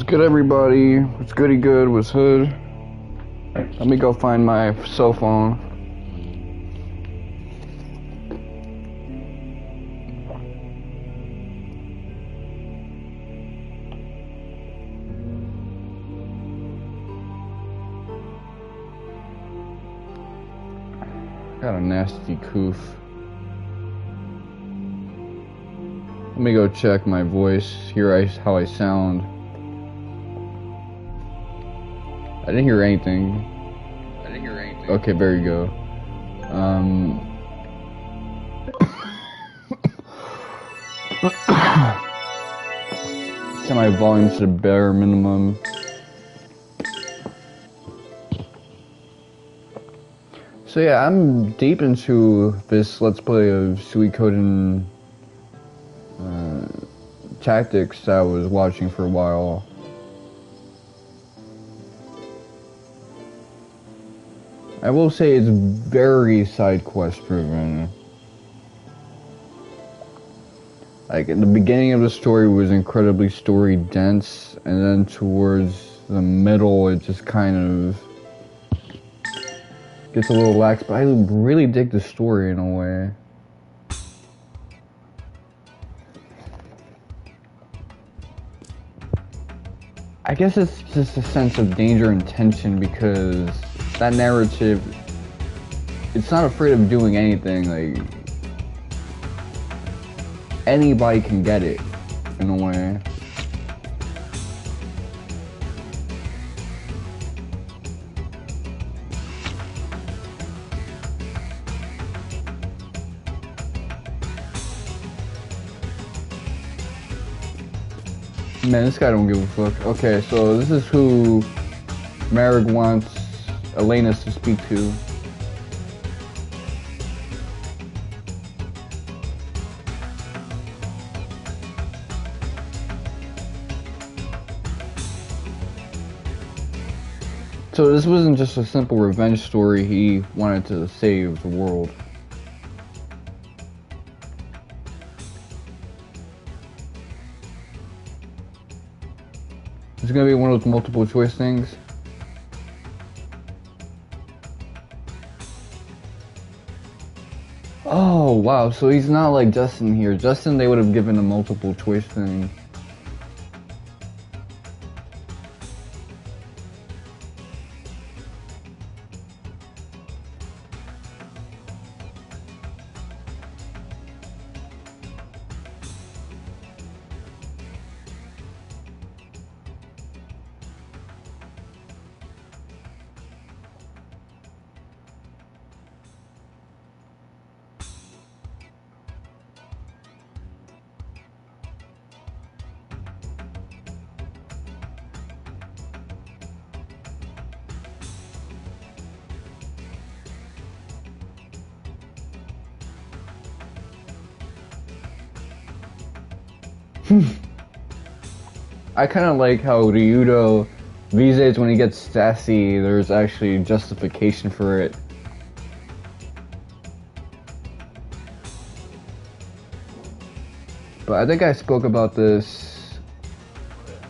good, everybody? What's goody good? What's hood? Let me go find my cell phone. Got a nasty coof. Let me go check my voice, hear how I sound. I didn't hear anything. Okay, there you go. Set my volume to the bare minimum. So yeah, I'm deep into this Let's Play of Suikoden tactics that I was watching for a while. I will say it's very side quest driven. Like, in the beginning of the story was incredibly story dense, and then towards the middle it just kind of gets a little lax, but I really dig the story in a way. I guess it's just a sense of danger and tension because that narrative, it's not afraid of doing anything. Like, anybody can get it in a way. Man, this guy don't give a fuck. Okay, so this is who Merrick wants Elena to speak to. So this wasn't just a simple revenge story, he wanted to save the world. It's gonna be one of those multiple choice things. Oh, wow, so he's not like Justin here. Justin, they would have given a multiple choice thing. I kind of like how Ryudo, these days when he gets sassy, there's actually justification for it. But I think I spoke about this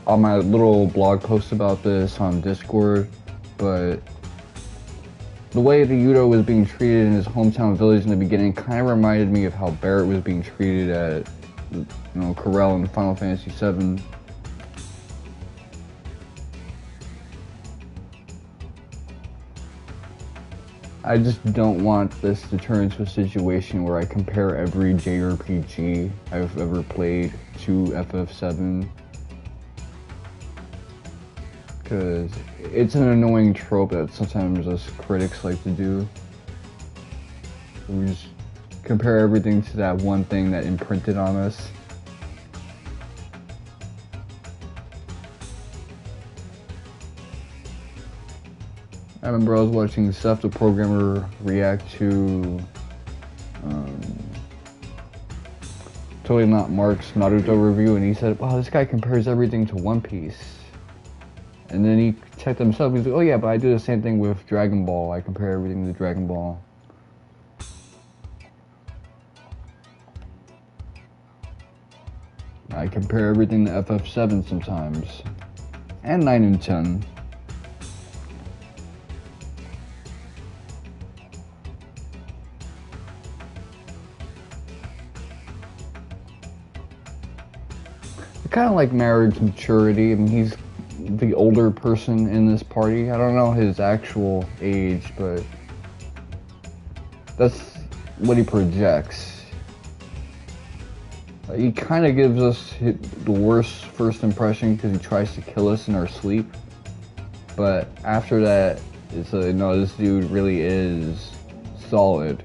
on my little blog post about this on Discord, but the way Ryudo was being treated in his hometown village in the beginning kind of reminded me of how Barrett was being treated at, you know, Corel in Final Fantasy VII. I just don't want this to turn into a situation where I compare every JRPG I've ever played to FF7. Because it's an annoying trope that sometimes us critics like to do. We just compare everything to that one thing that imprinted on us. I remember I was watching Seth the Programmer react to Totally Not Mark's Naruto review, and he said, wow, this guy compares everything to One Piece. And then he checked himself, he's like, oh yeah, but I do the same thing with Dragon Ball. I compare everything to Dragon Ball. I compare everything to FF7 sometimes. and 9 and 10. I kind of like Merrick's maturity. I mean, he's the older person in this party. I don't know his actual age, but that's what he projects. He kind of gives us the worst first impression because he tries to kill us in our sleep. But after that, it's like, no, this dude really is solid.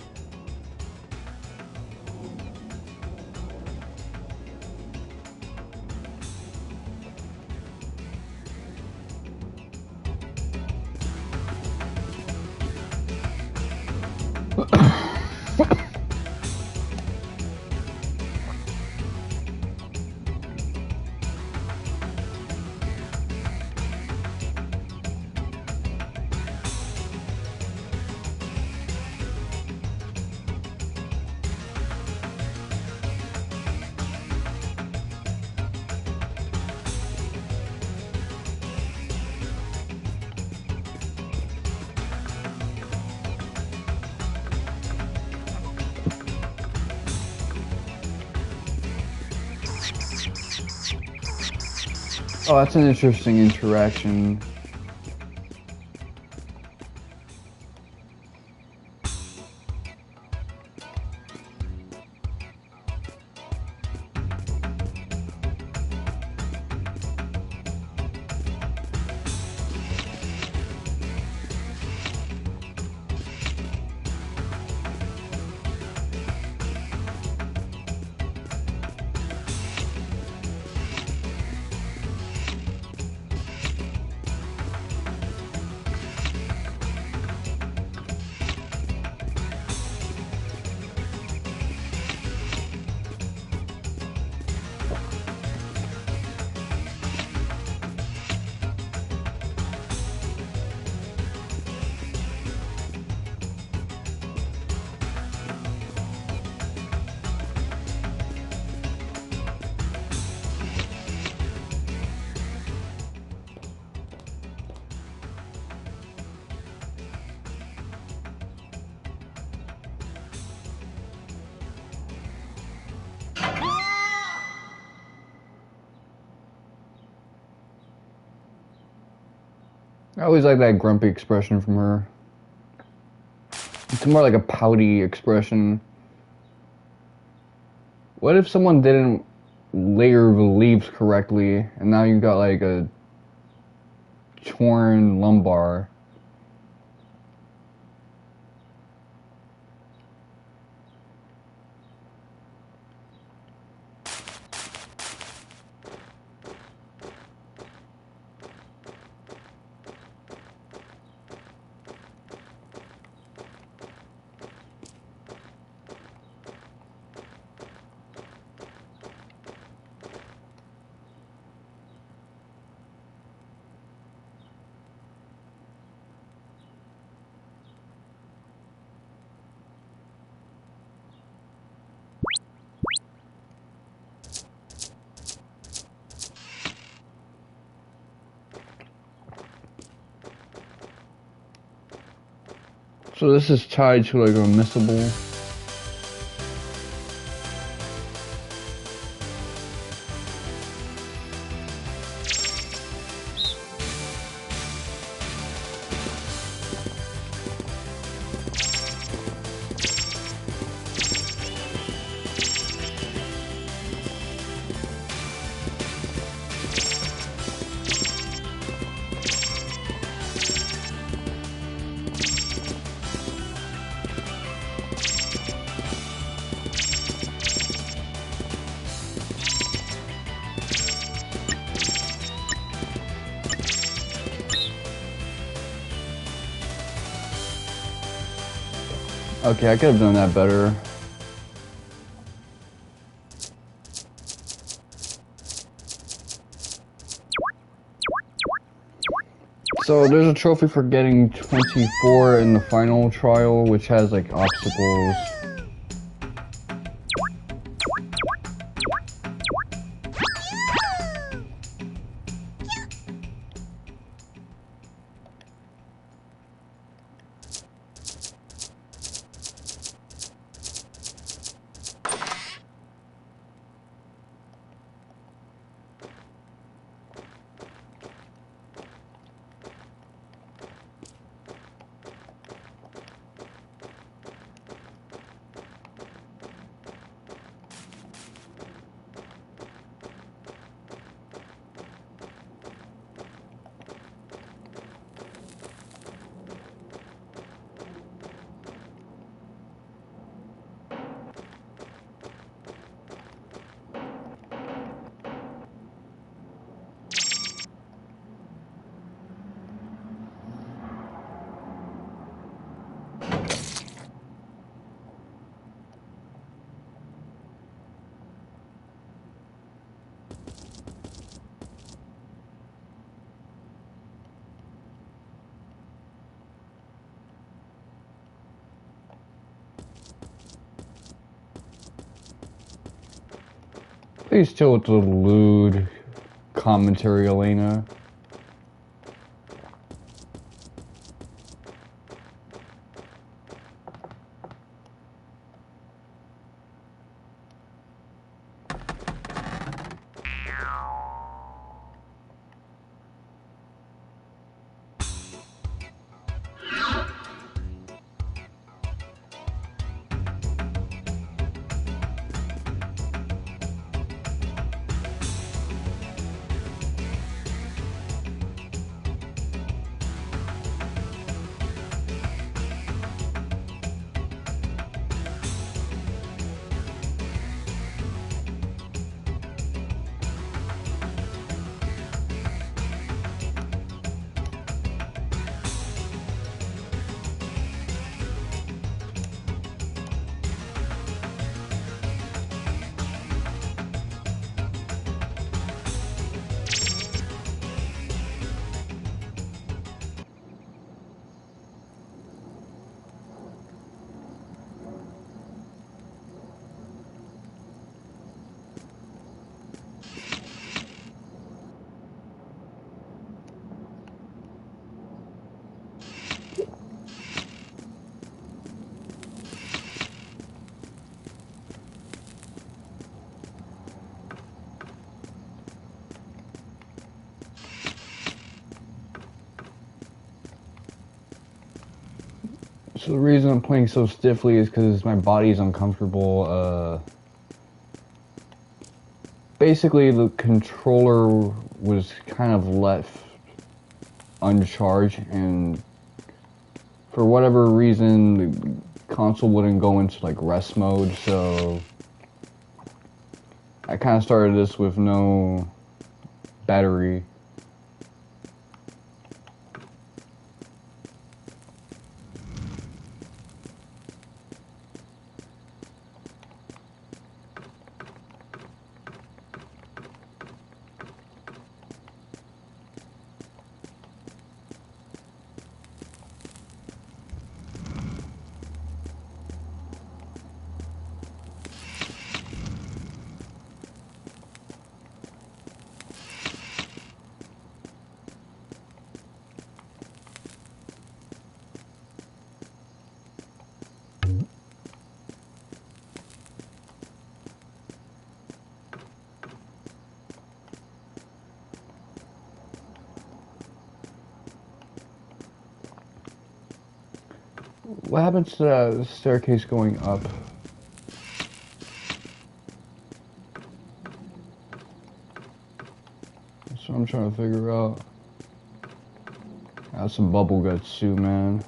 Oh, that's an interesting interaction. I always like that grumpy expression from her. It's more like a pouty expression. What if someone didn't layer the leaves correctly and now you got like a torn lumbar? So this is tied to like a missable. Okay, I could have done that better. So there's a trophy for getting 24 in the final trial, which has like obstacles. Please chill with the lewd commentary, Elena. So the reason I'm playing so stiffly is because my body's uncomfortable. Basically, the controller was kind of left uncharged, and for whatever reason, the console wouldn't go into like rest mode, so I kind of started this with no battery. What happens to that staircase going up? That's what I'm trying to figure out. That's some bubble guts too, man.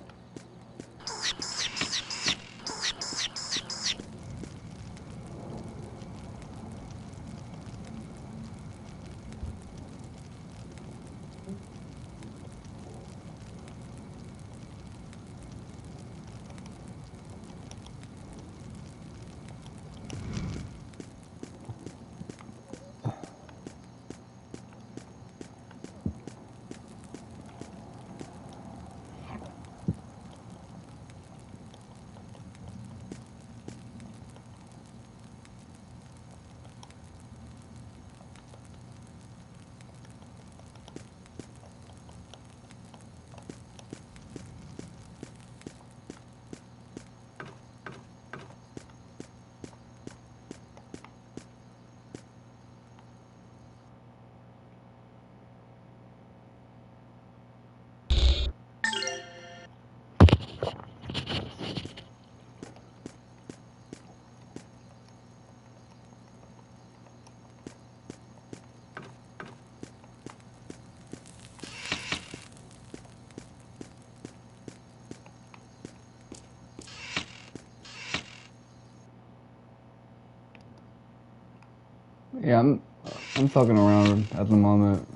Yeah, I'm fucking around at the moment.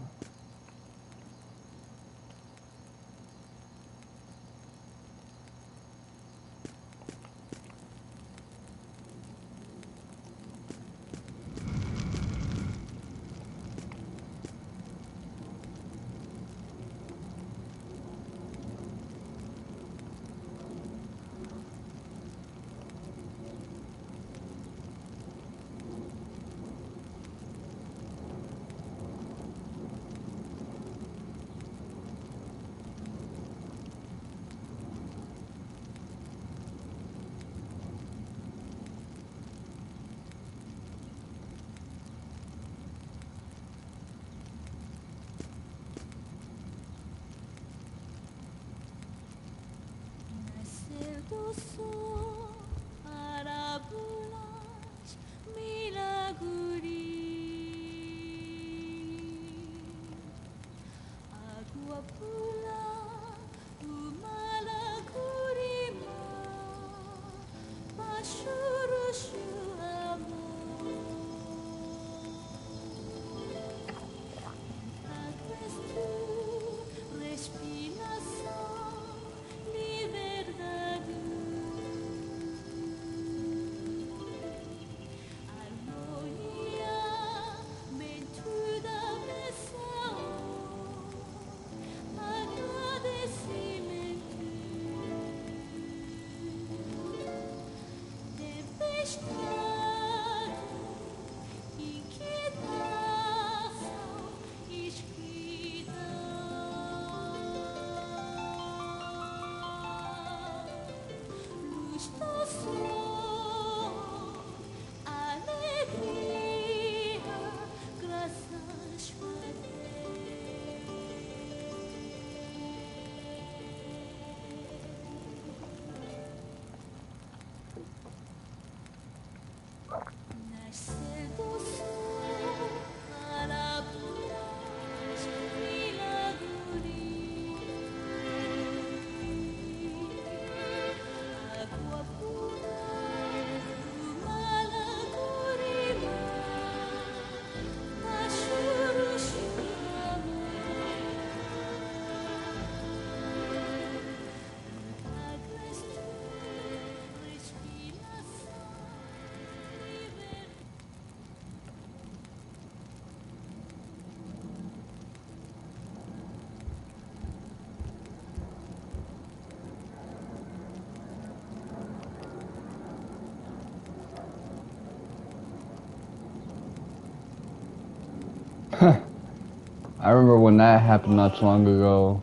I remember when that happened not too long ago.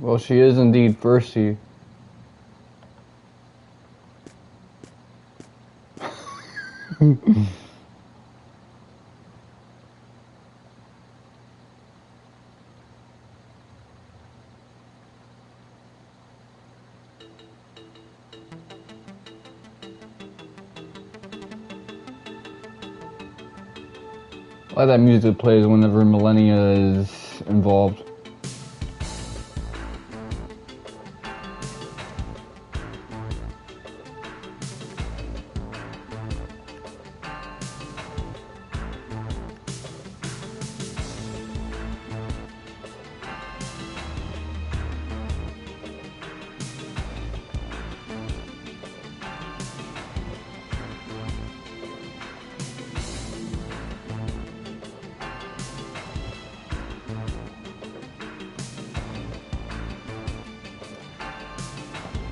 Well, she is indeed thirsty. I like that music plays whenever Millennia is involved.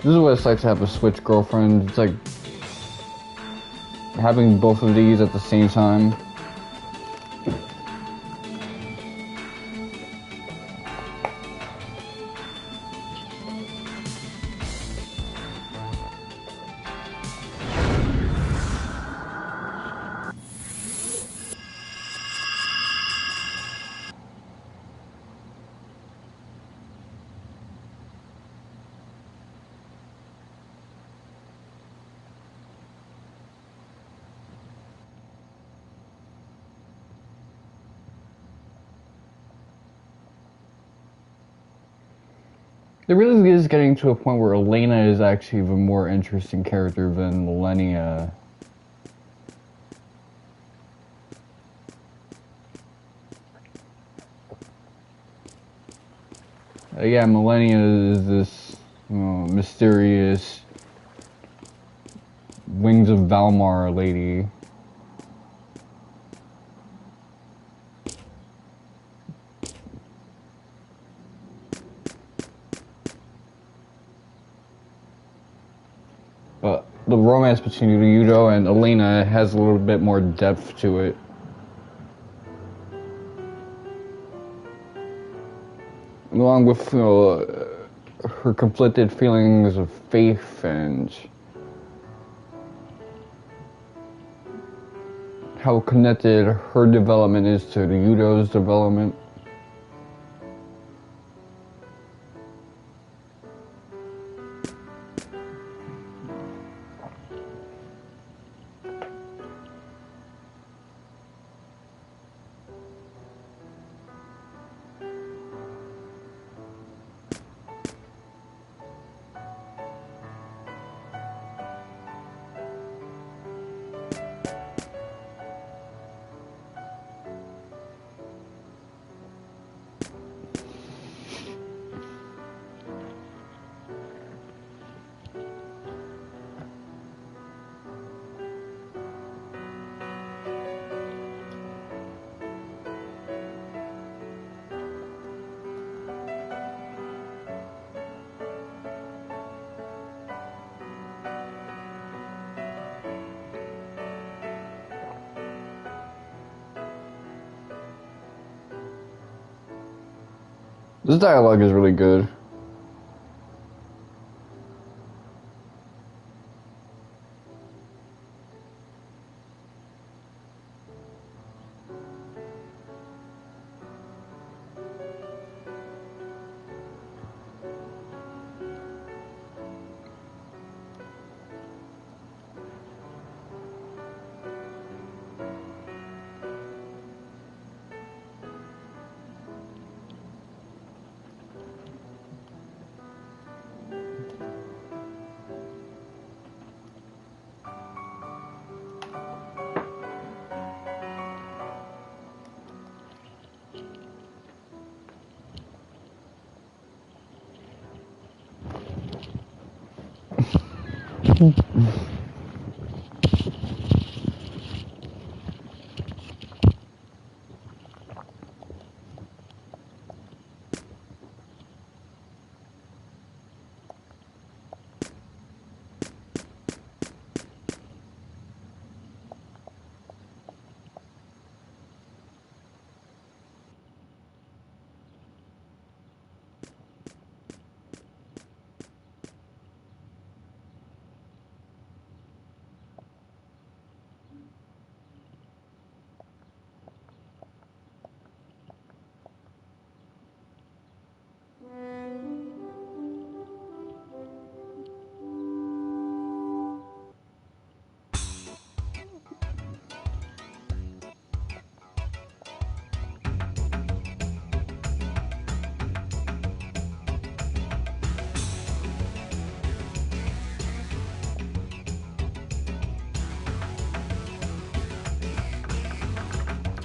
This is what it's like to have a Switch girlfriend. It's like having both of these at the same time. It really is getting to a point where Elena is actually even more interesting character than Millennia. Yeah, Millennia is this mysterious Wings of Valmar lady. But the romance between Yudo and Elena has a little bit more depth to it. Along with her conflicted feelings of faith and how connected her development is to the Yudo's development. This dialogue is really good.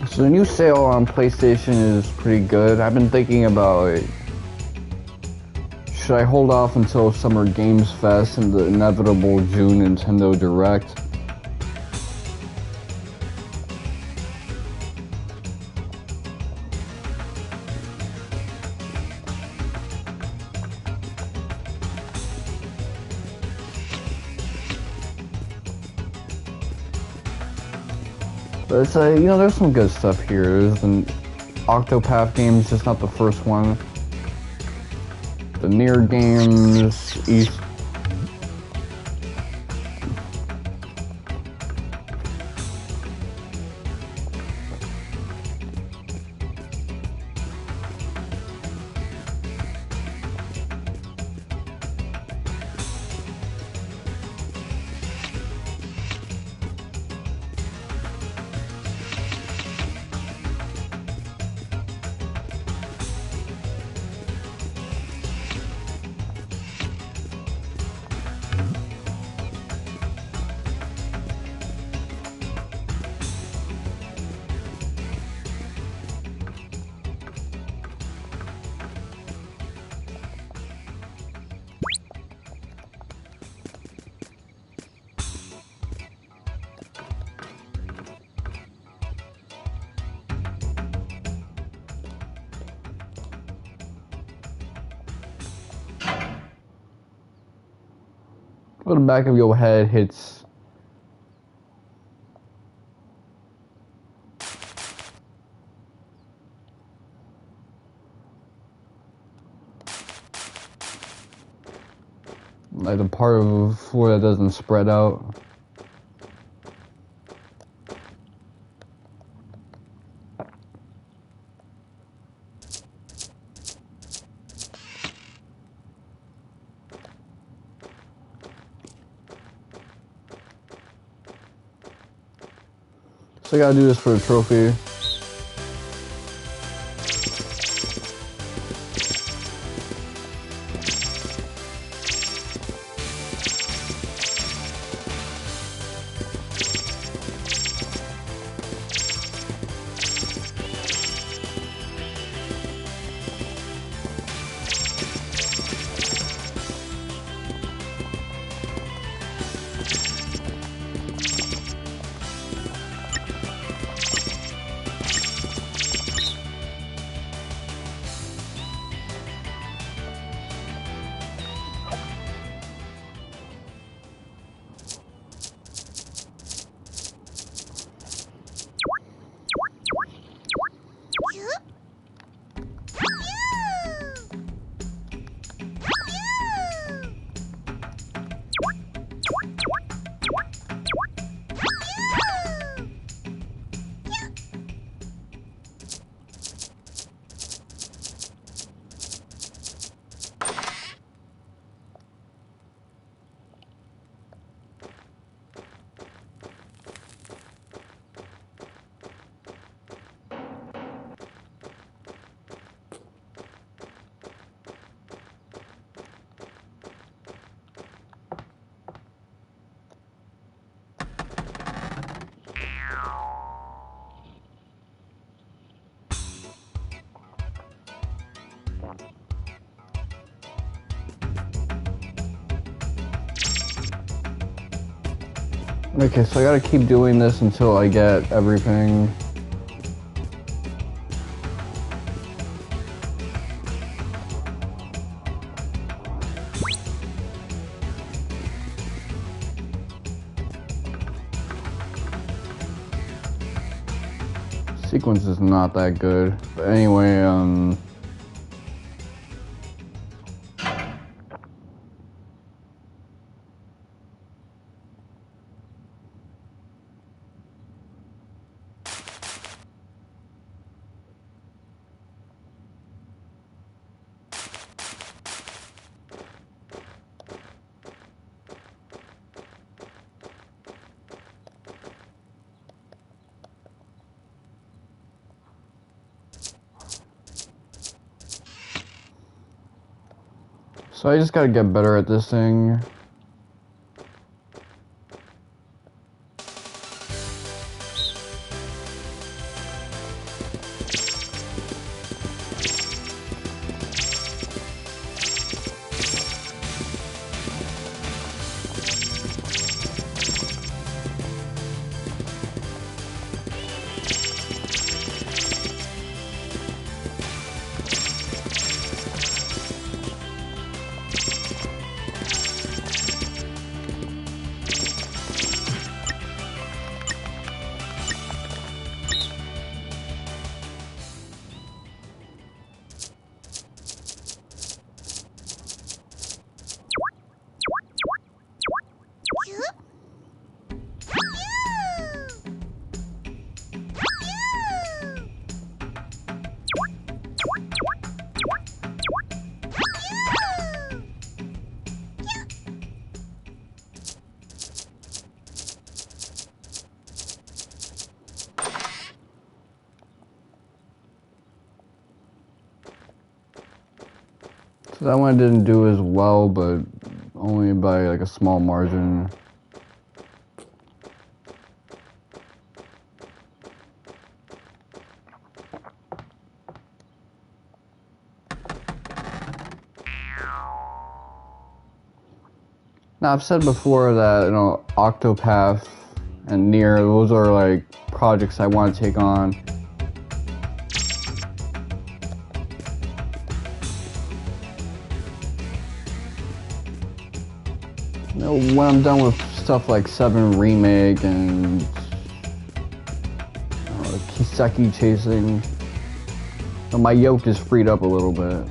So the new sale on PlayStation is pretty good. I've been thinking about, should I hold off until Summer Games Fest and the inevitable June Nintendo Direct? But it's there's some good stuff here. There's an Octopath games, just not the first one. The Nier games, East. Where the back of your head hits like the part of the floor that doesn't spread out. So I gotta do this for the trophy. Okay, so I gotta keep doing this until I get everything. Sequence is not that good, but anyway, so I just gotta get better at this thing. So that one didn't do as well, but only by like a small margin. Now I've said before that, you know, Octopath and Nier, those are like projects I want to take on. when I'm done with stuff like 7 Remake and Kiseki chasing, my yoke is freed up a little bit.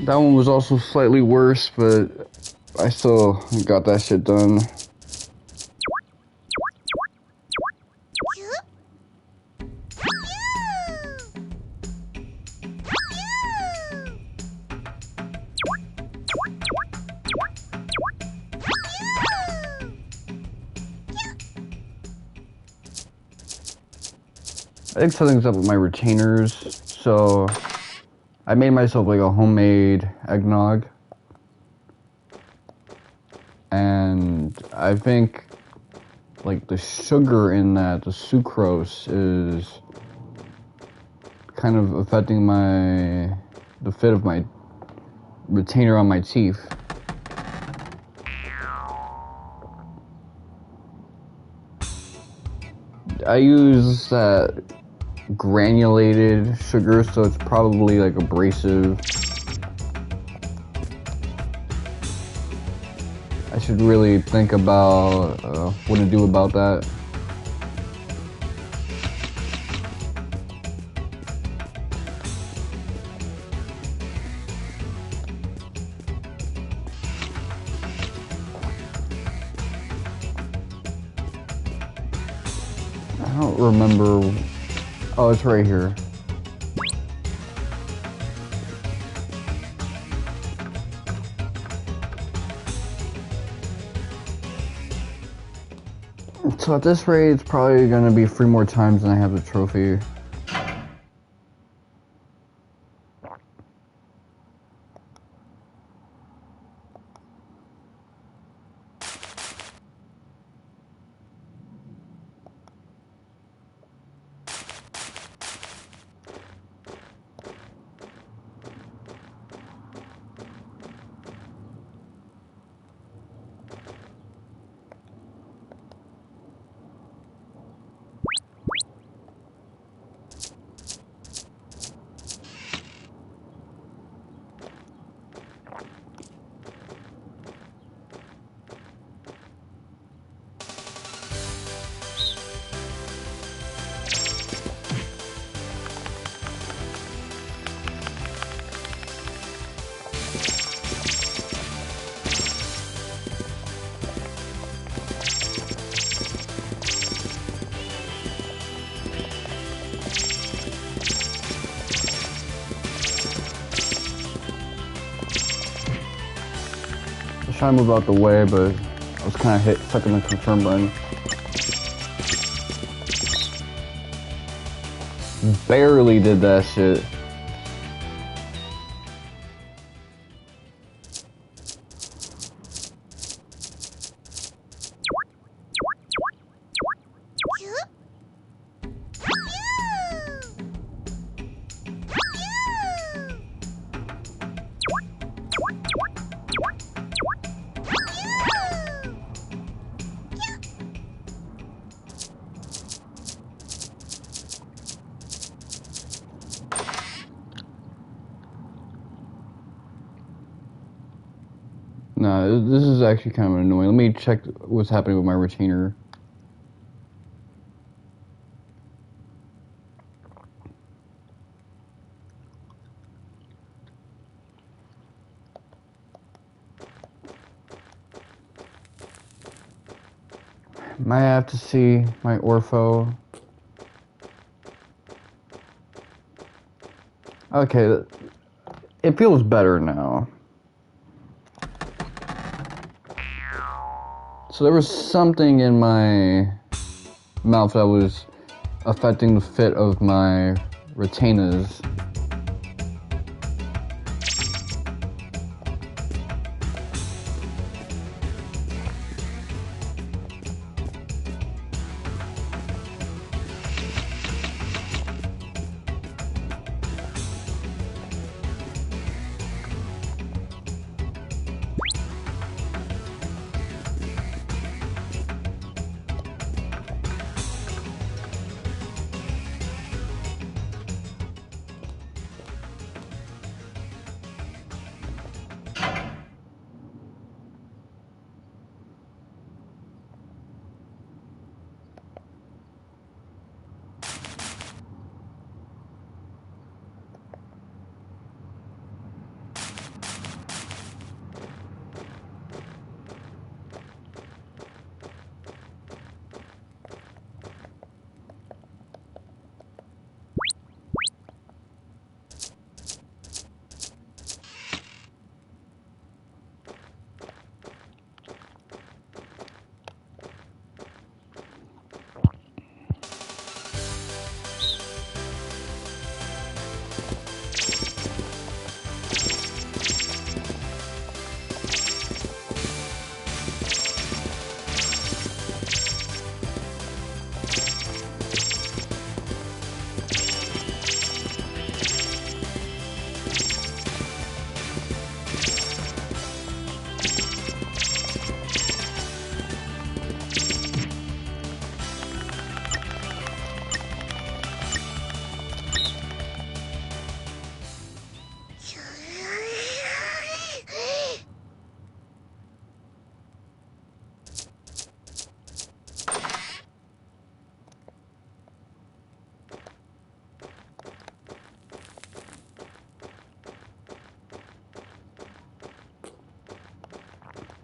That one was also slightly worse, but I still got that shit done. I think something's up with my retainers, so I made myself like a homemade eggnog, and I think like the sugar in that, the sucrose, is kind of affecting the fit of my retainer on my teeth. I use that granulated sugar, so it's probably like abrasive. I should really think about what to do about that. I don't remember. Oh, it's right here. So at this rate, it's probably gonna be 3 more times than I have the trophy. I was trying to move out the way, but I was kind of stuck in the confirm button. Barely did that shit. Nah, this is actually kind of annoying. Let me check what's happening with my retainer. Might have to see my ortho. Okay, it feels better now. So there was something in my mouth that was affecting the fit of my retainers.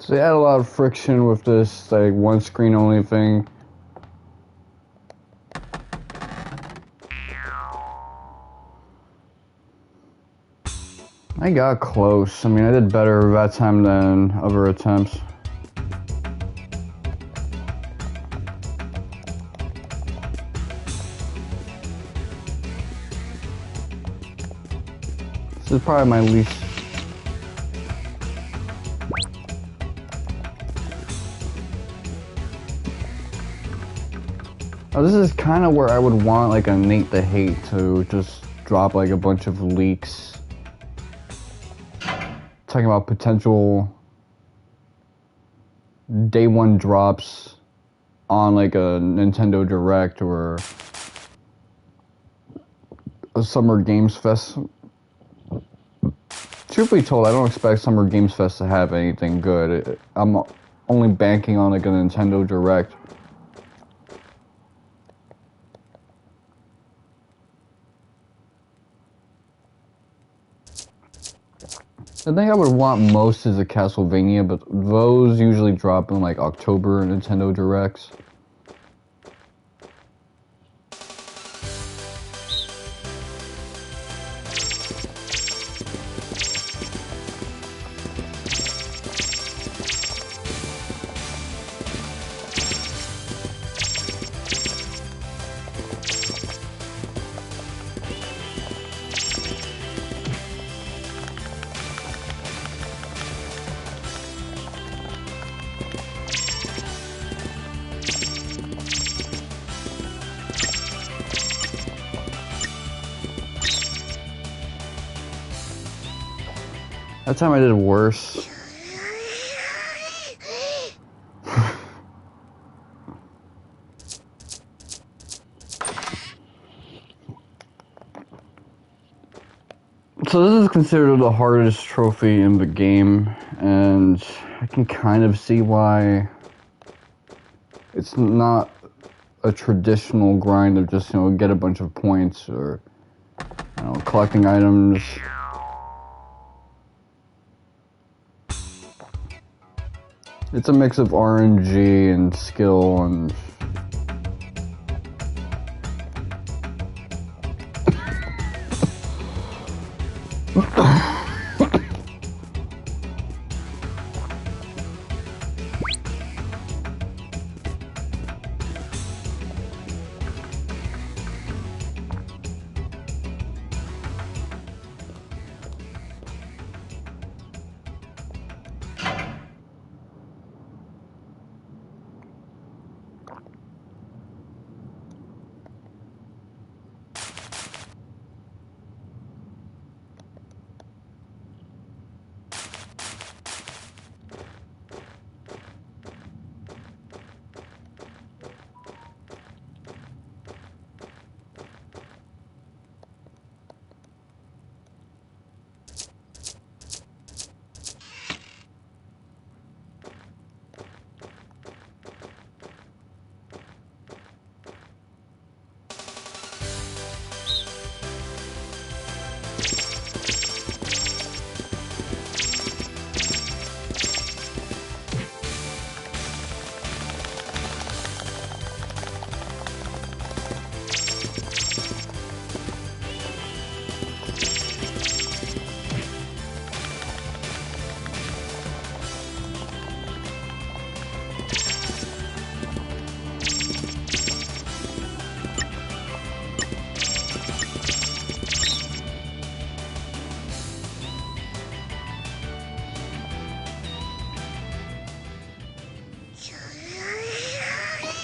So they had a lot of friction with this like one screen only thing. I got close. I mean, I did better that time than other attempts. This is probably my least. Oh, this is kind of where I would want like a Nate the Hate to just drop like a bunch of leaks. Talking about potential day one drops on like a Nintendo Direct or a Summer Games Fest. Truth be told, I don't expect Summer Games Fest to have anything good. I'm only banking on like a Nintendo Direct. The thing I would want most is a Castlevania, but those usually drop in like October Nintendo Directs. That time I did worse. So this is considered the hardest trophy in the game, and I can kind of see why it's not a traditional grind of just, get a bunch of points or, collecting items. It's a mix of RNG and skill and...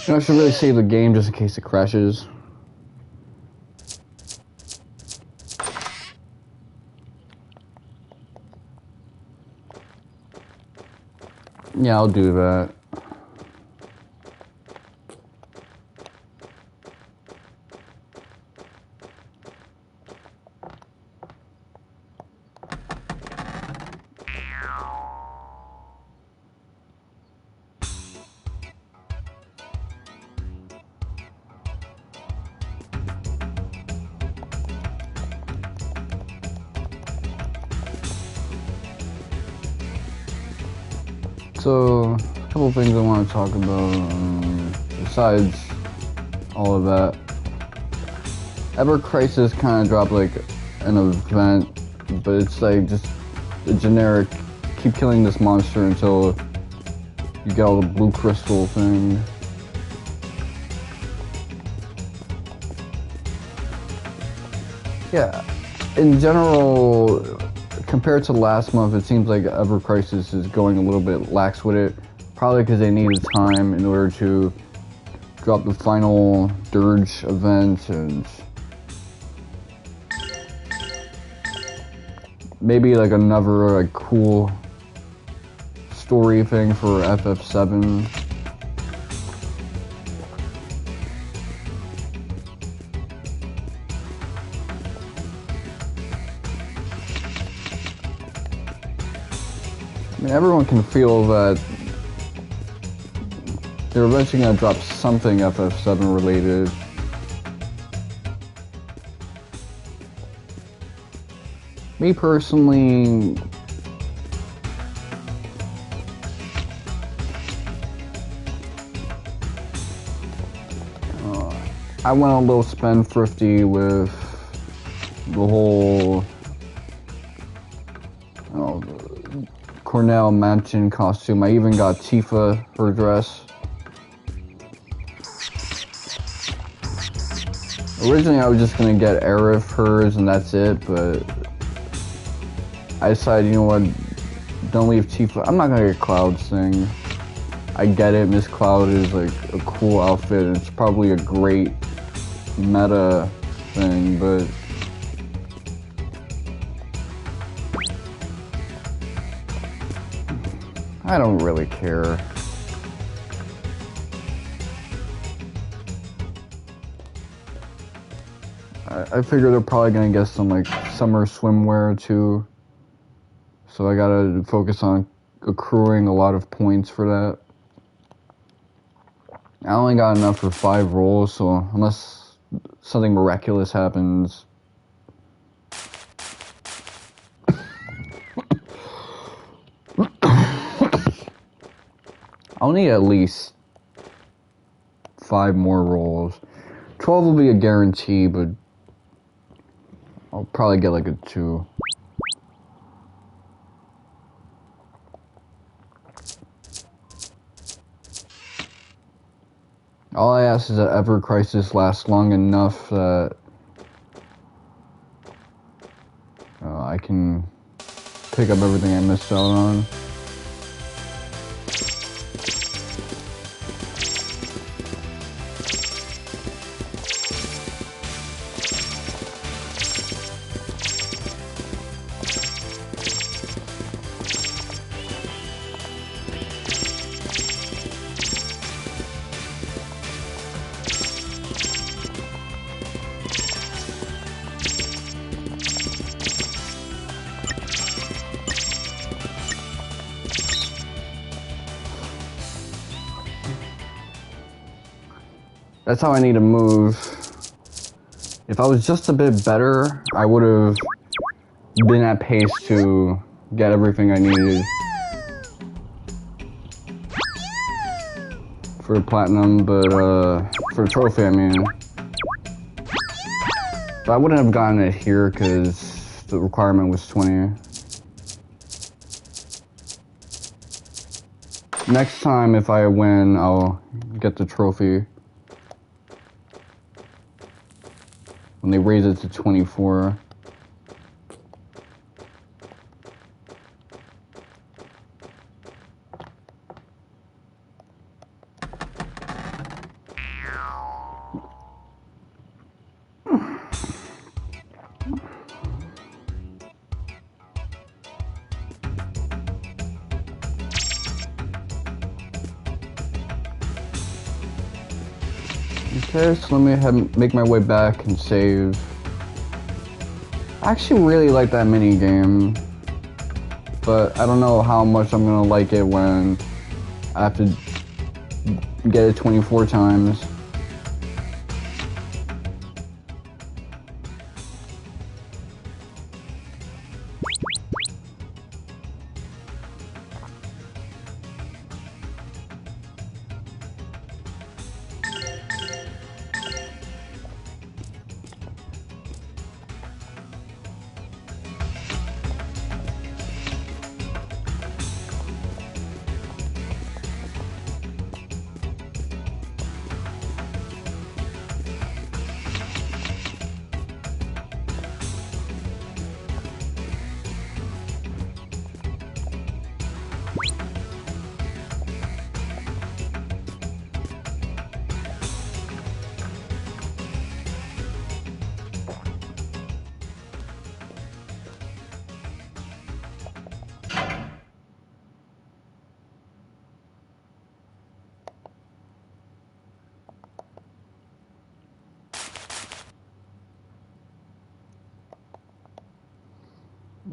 I should really save the game just in case it crashes. Yeah, I'll do that. So, a couple things I want to talk about, besides all of that. Ever Crisis kind of dropped like an event, but it's like just a generic, keep killing this monster until you get all the blue crystal thing. Yeah, in general, compared to last month, it seems like Ever Crisis is going a little bit lax with it. Probably because they needed time in order to drop the final Dirge event and maybe like another like cool story thing for FF7. I mean, everyone can feel that they're eventually going to drop something FF7 related. Me personally, I went a little spendthrifty with the whole Cornell Mansion costume. I even got Tifa her dress. Originally I was just gonna get Aerith hers and that's it, but I decided, you know what, don't leave Tifa. I'm not gonna get Cloud's thing. I get it, Miss Cloud is like a cool outfit and it's probably a great meta thing, but I don't really care. I figure they're probably gonna get some like summer swimwear too. So I gotta focus on accruing a lot of points for that. I only got enough for 5 rolls, so unless something miraculous happens, I'll need at least 5 more rolls. 12 will be a guarantee, but I'll probably get like a 2. All I ask is that Ever Crisis lasts long enough that I can pick up everything I missed out on. That's how I need to move. If I was just a bit better, I would have been at pace to get everything I needed for platinum, but for a trophy, I mean. But I wouldn't have gotten it here because the requirement was 20. Next time, if I win, I'll get the trophy. When they raise it to 24. Okay, so let me make my way back and save. I actually really like that mini game, but I don't know how much I'm gonna like it when I have to get it 24 times.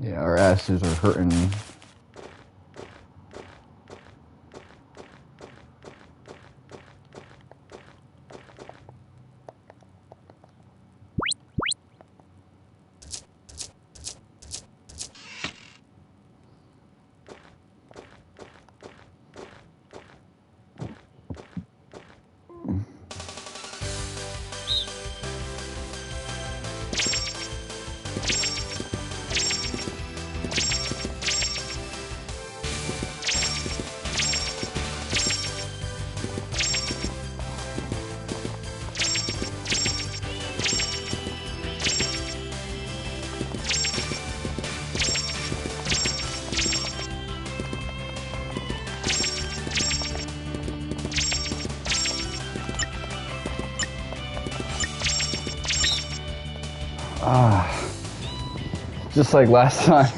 Yeah, our asses are hurting. Just like last time.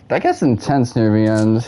That gets intense near the end.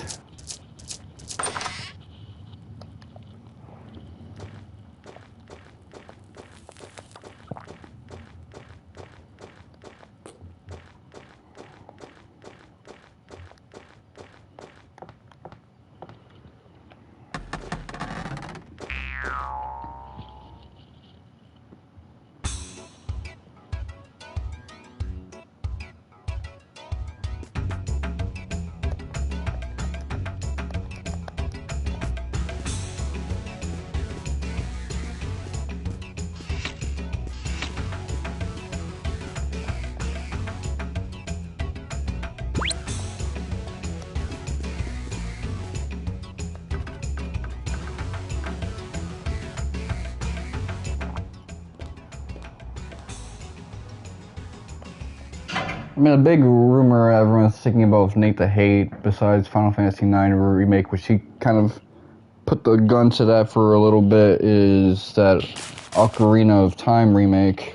I mean, a big rumor everyone's thinking about with Nate the Hate, besides Final Fantasy IX remake, which he kind of put the gun to that for a little bit, is that Ocarina of Time remake.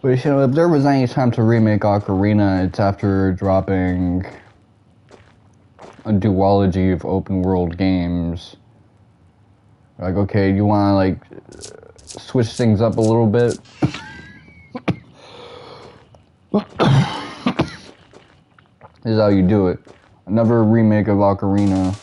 But you know, if there was any time to remake Ocarina, it's after dropping a duology of open world games. Like, okay, you want to like switch things up a little bit? This is how you do it. Another remake of Ocarina.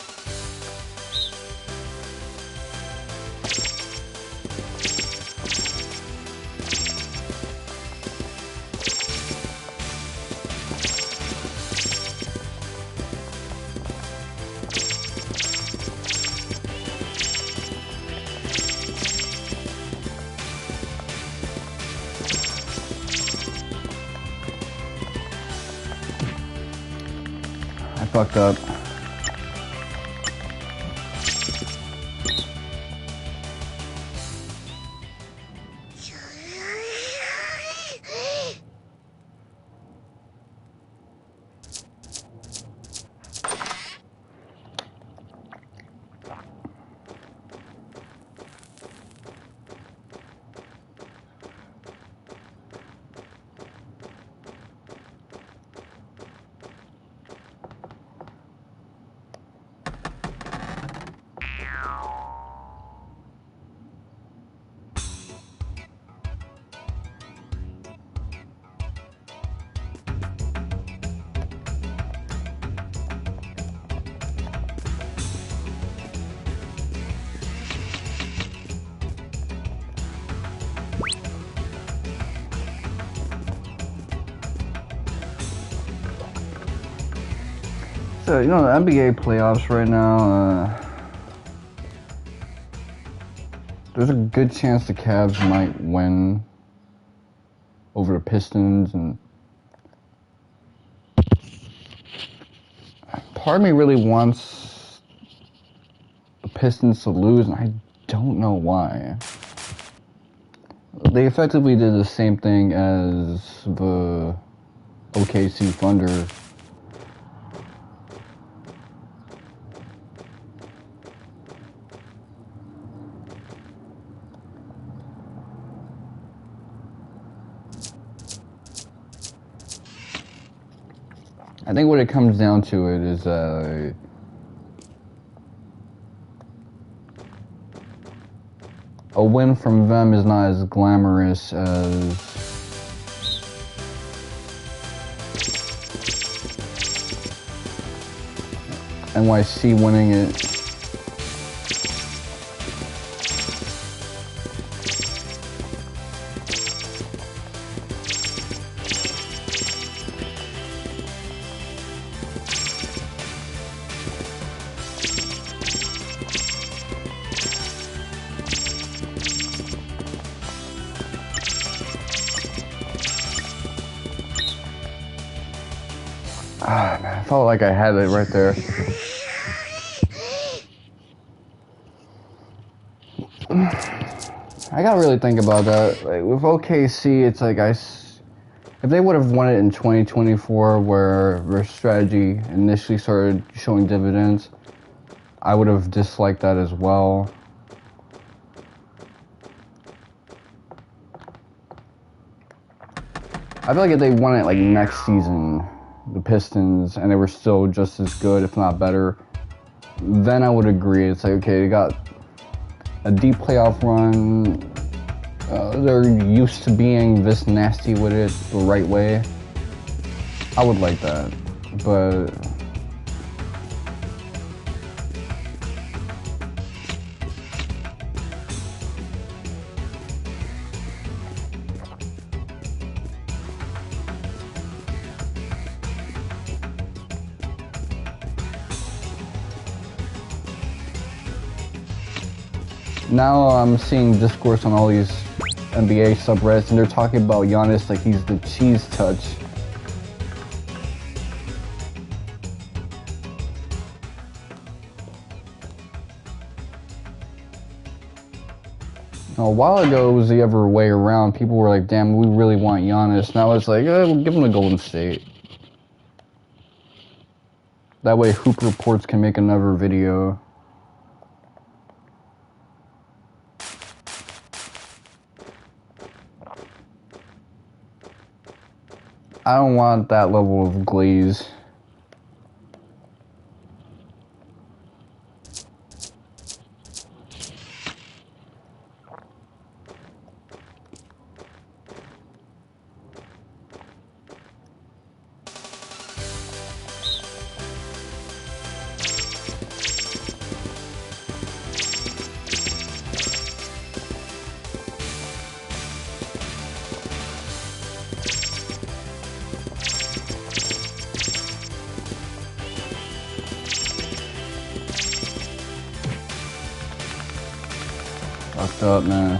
I fucked up. So, you know, the NBA playoffs right now, there's a good chance the Cavs might win over the Pistons, and part of me really wants the Pistons to lose, and I don't know why. They effectively did the same thing as the OKC Thunder. I think what it comes down to it is a win from them is not as glamorous as NYC winning it. Ah, man, I felt like I had it right there. I gotta really think about that. Like, with OKC, it's like if they would have won it in 2024, where their strategy initially started showing dividends, I would have disliked that as well. I feel like if they won it like next season, the Pistons, and they were still just as good, if not better, then I would agree. It's like, okay, they got a deep playoff run. They're used to being this nasty with it the right way. I would like that, but now I'm seeing discourse on all these NBA subreddits, and they're talking about Giannis like he's the cheese touch. A while ago, it was the other way around. People were like, damn, we really want Giannis. Now it's like, we'll give him a Golden State. That way Hoop Reports can make another video. I don't want that level of glaze. Fucked up, man.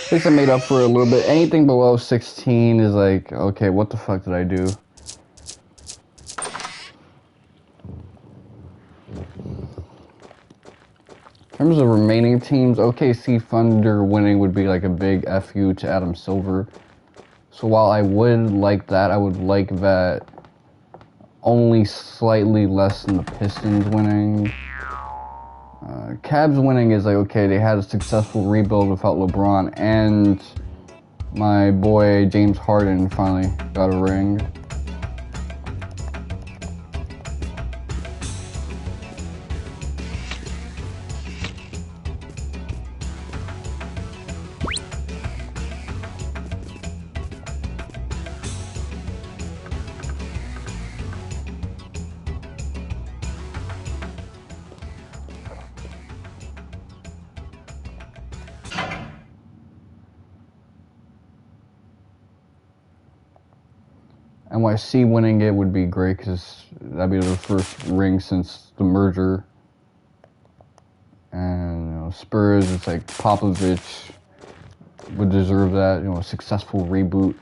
At least I made up for it a little bit. Anything below 16 is like, okay, what the fuck did I do? In terms of remaining teams, OKC Thunder winning would be like a big FU to Adam Silver. So while I would like that, I would like that only slightly less than the Pistons winning. Cavs winning is like, okay, they had a successful rebuild without LeBron, and my boy James Harden finally got a ring. NYC winning it would be great because that'd be their first ring since the merger. And you know, Spurs, it's like Popovich would deserve that, you know, a successful reboot.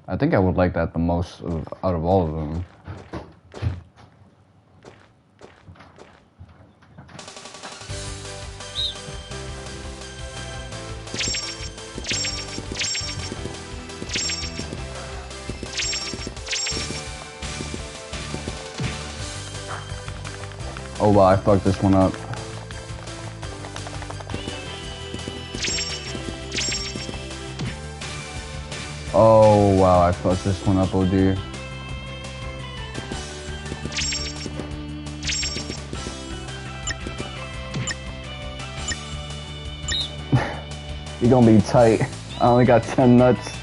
I think I would like that the most out of all of them. Oh wow, I fucked this one up. Oh wow, I fucked this one up, OD. You're gonna be tight. I only got 10 nuts.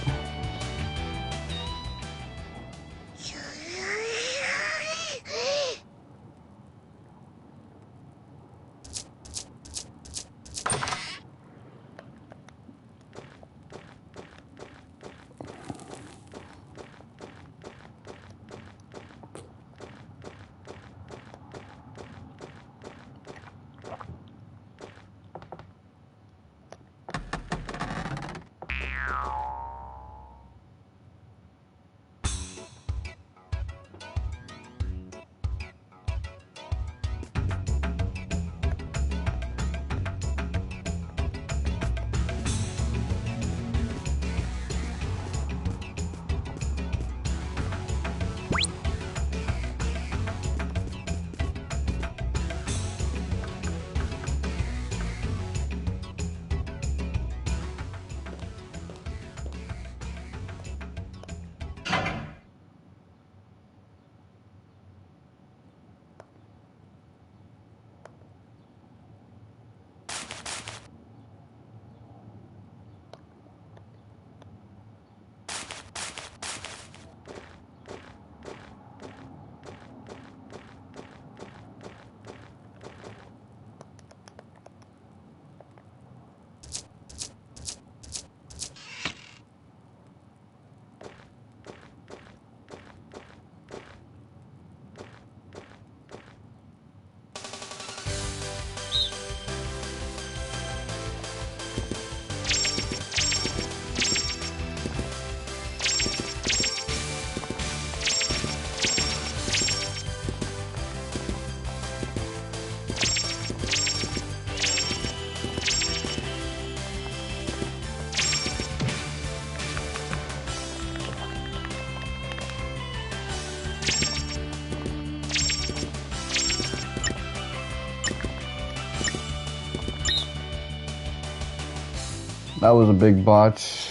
That was a big botch.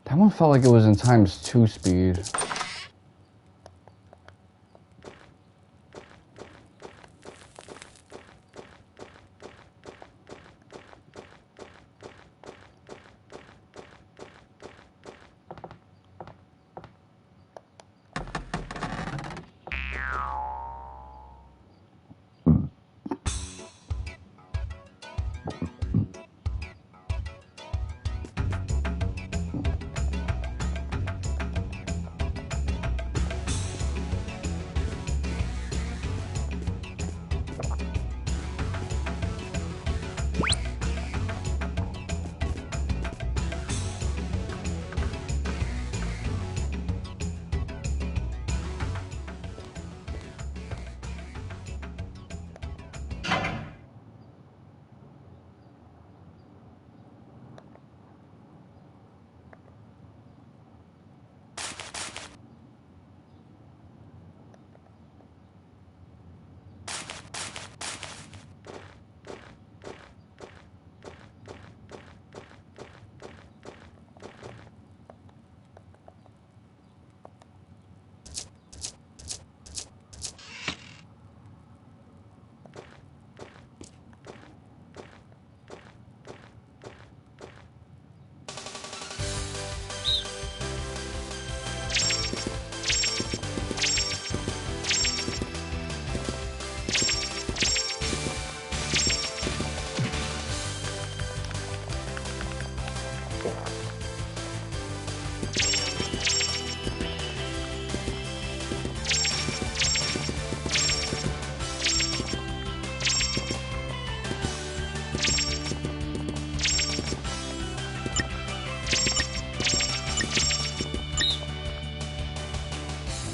That one felt like it was in ×2 speed.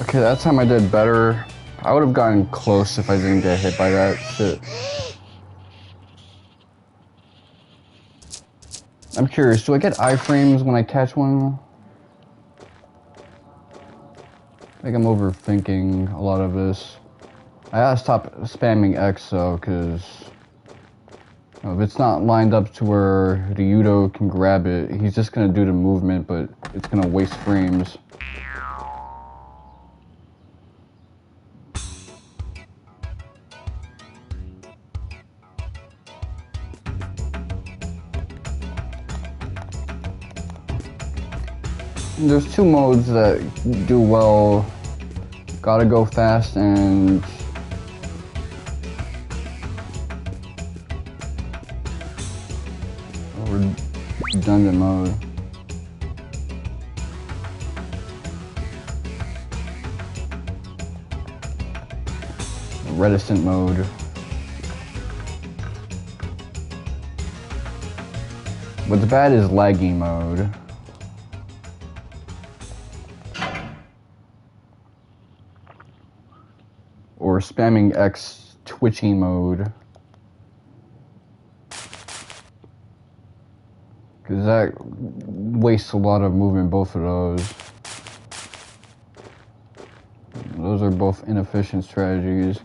Okay, that time I did better. I would have gotten close if I didn't get hit by that shit. I'm curious, do I get iframes when I catch one? I think I'm overthinking a lot of this. I gotta stop spamming X though, because if it's not lined up to where Ryudo can grab it, he's just gonna do the movement, but it's gonna waste frames. There's two modes that do well. Gotta go fast and redundant mode. Reticent mode. What's bad is laggy mode. Or spamming X twitchy mode. Because that wastes a lot of movement, both of those. Those are both inefficient strategies.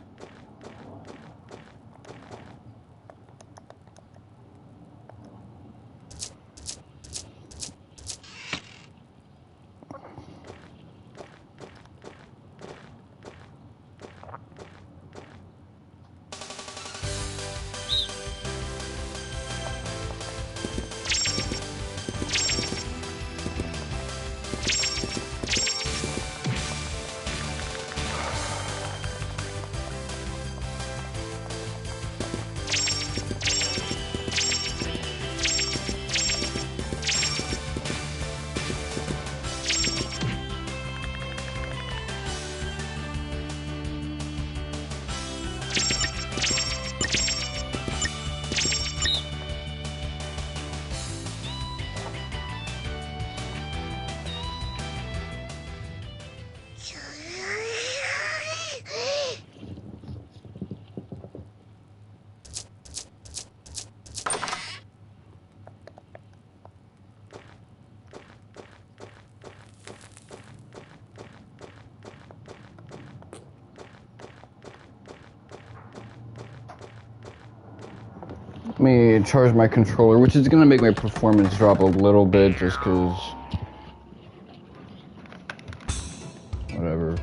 Let me charge my controller, which is gonna make my performance drop a little bit just because. Whatever.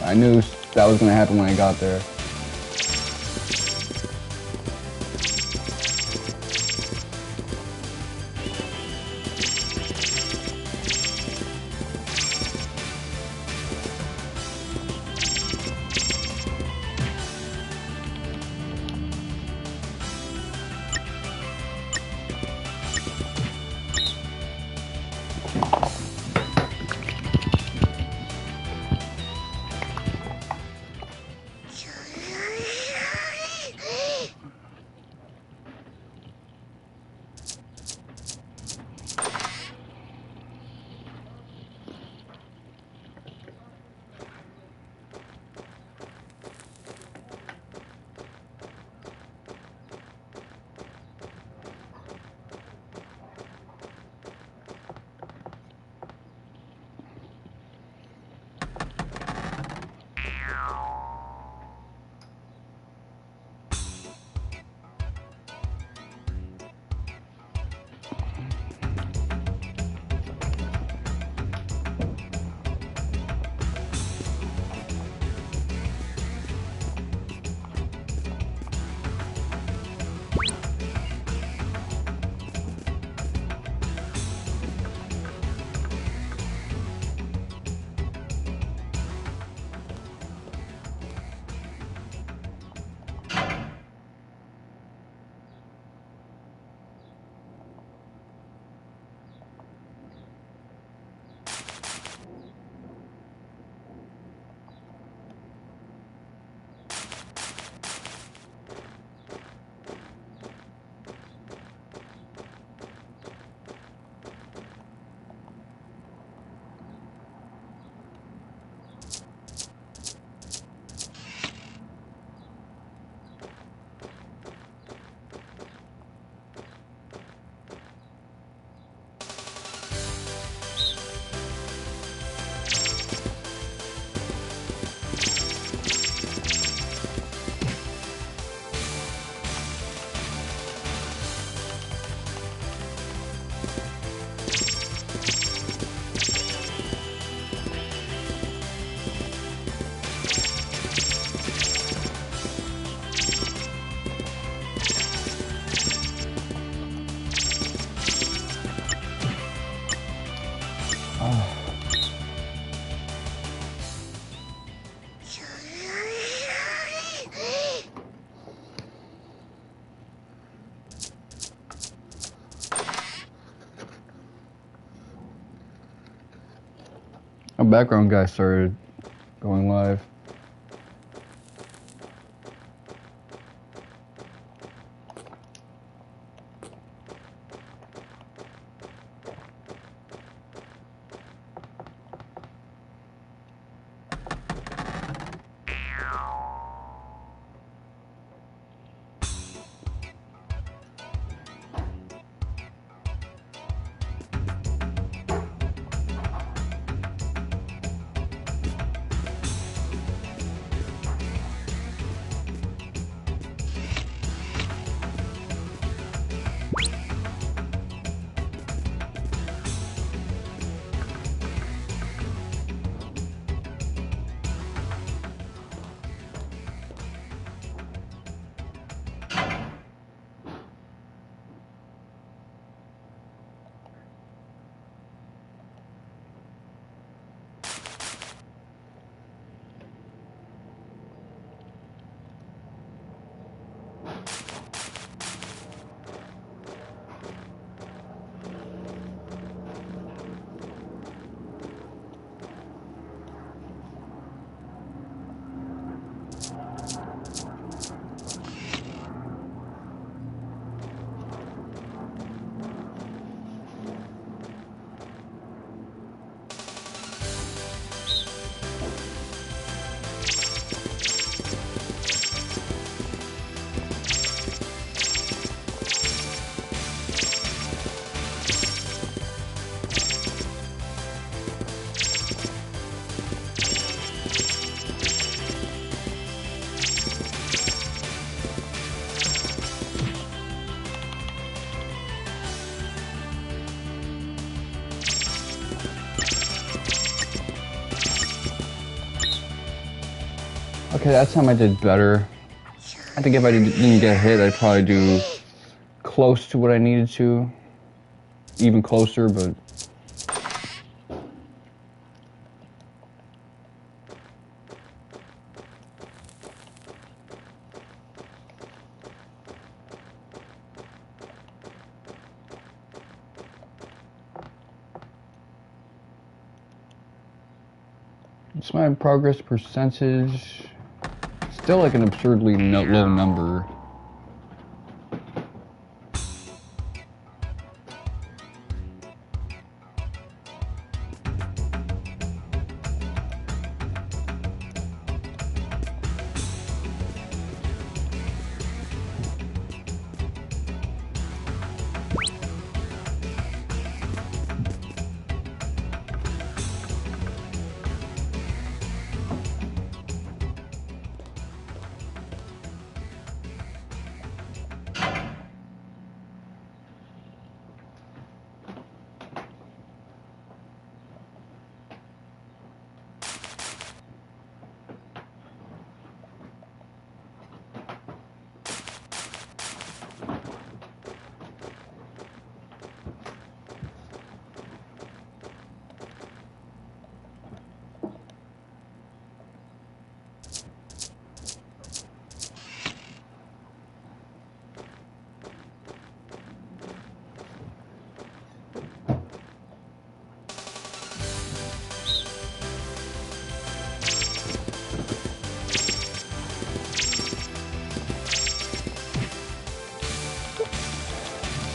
I knew that was gonna happen when I got there. A background guy started going live. Okay, that time I did better. I think if I didn't get hit, I'd probably do close to what I needed to. Even closer, but... It's my progress percentage. Still like an absurdly low number.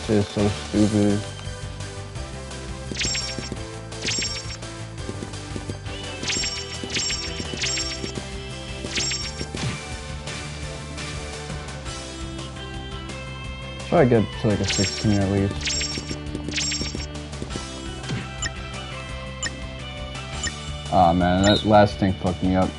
This is so stupid. Try to get to like a 16 at least. Aw, man, that last thing fucked me up.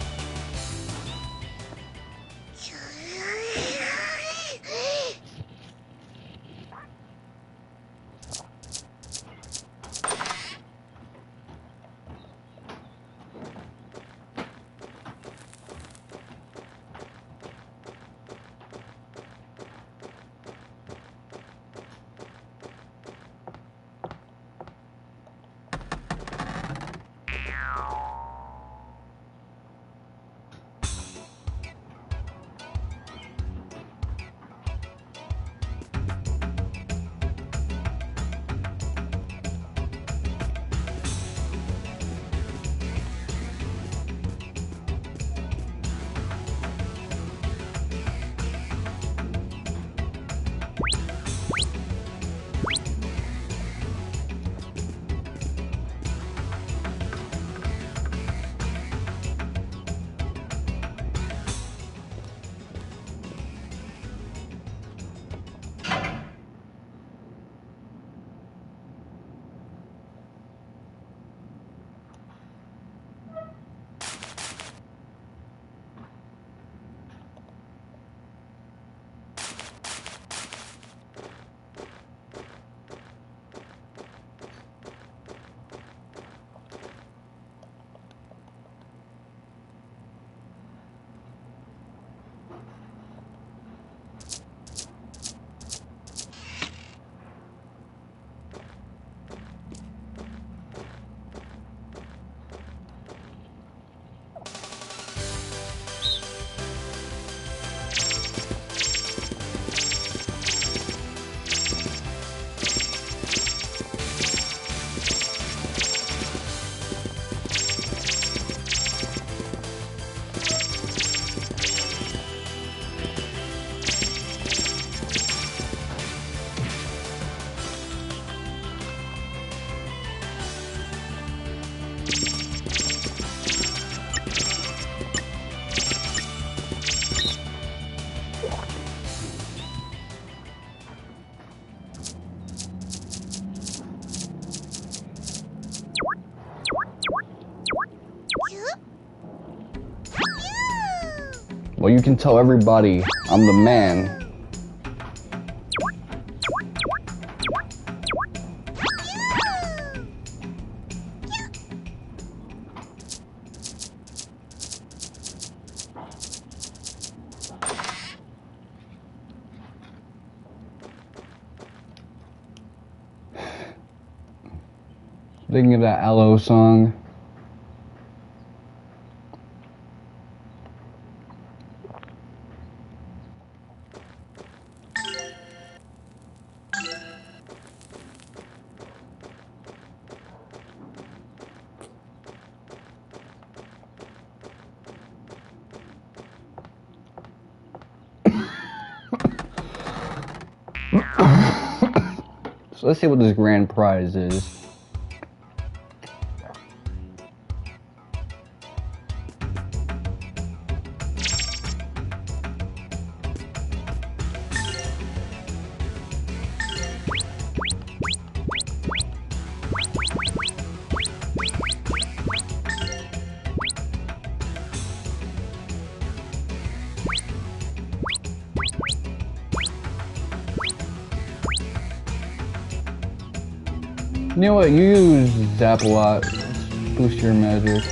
Well, you can tell everybody I'm the man. Thinking of that Aloe song. So let's see what this grand prize is. You know what, you use Zap a lot. Boost your magic.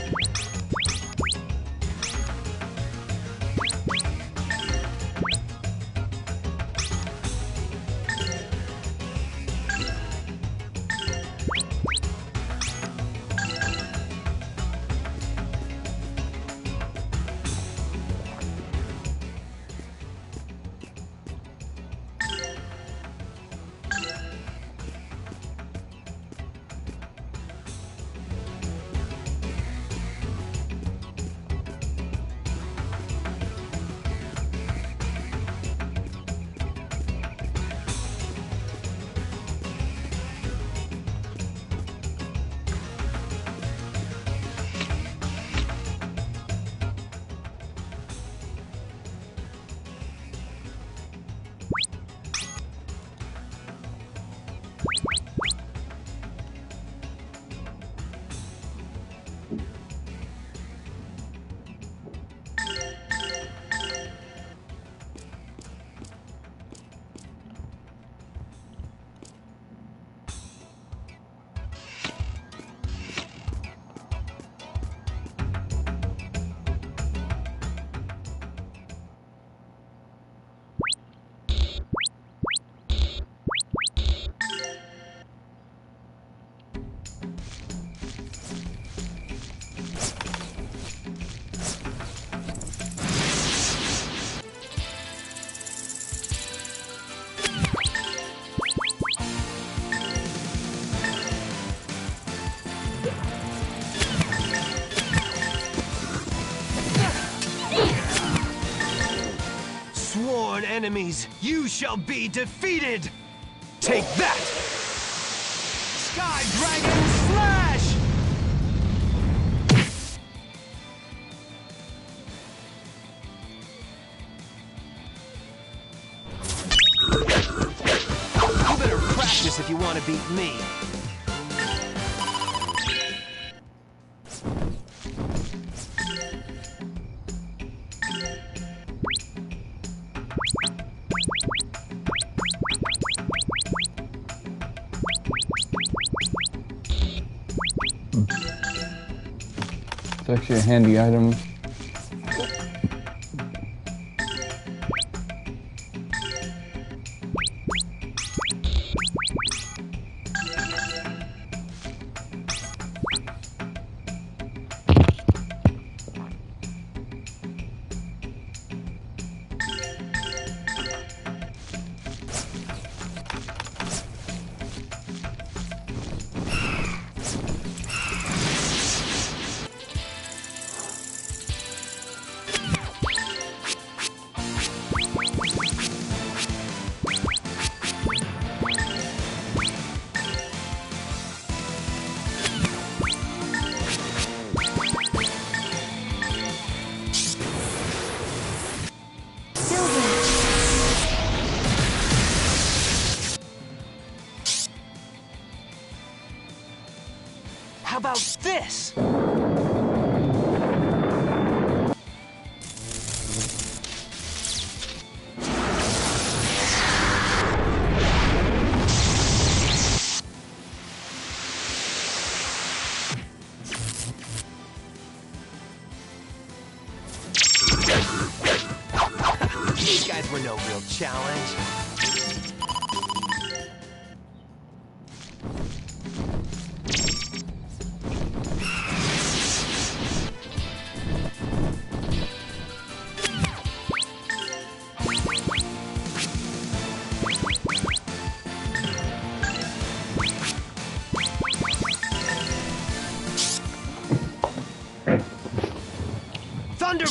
Enemies, you shall be defeated! Take that! Sky Dragon Slash! You better practice if you want to beat me. It's actually a handy item. How about this? These guys were no real challenge.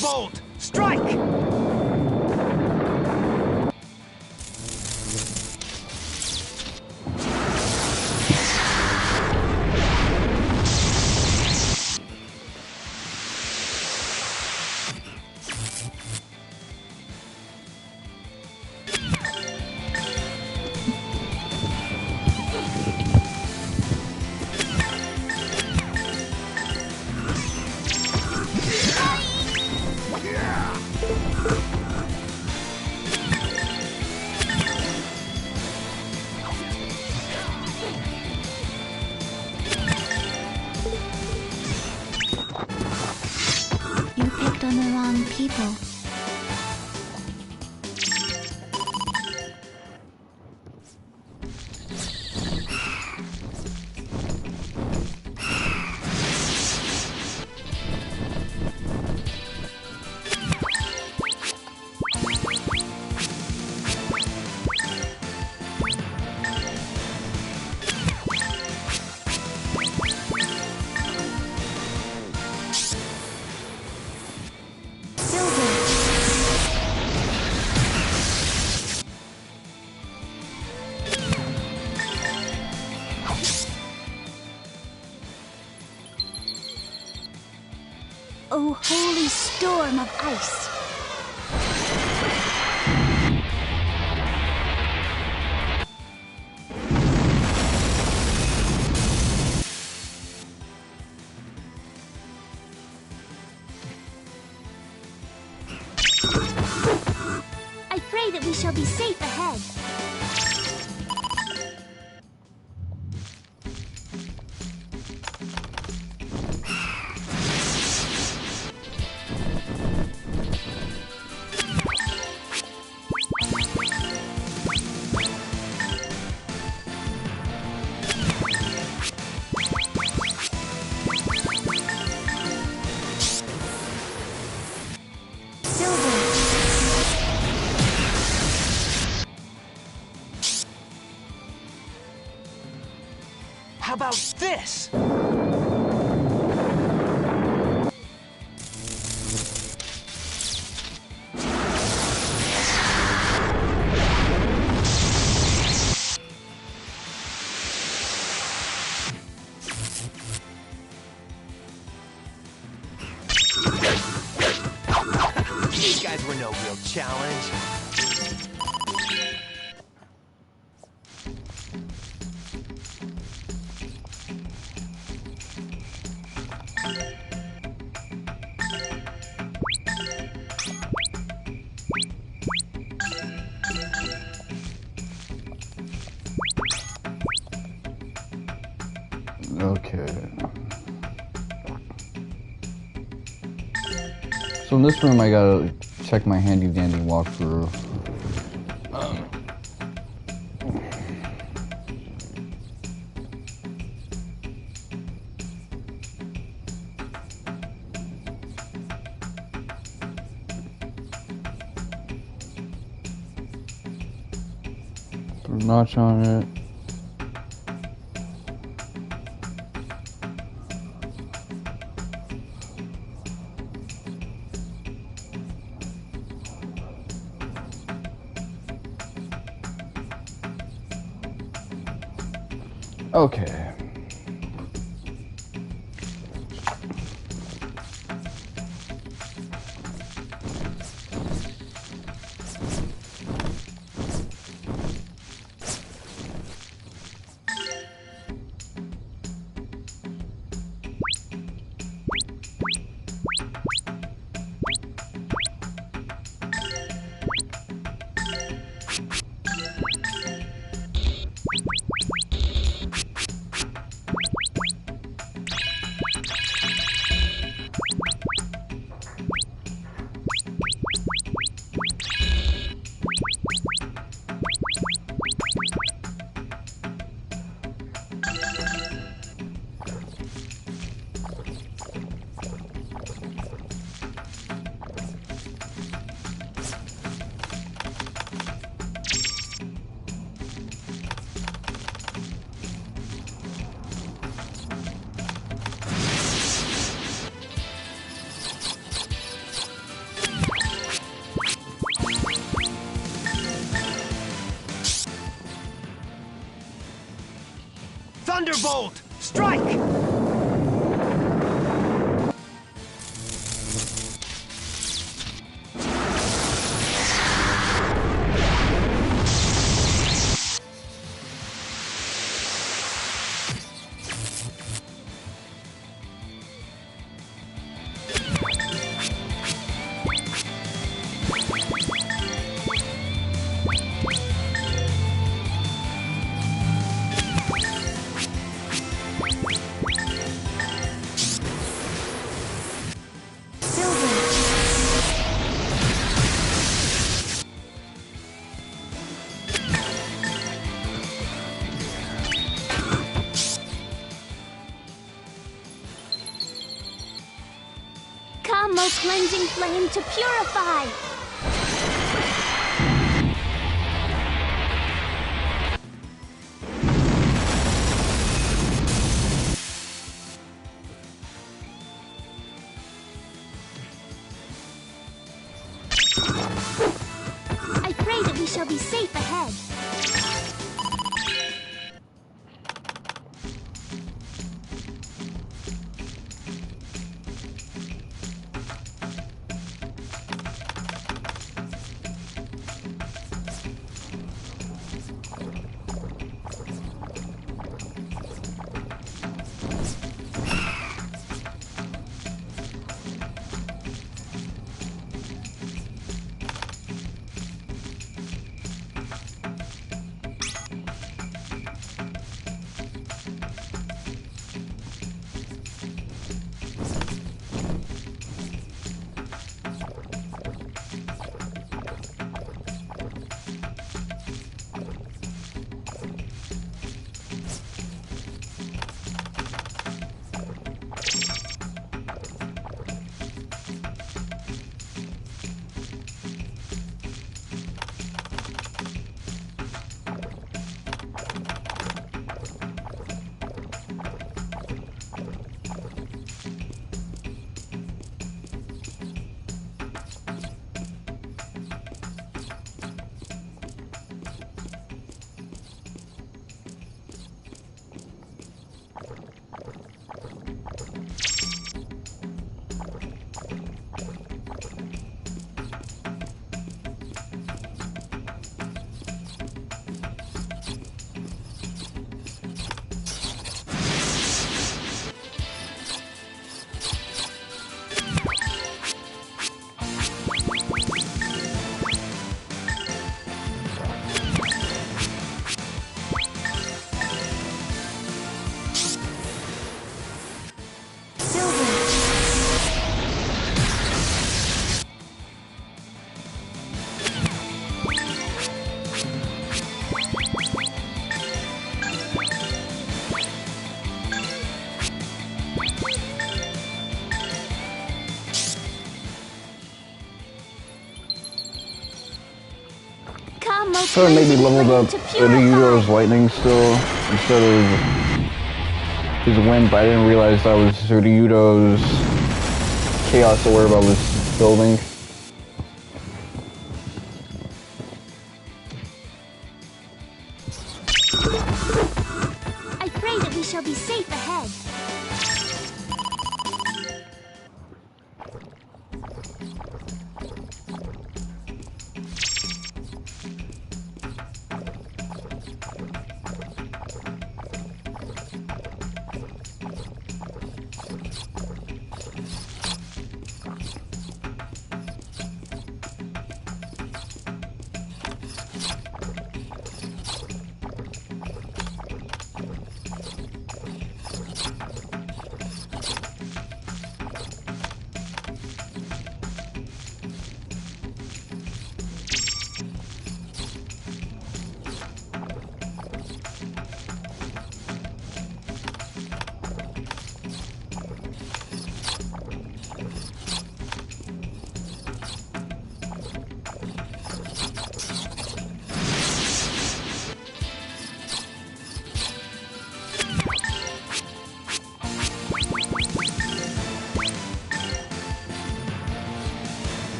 Thunderbolt! Strike! On the wrong people. Oh, holy storm of ice! I pray that we shall be safe ahead. How about this? These guys were no real challenge. Okay. So in this room, I gotta check my handy dandy walkthrough. Put a notch on it. Okay. Thunderbolt! Strike! Come, O cleansing flame, to purify! I pray that we shall be safe ahead. So maybe leveled up Ryudo's lightning still instead of his wind, but I didn't realize that was Ryudo's chaos orb I was building. I pray that we shall be safe ahead.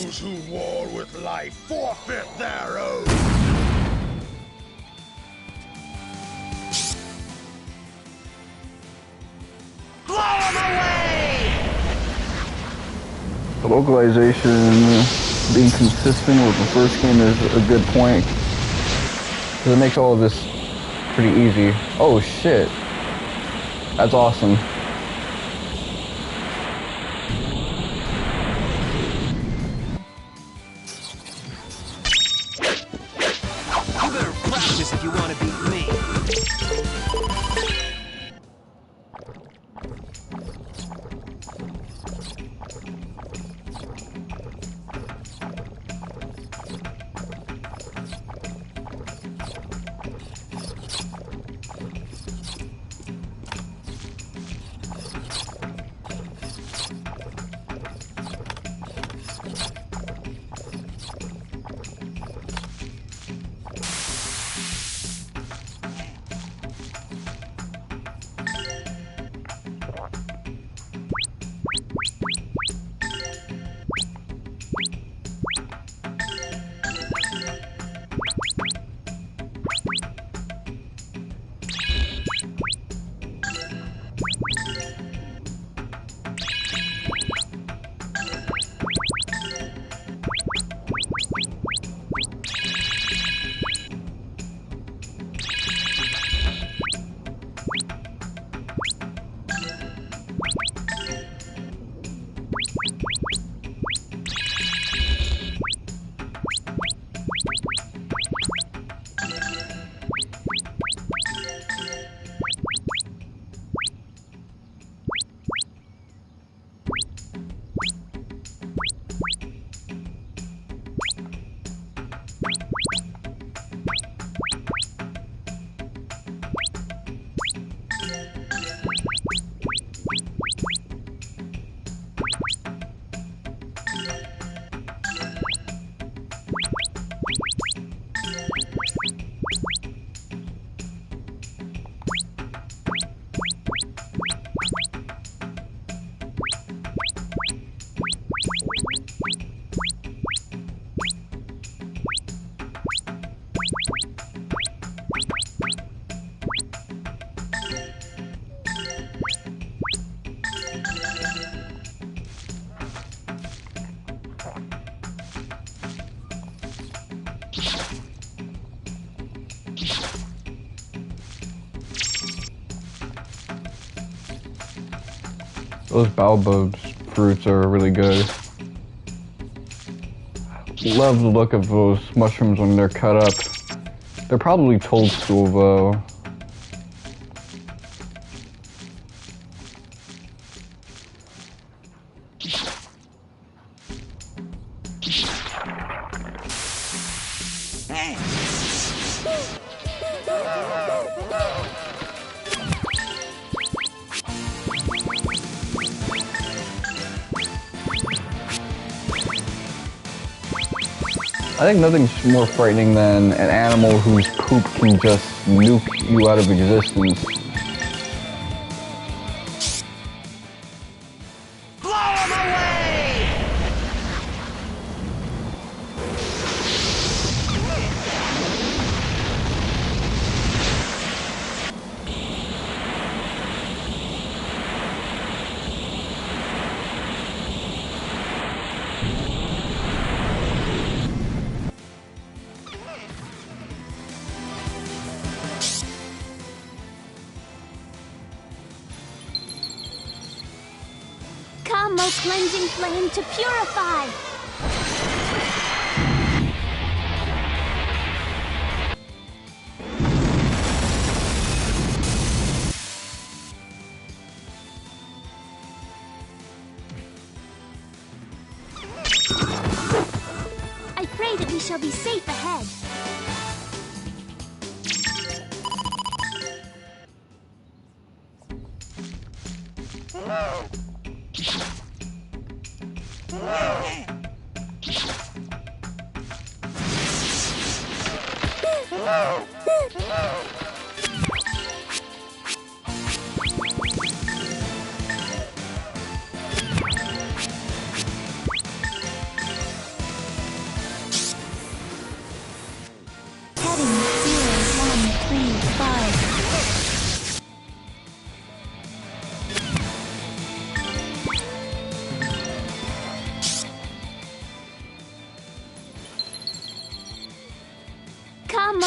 Those who war with life forfeit their oath. Blow him away! The localization being consistent with the first game is a good point, because it makes all of this pretty easy. Oh shit. That's awesome. You better practice if you want to beat me. Those baobab fruits are really good. Love the look of those mushrooms when they're cut up. They're probably toadstool though. I think nothing's more frightening than an animal whose poop can just nuke you out of existence. Blow him away! Come, O cleansing flame, to purify! I pray that we shall be safe ahead.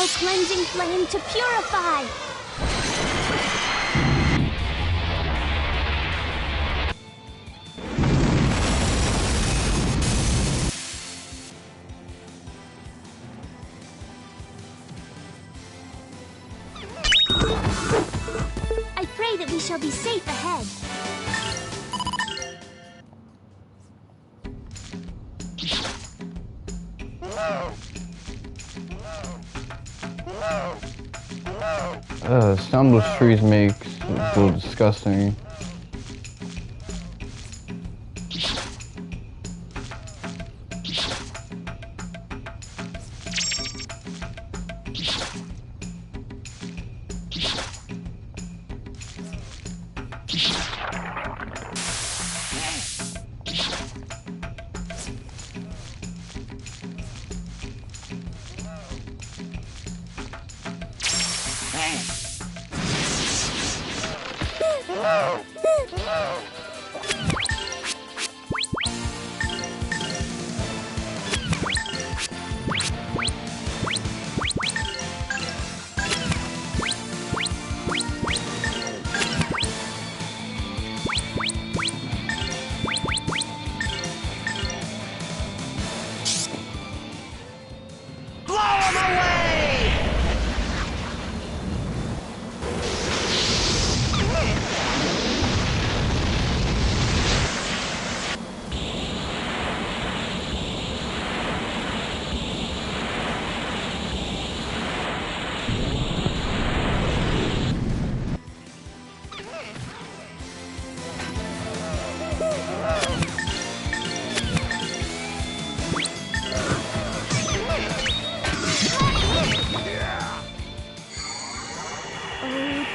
O cleansing flame to purify! I pray that we shall be safe ahead. Soundless trees make a little disgusting.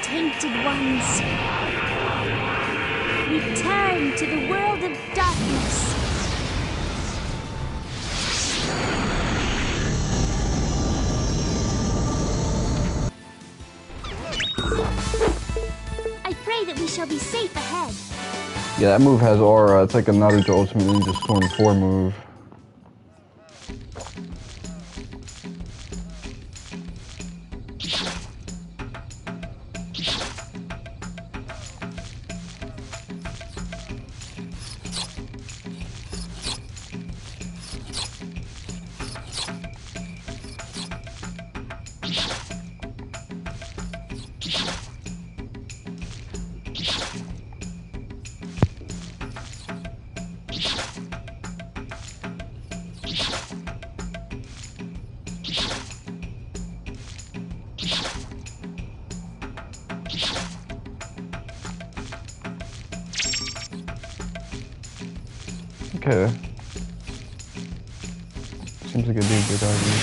Tainted ones, return to the world of darkness. I pray that we shall be safe ahead. Yeah, that move has aura. It's like a Naruto Ultimate Ninja Storm 4 move. Okay. Seems like it'd be a good idea.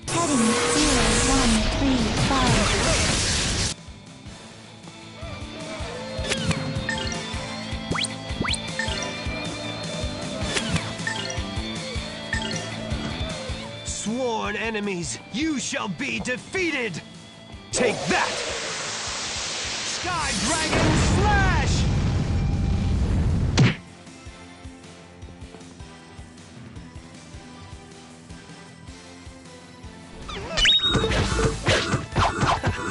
Heading 0135. Sworn enemies, you shall be defeated! Take that! Sky Dragon Slash!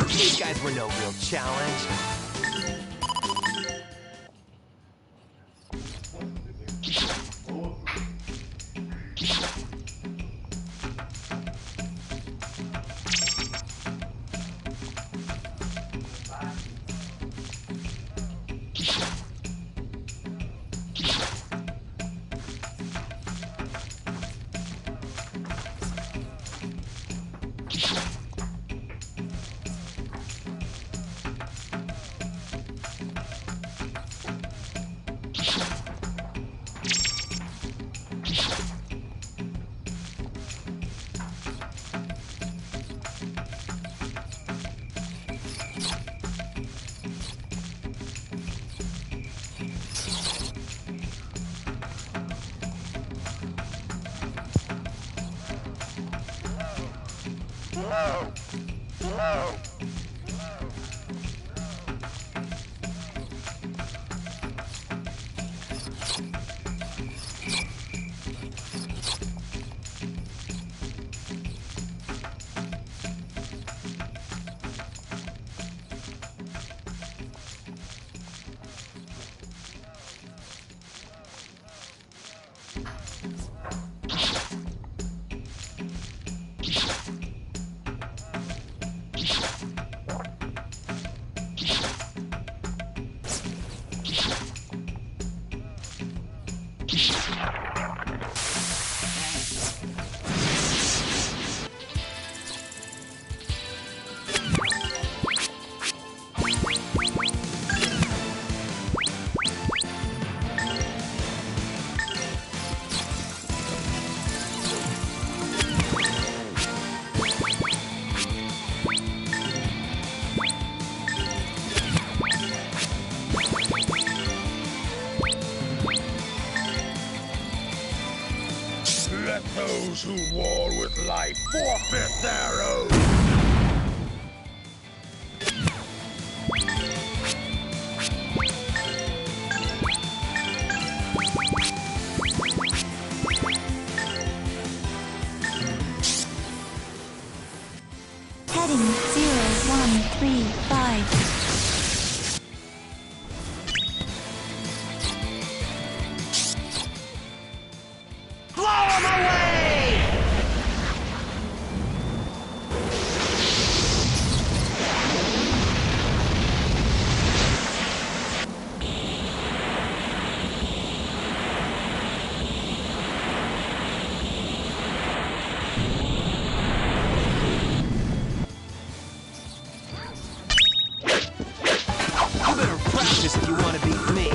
These guys were no real challenge. Let those who war with life forfeit their oath! Heading 0135. If you want to beat me.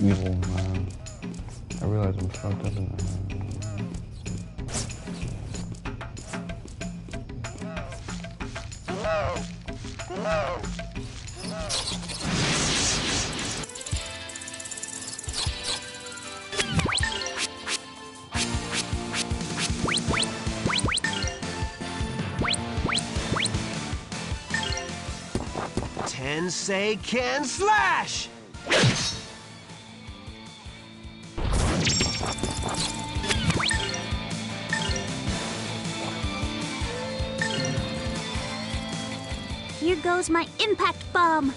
Evil, I realize I'm fucked up in the Tensei can slash! Here goes my impact bomb.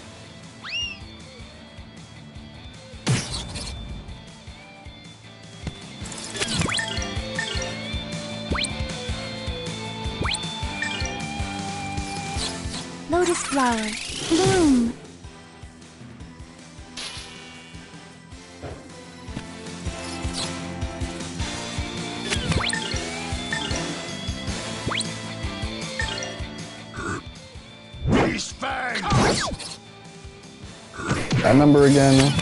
lotus flower, bloom. Beast Fang! That number again.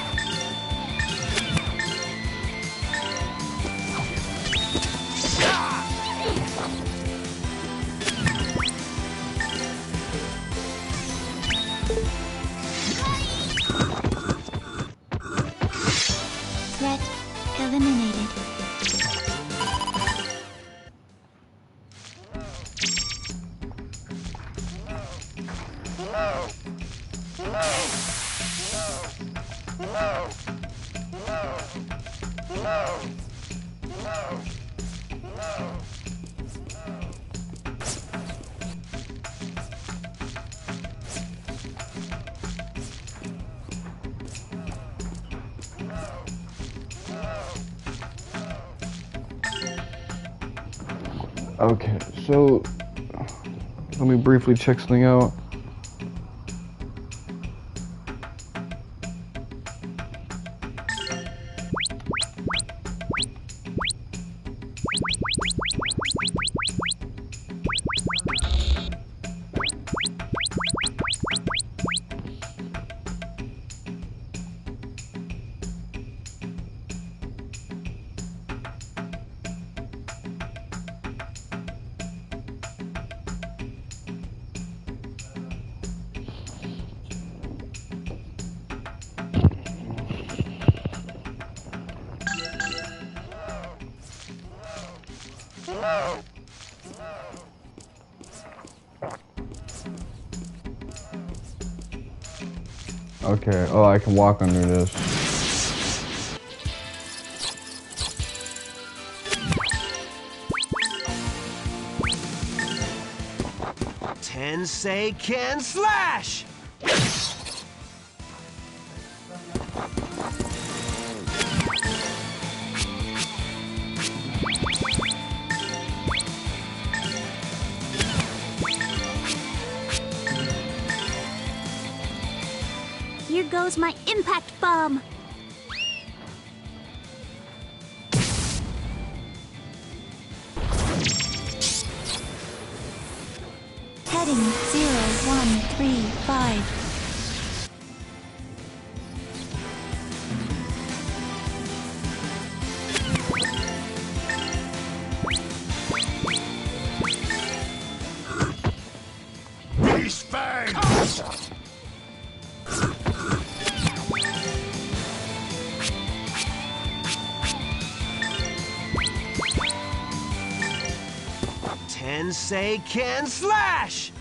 Threat eliminated. Okay, so let me briefly check something out. Okay, oh, I can walk under this. Tensei can slash! Here goes my impact bomb. Heading 0135. Beast Fang! 'Tensei can slash!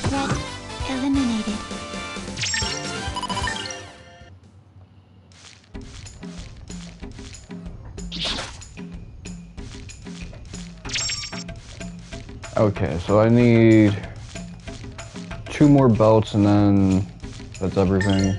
Threat eliminated. Okay, so I need 2 more belts and then that's everything.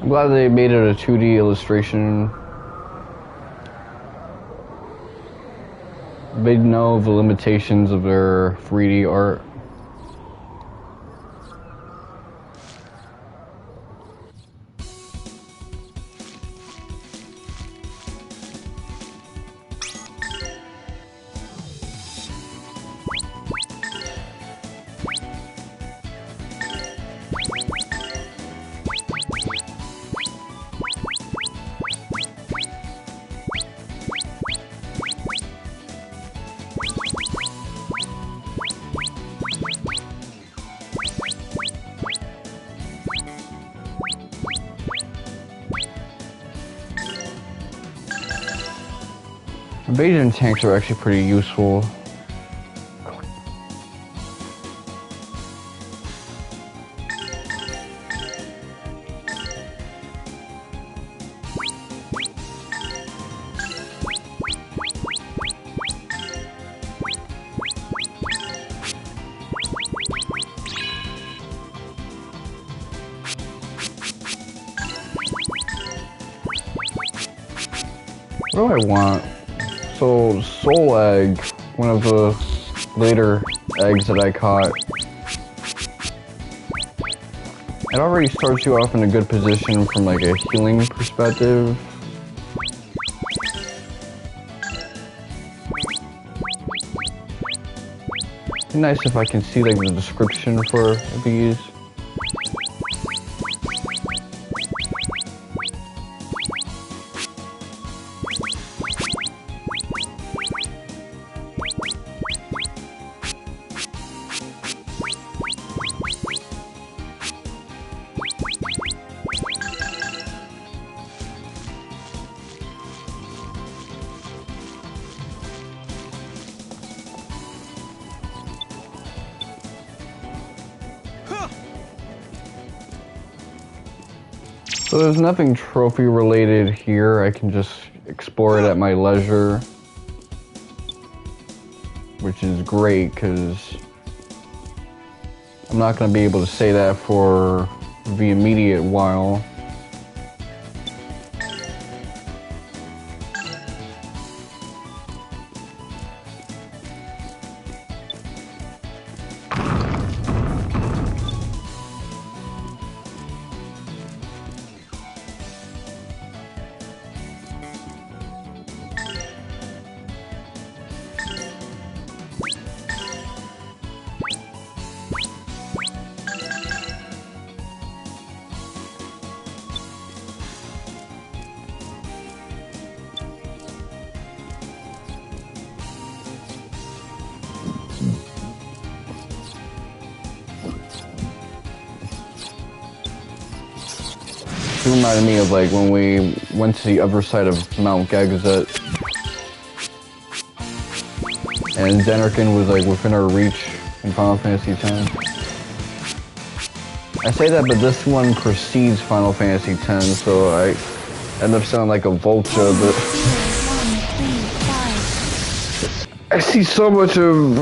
I'm glad they made it a 2D illustration. They know the limitations of their 3D art. Invasion tanks are actually pretty useful. What do I want? So, Soul Egg, one of the later eggs that I caught, it already starts you off in a good position from like a healing perspective. It'd be nice if I can see like the description for these. So there's nothing trophy related here. I can just explore it at my leisure, which is great because I'm not going to be able to say that for the immediate while. It reminded me of like when we went to the other side of Mount Gagazet and Zenerkin was like within our reach in Final Fantasy X. I say that, but this one precedes Final Fantasy X, so I end up sounding like a vulture, but I see so much of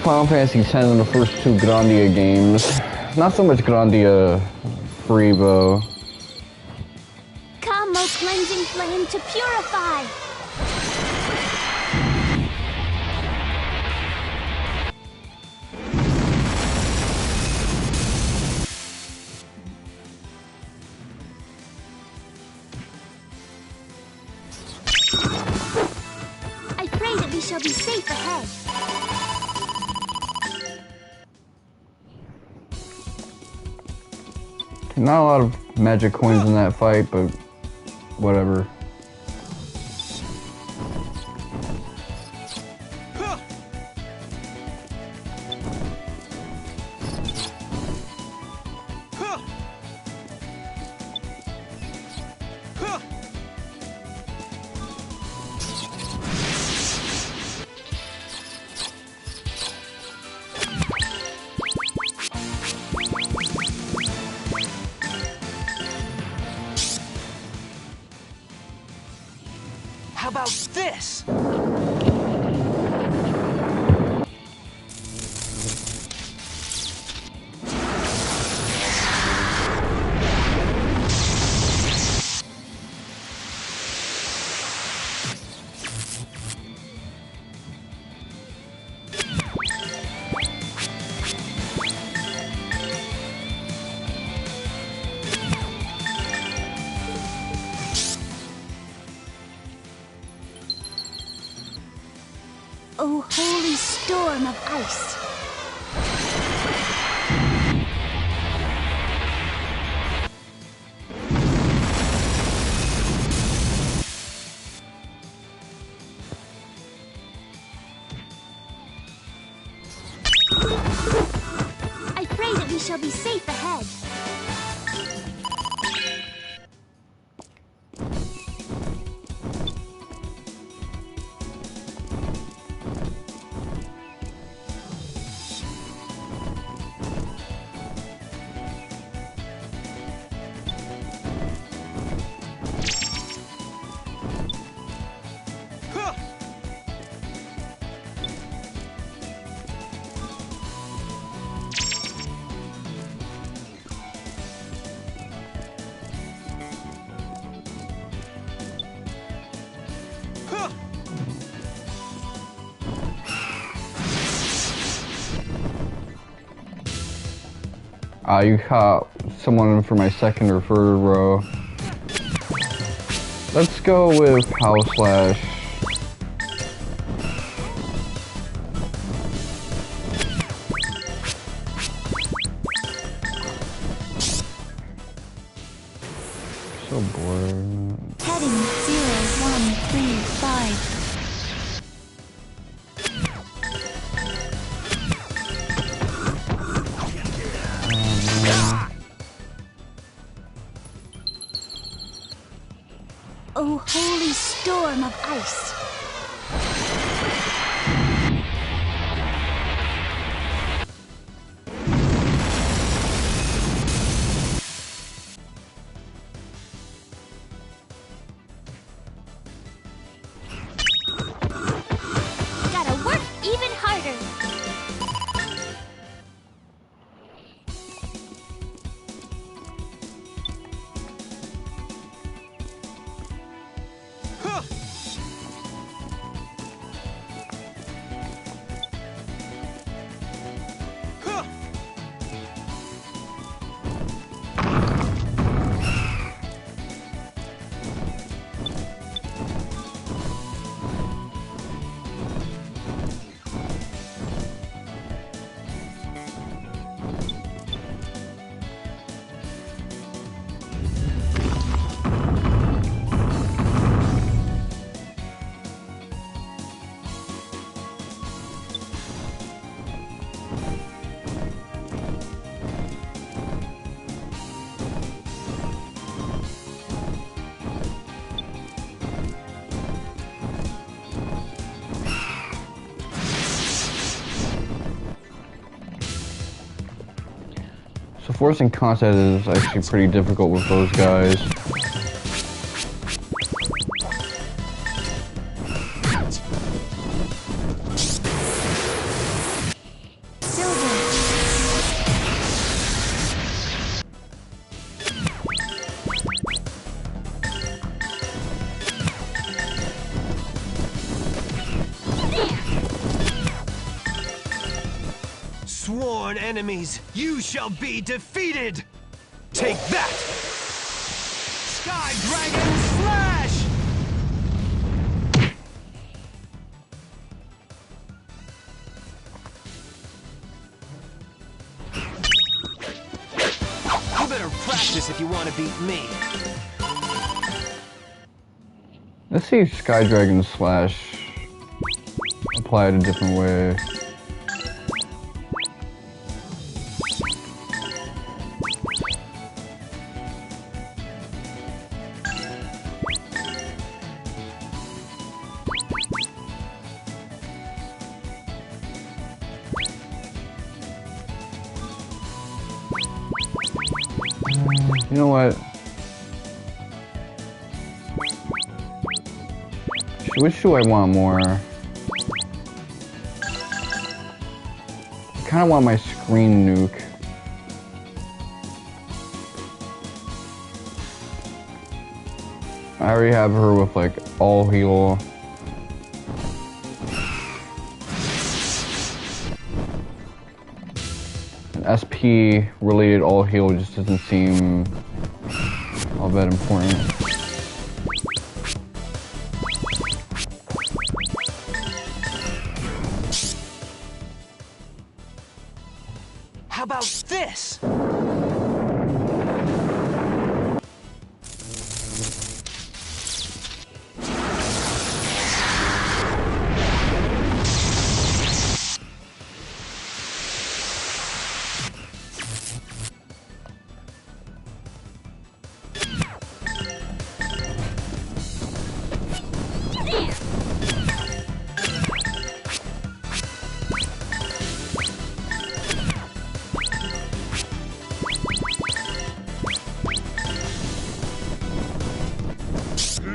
Final Fantasy X in the first two Grandia games. Not so much Grandia 3 though. Come, O cleansing flame, to purify! I pray that we shall be safe ahead. Not a lot of magic coins in that fight, but whatever. How about this? Oh, holy storm of ice! I pray that we shall be safe ahead. You caught someone for my second or third row. Let's go with Power Slash. So bored. Heading 0135. Oh, holy storm of ice! Gotta work even harder! So forcing contact is actually pretty difficult with those guys. Sworn enemies, you shall be defeated! Take that! Sky Dragon Slash! You better practice if you want to beat me. Let's see Sky Dragon Slash applied a different way. You know what? Which do I want more? I kind of want my screen nuke. I already have her with like all heal. SP related all heal just doesn't seem all that important. about this?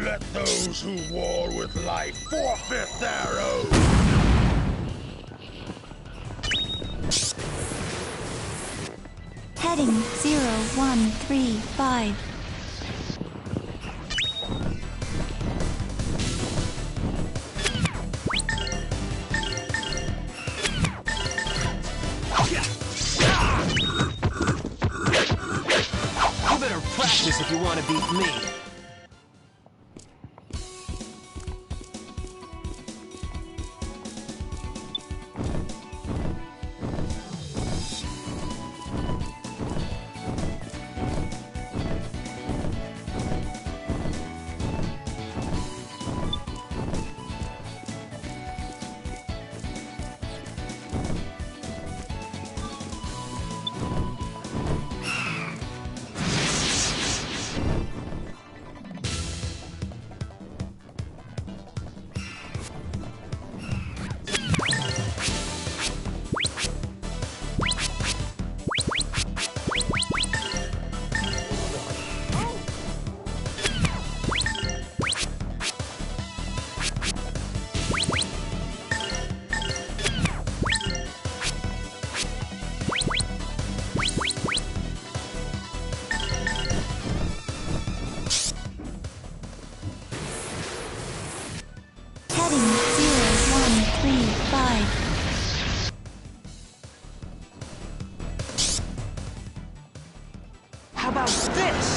Let those who war with life forfeit their oath! Heading 0135. You better practice if you want to beat me. Heading 0135. How about this?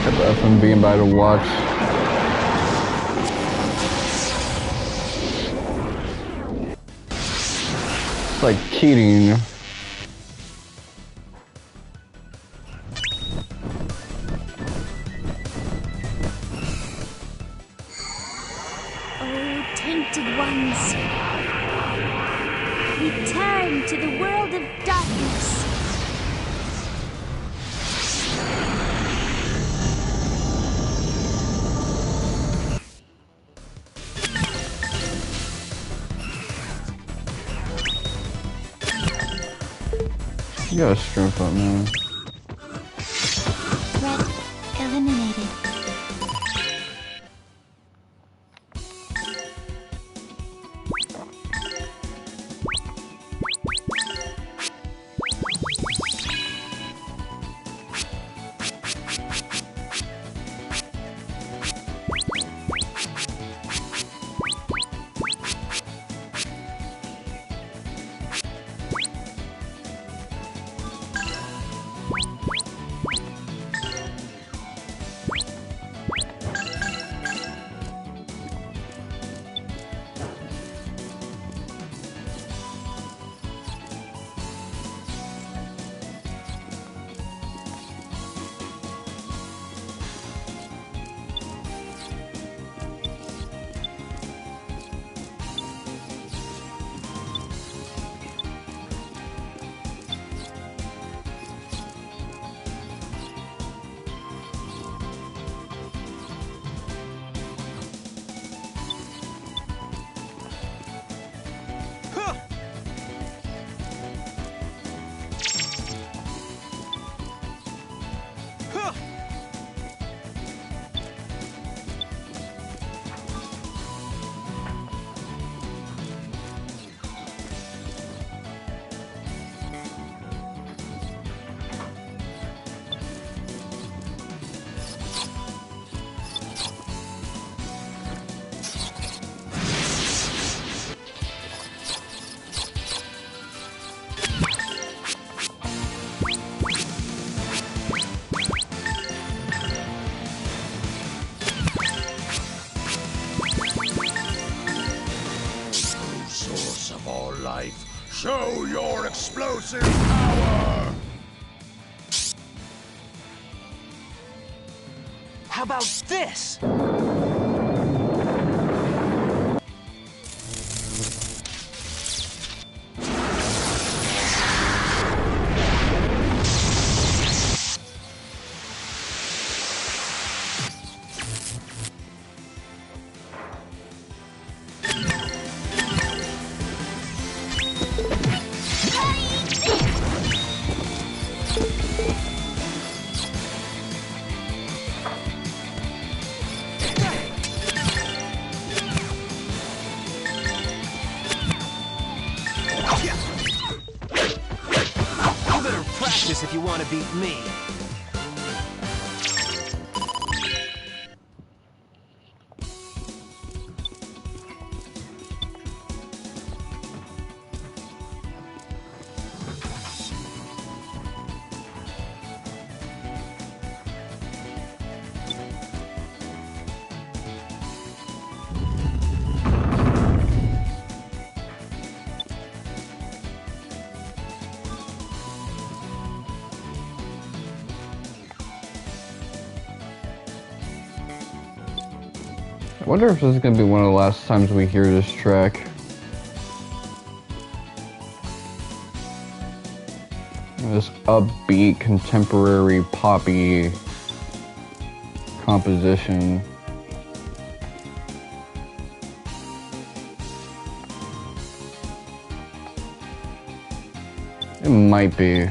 Got the FMV and by to watch. It's like cheating. Oh, tainted ones, return to the world of darkness. You got a strength up, man. Threat eliminated. more explosive power! How about this? If you want to beat me. I wonder if this is going to be one of the last times we hear this track. This upbeat, contemporary, poppy composition. It might be.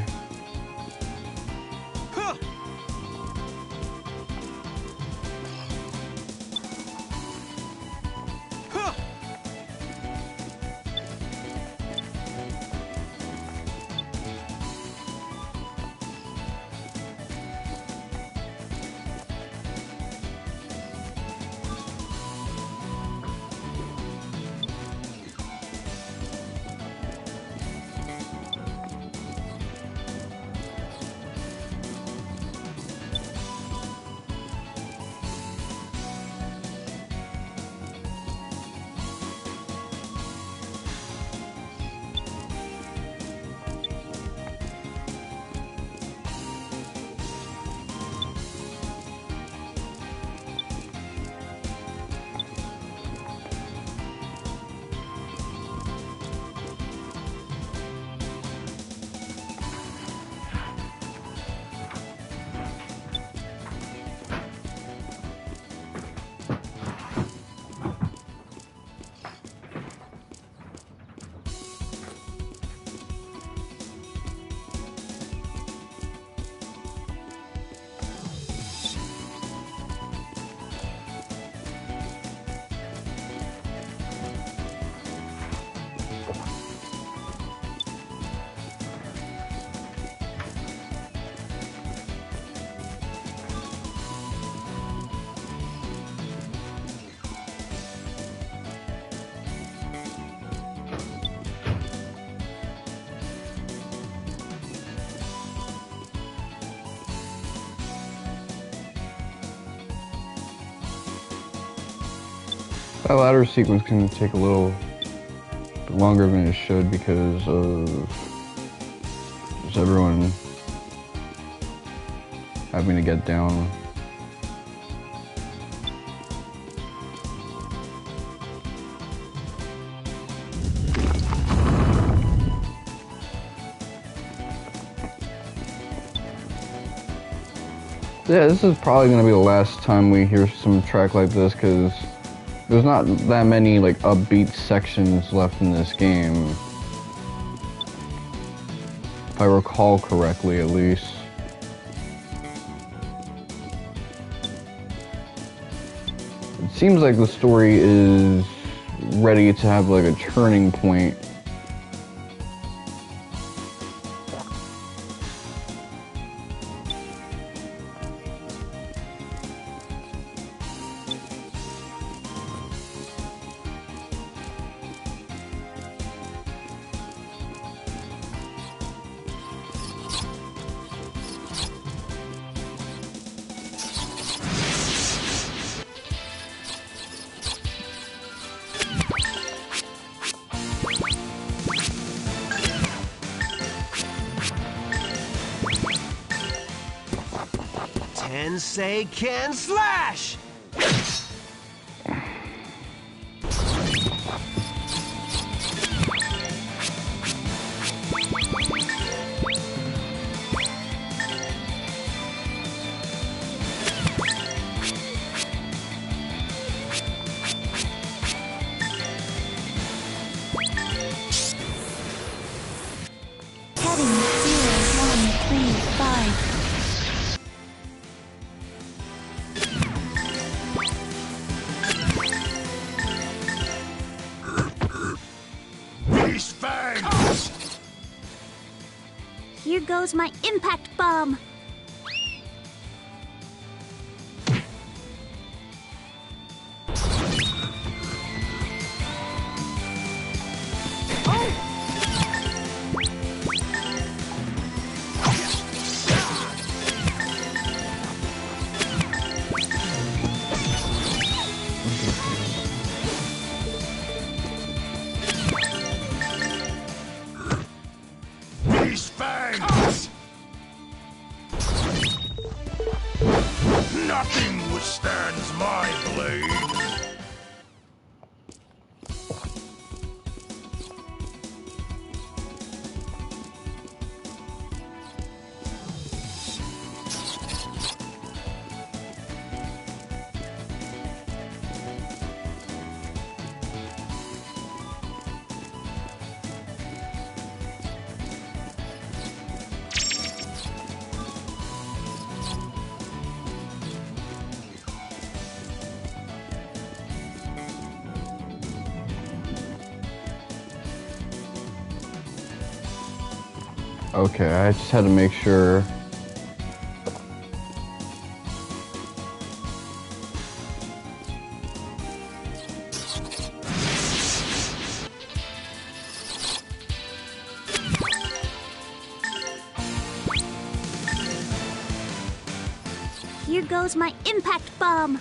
That ladder sequence can take a little bit longer than it should because of just everyone having to get down. Yeah, this is probably going to be the last time we hear some track like this because there's not that many like upbeat sections left in this game. If I recall correctly, at least. It seems like the story is ready to have like a turning point. Tensei can slash! Heading 0135. Beast fangs! Here goes my impact bomb. Beast fangs! Nothing withstands my blade! Okay, I just had to make sure. Here goes my impact bomb.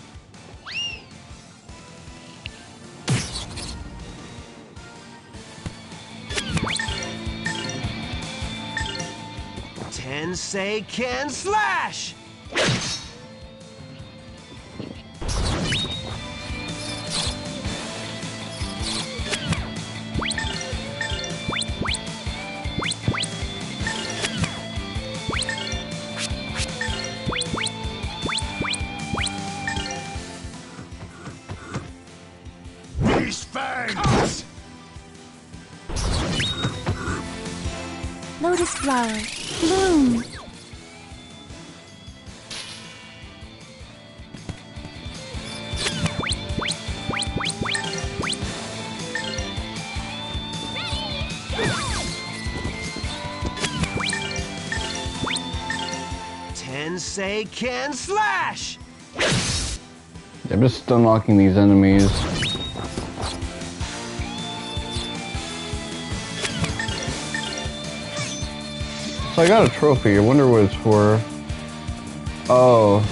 Tensei can slash! Beast fangs! Lotus flower. Bloom. Tensei can slash! I'm just unlocking these enemies. So I got a trophy. I wonder what it's for. Oh.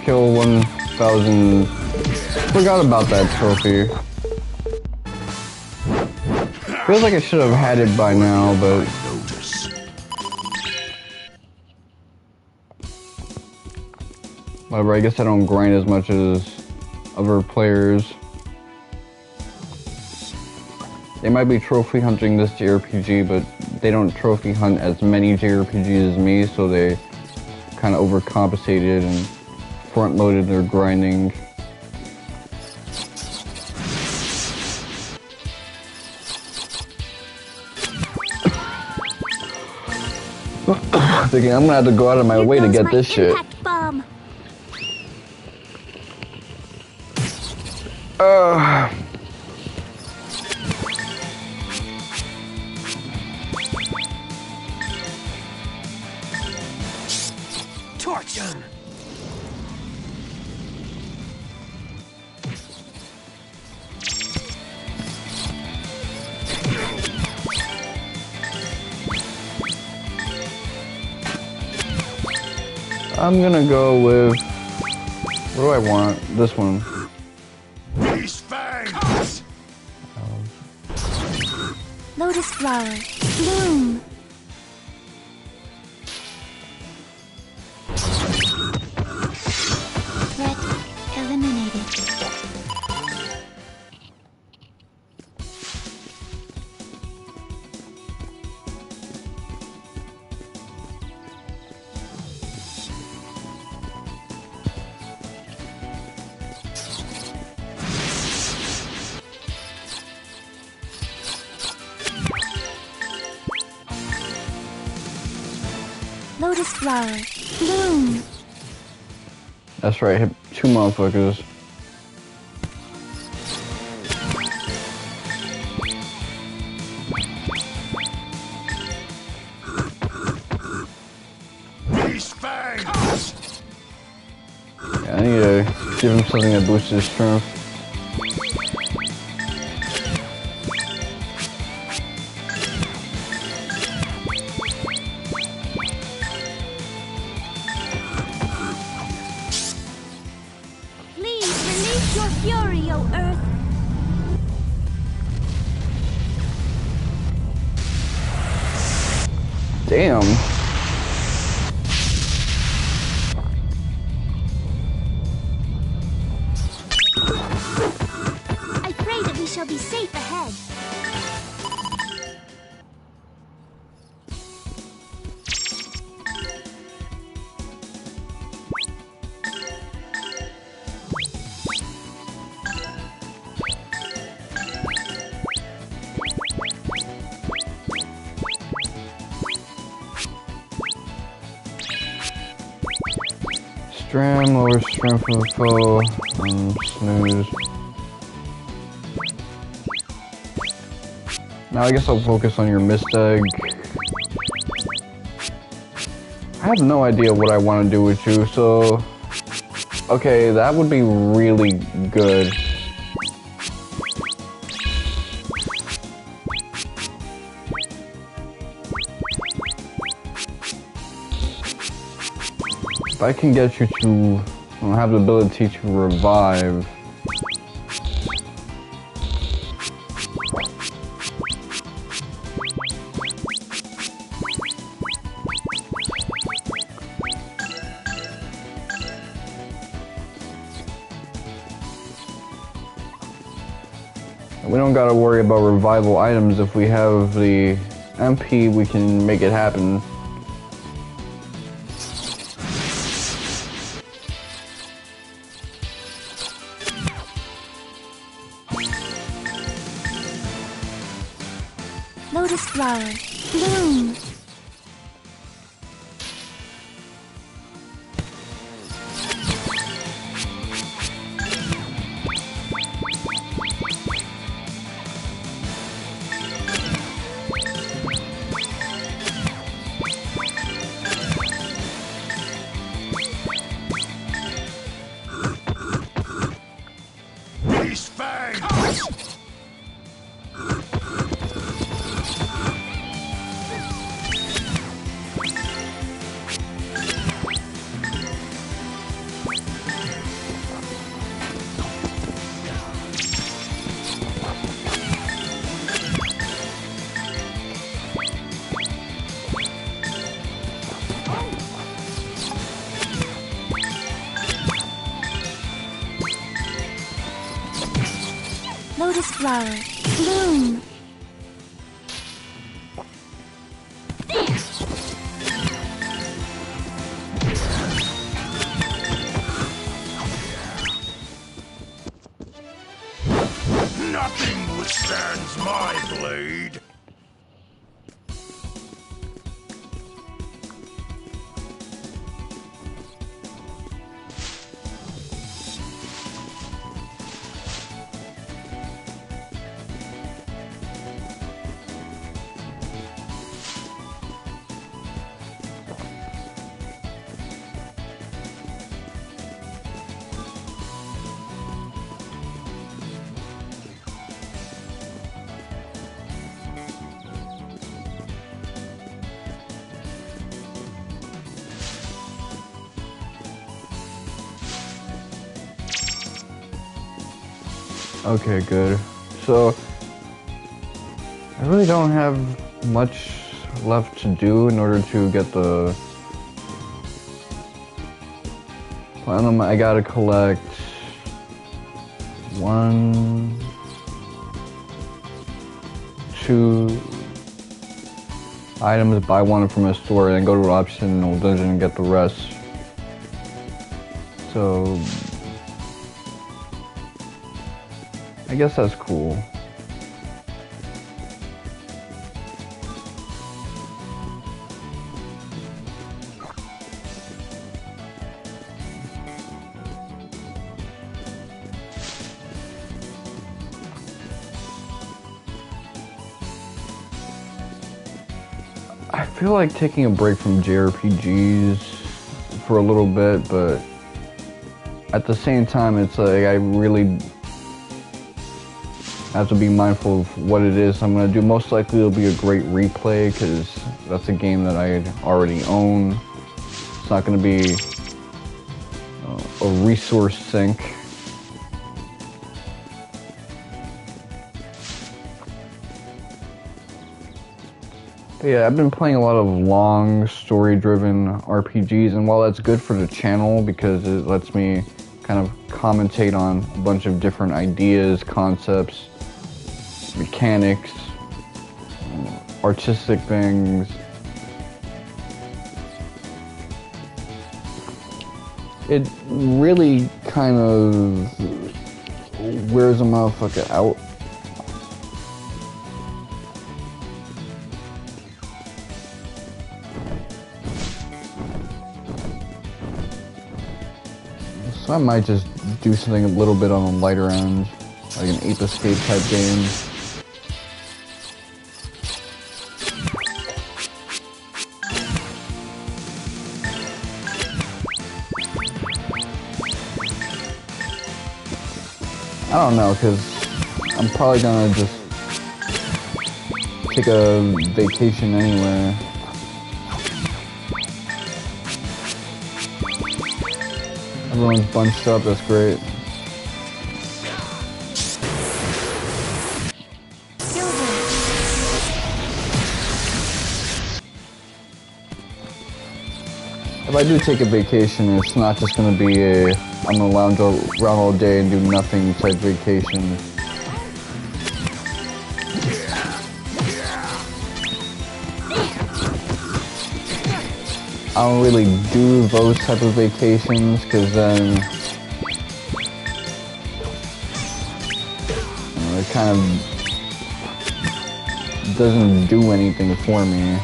Kill 1,000. Forgot about that trophy. Feels like I should have had it by now, but... Notice. Whatever, I guess I don't grind as much as other players. They might be trophy hunting this JRPG, but they don't trophy hunt as many JRPGs as me, so they kind of overcompensated and front-loaded their grinding. Thinking I'm gonna have to go out of my way to get this shit. Impact bomb. Torch 'em! I'm gonna go with... What do I want? This one. Beast fangs! Lotus flower. Bloom. Lotus flower. Bloom. That's right, hit 2 motherfuckers. These fangs! Yeah, I need to give him something that boosts his strength. Please release your fury, O Earth. Damn. I pray that we shall be safe ahead. Stram, lower strength of the foe, snooze. Now I guess I'll focus on your mist egg. I have no idea what I want to do with you, so... Okay, that would be really good. If I can get you to have the ability to revive. We don't gotta worry about revival items. If we have the MP, we can make it happen. Lotus flower. Bloom. These fangs! Lotus flower. Bloom. Nothing withstands my blade! Okay, good. So, I really don't have much left to do in order to get the platinum. I gotta collect 1, 2 items, buy one from a store, and then go to an optional dungeon and get the rest. So, I guess that's cool. feel like taking a break from JRPGs for a little bit, but at the same time, it's like I really have to be mindful of what it is I'm gonna do. Most likely it'll be a great replay because that's a game that I already own. It's not gonna be a resource sink. But yeah, I've been playing a lot of long, story-driven RPGs, and while that's good for the channel because it lets me kind of commentate on a bunch of different ideas, concepts, mechanics, artistic things, it really kind of wears a motherfucker out. So I might just do something a little bit on the lighter end, like an Ape Escape type game. I don't know, because I'm probably gonna just take a vacation anyway. Everyone's bunched up, that's great. If I do take a vacation, it's not just gonna be a I'm gonna lounge around all day and do nothing type vacation. I don't really do those type of vacations because then it kind of doesn't do anything for me.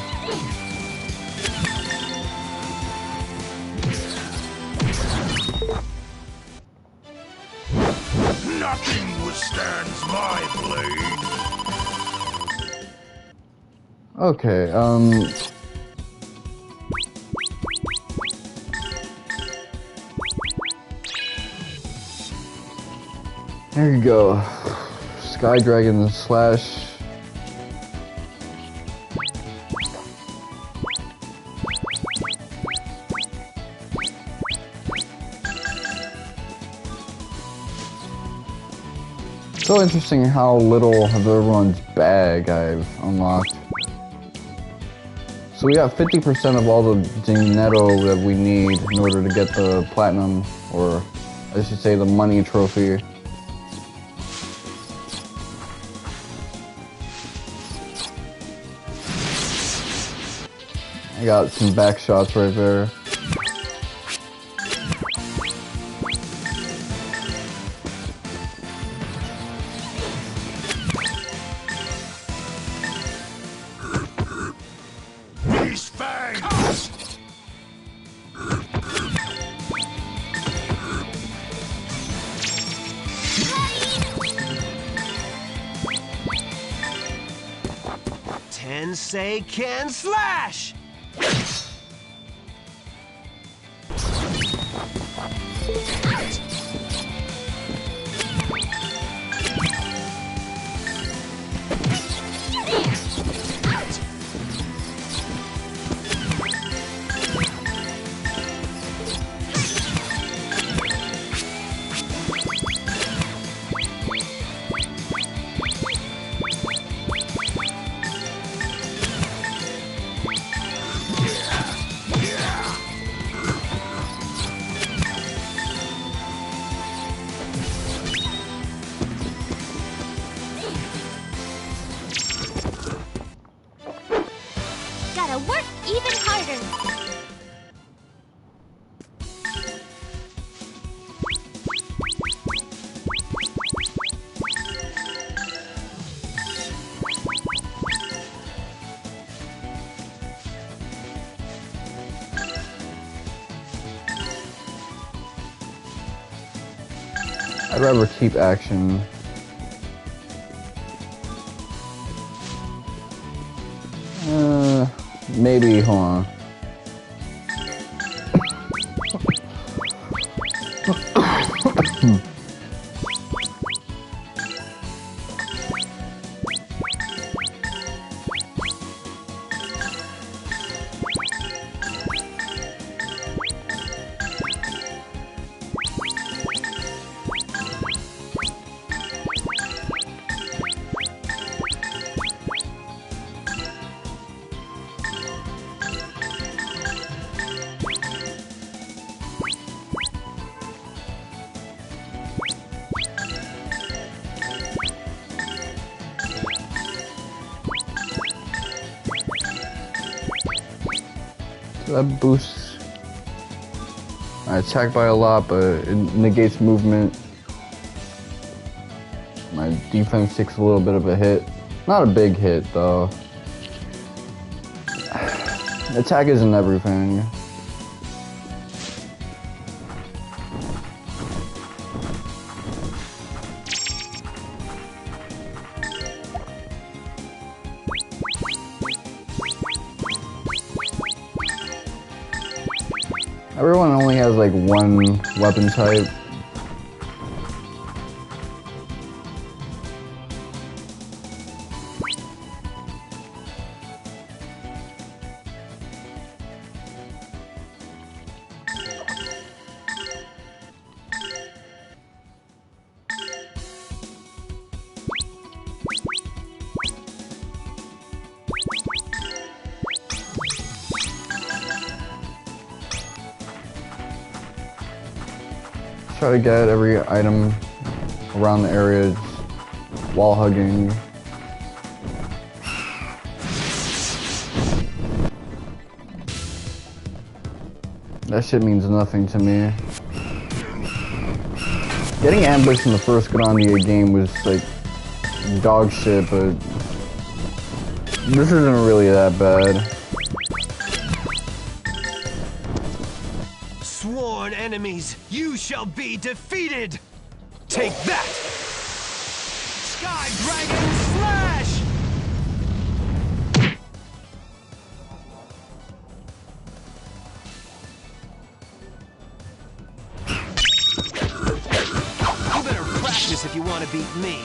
Nothing withstands my blade. Okay, there you go. Sky Dragon Slash. So interesting how little of everyone's bag I've unlocked. So we got 50% of all the dinero that we need in order to get the platinum, or I should say the money trophy. I got some back shots right there. These fangs! 10 say can slash! Gotta work even harder. I'd rather keep action. Maybe, hold on. That boosts my attack by a lot, but it negates movement. My defense takes a little bit of a hit. Not a big hit, though. Attack isn't everything. Everyone only has like one weapon type. Try to get every item around the area wall hugging. That shit means nothing to me. Getting ambushed in the first Grandia game was like dog shit, but this isn't really that bad. Sworn enemies, you shall be defeated! Take that! Sky Dragon Slash! You better practice if you want to beat me.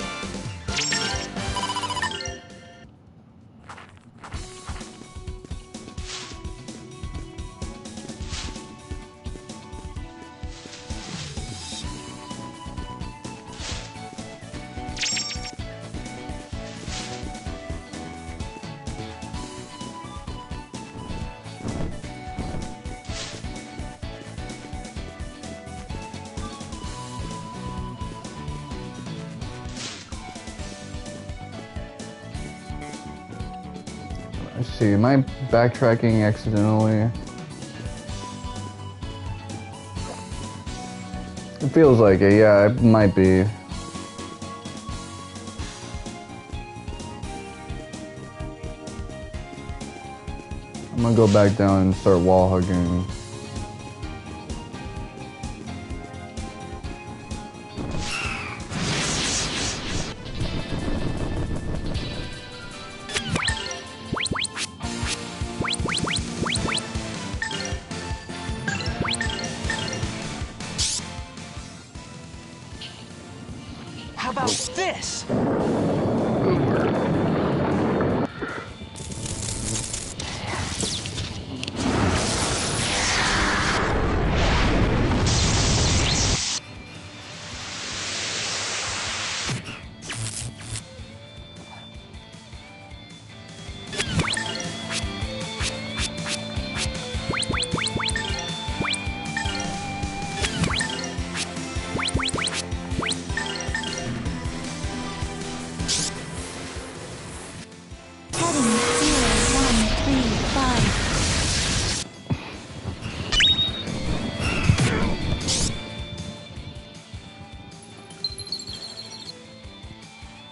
Let's see, am I backtracking accidentally? It feels like it, yeah, it might be. I'm gonna go back down and start wall hugging. How about this?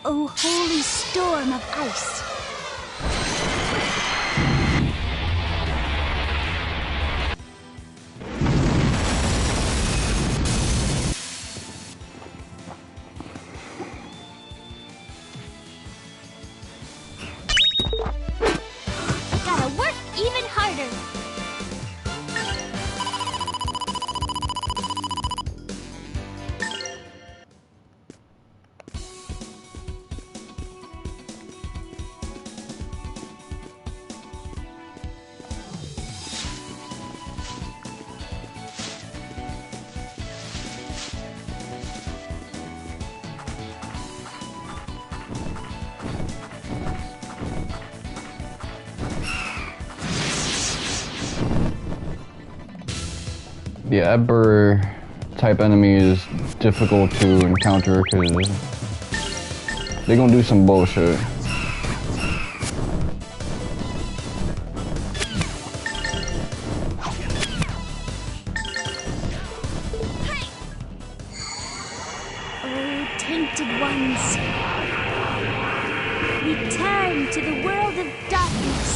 Oh, holy storm of ice! Gotta work even harder! Yeah, Ember type enemy is difficult to encounter because they gonna do some bullshit. Oh, tainted ones, return to the world of darkness.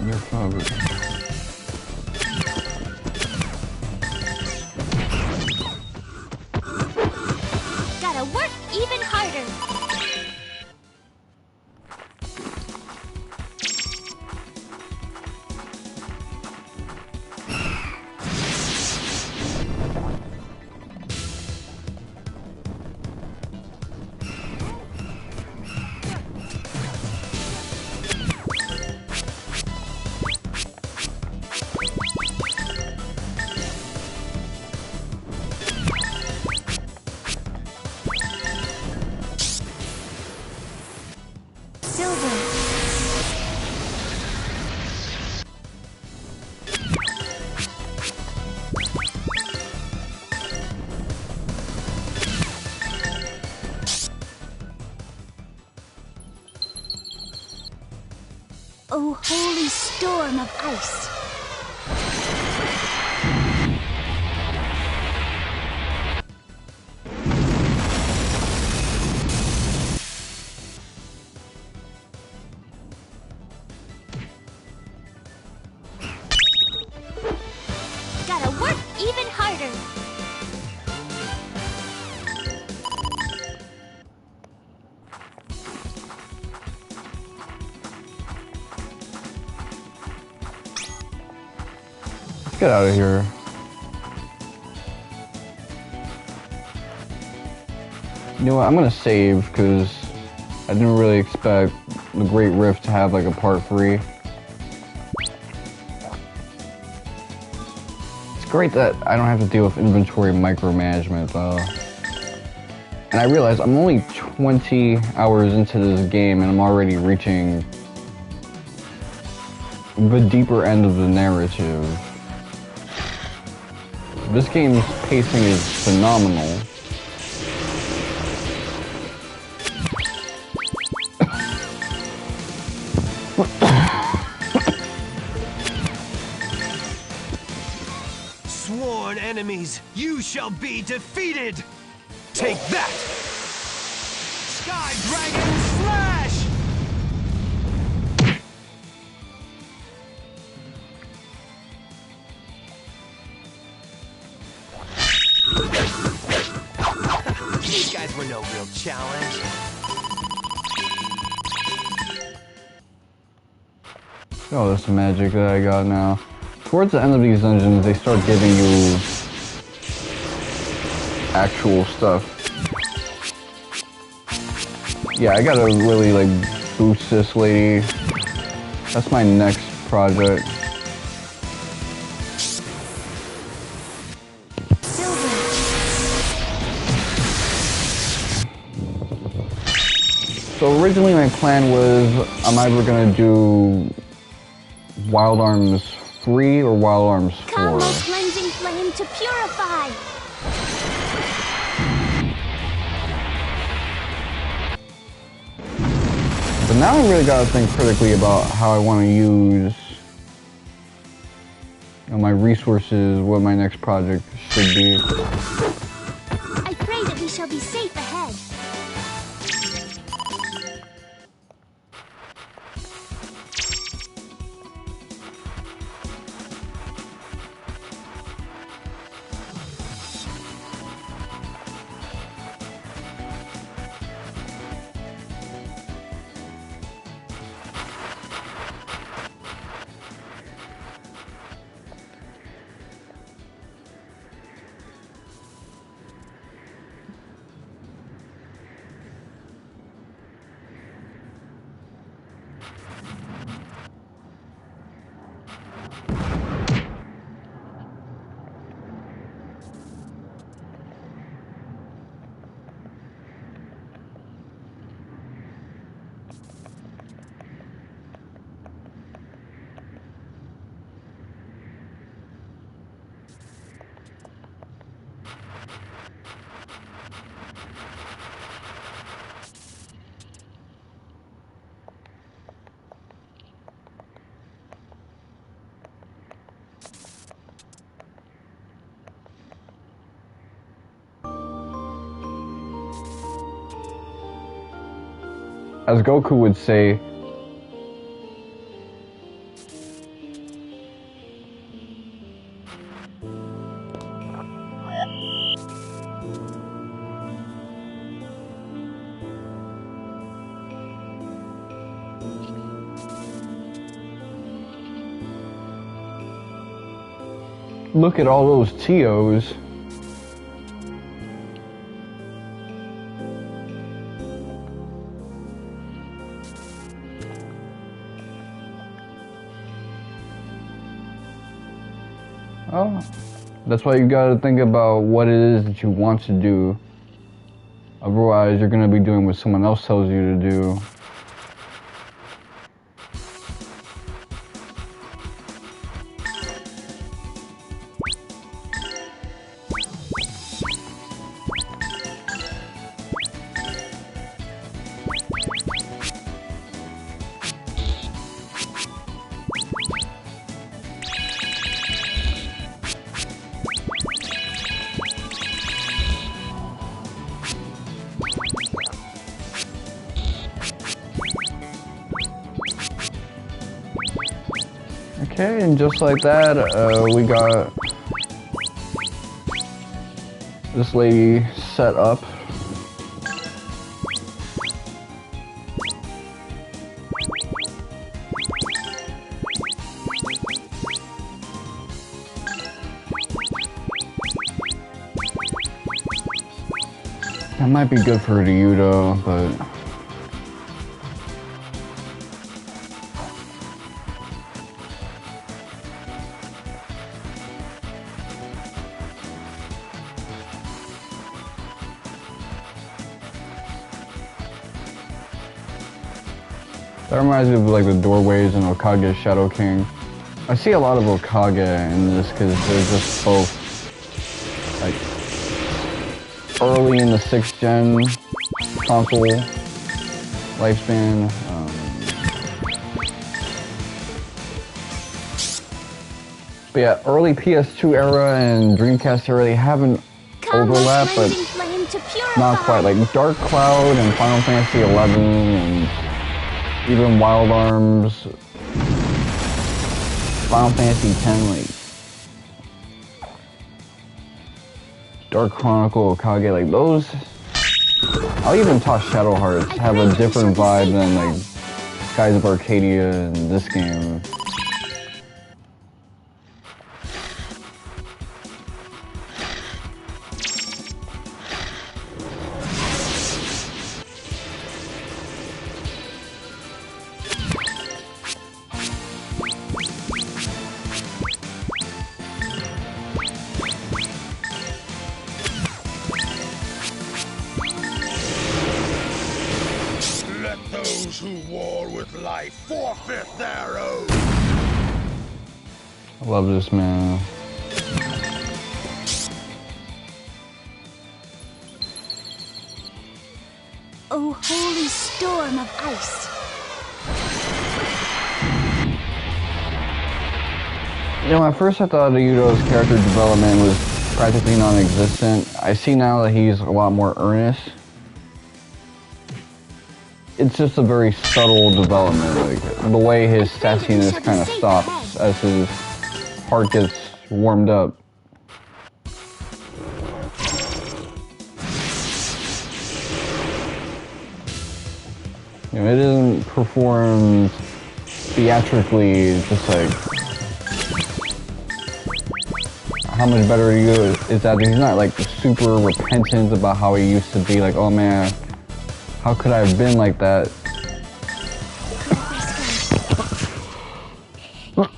You're covered. Gotta work even harder. Oh, holy storm of ice! Gotta work even harder! Get out of here. You know what, I'm gonna save because I didn't really expect the Great Rift to have like a part 3. It's great that I don't have to deal with inventory micromanagement though. And I realize I'm only 20 hours into this game and I'm already reaching the deeper end of the narrative. This game's pacing is phenomenal. Sworn enemies, you shall be defeated! Take that! Sky Dragon Slash! These guys were no real challenge. Oh, this magic that I got now. Towards the end of these dungeons, they start giving you actual stuff. Yeah, I gotta really like boost this lady. That's my next project. So originally my plan was I'm either gonna do Wild Arms 3 or Wild Arms 4. Come, O cleansing flame, to purify! But But now I really gotta think critically about how I want to use my resources, what my next project should be. I pray that we shall be safe ahead. As Goku would say, look at all those TOs. Oh, that's why you gotta think about what it is that you want to do. Otherwise, you're gonna be doing what someone else tells you to do. Okay, and just like that, we got this lady set up. That might be good for Ryudo, but that reminds me of like the doorways in Okage Shadow King. I see a lot of Okage in this because they're just both like early in the 6th gen console lifespan. But yeah, early PS2 era and Dreamcast era, they have an overlap, but not quite. Like Dark Cloud and Final Fantasy 11 and even Wild Arms, Final Fantasy X, like Dark Chronicle, Okage, like those. I'll even toss Shadow Hearts, have a different vibe than like Skies of Arcadia and this game. Those who war with life forfeit their oath. I love this, man. Oh, holy storm of ice, You know, at first I thought Yudo's character development was practically non-existent. I see now that he's a lot more earnest. It's just a very subtle development, like the way his sassiness kind of stops as his heart gets warmed up. You know, it isn't performed theatrically, just like how much better is that? He's not like super repentant about how he used to be, like, oh man, how could I have been like that? Oh,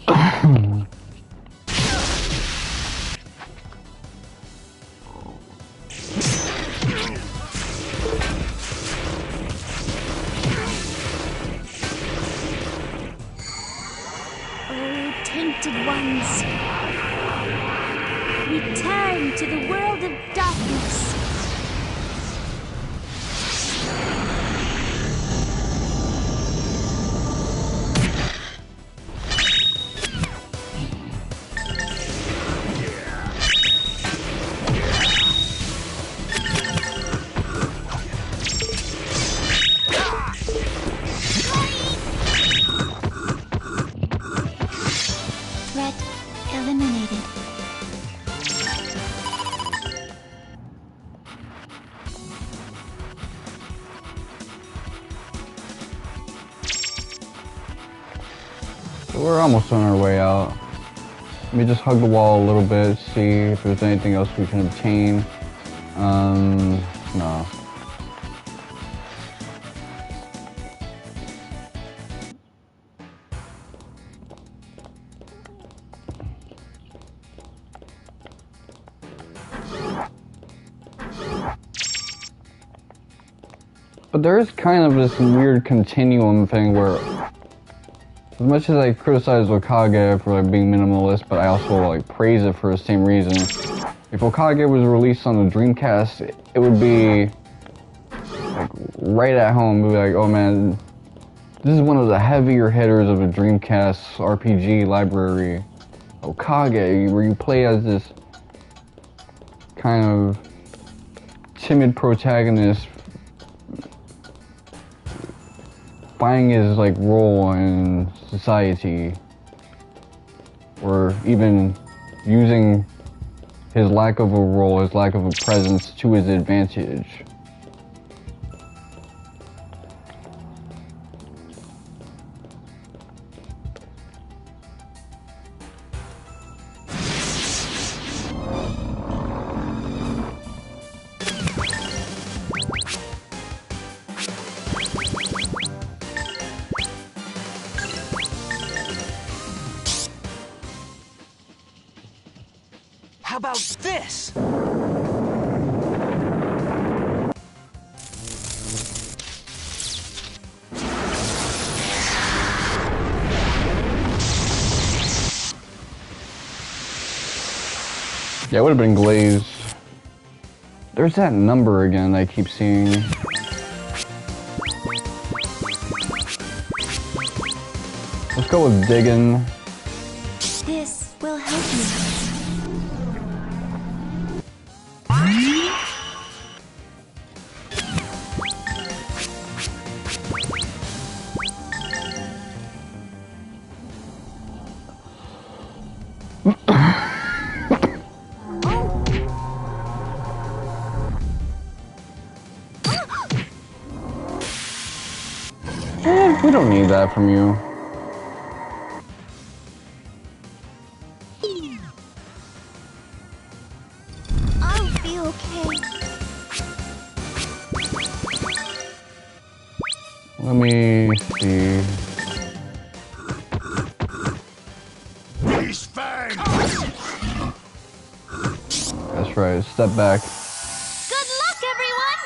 tainted ones, return to the world of darkness. Threat eliminated. We're almost on our way out. Let me just hug the wall a little bit, see if there's anything else we can obtain. No. But there is kind of this weird continuum thing where, as much as I criticize Okage for like being minimalist, but I also like praise it for the same reason. If Okage was released on the Dreamcast, it would be like right at home. It would be like, oh man, this is one of the heavier hitters of the Dreamcast RPG library. Okage, where you play as this kind of timid protagonist finding his like role in society, or even using his lack of a role, his lack of a presence to his advantage. How about this? Yeah, it would have been glazed. There's that number again I keep seeing. Let's go with digging. This will help you. We don't need that from you. I'll be okay. Let me see. These fangs! That's right, step back. Good luck, everyone!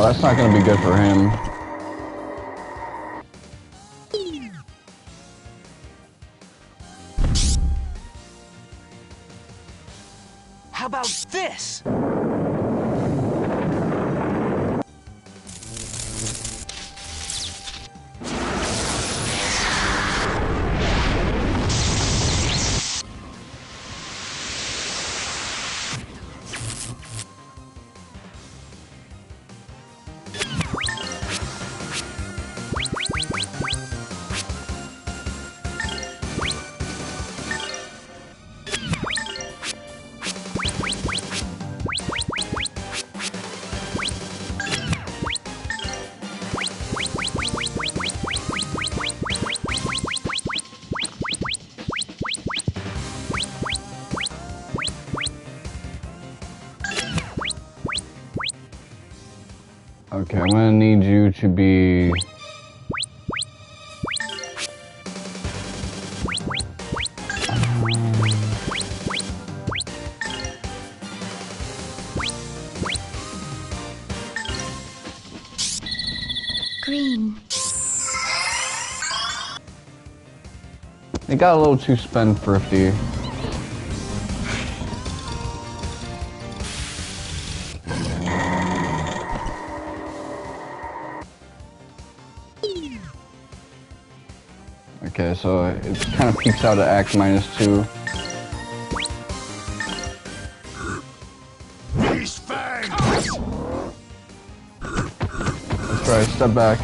Oh, that's not gonna be good for him. How about this? Okay, I'm gonna need you to be... Green. It got a little too spendthrifty. Okay, so it kind of peaks out at Act -2. These fangs! Let's try, step back.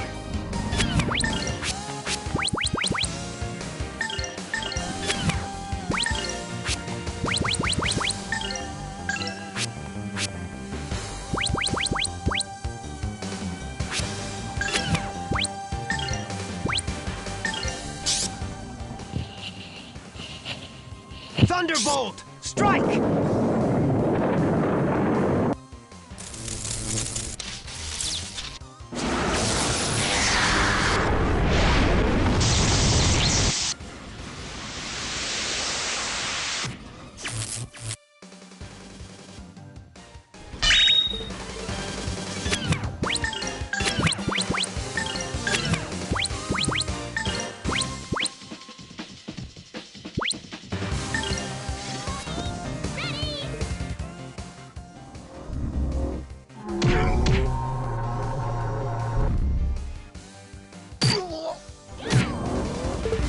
Thunderbolt! Strike!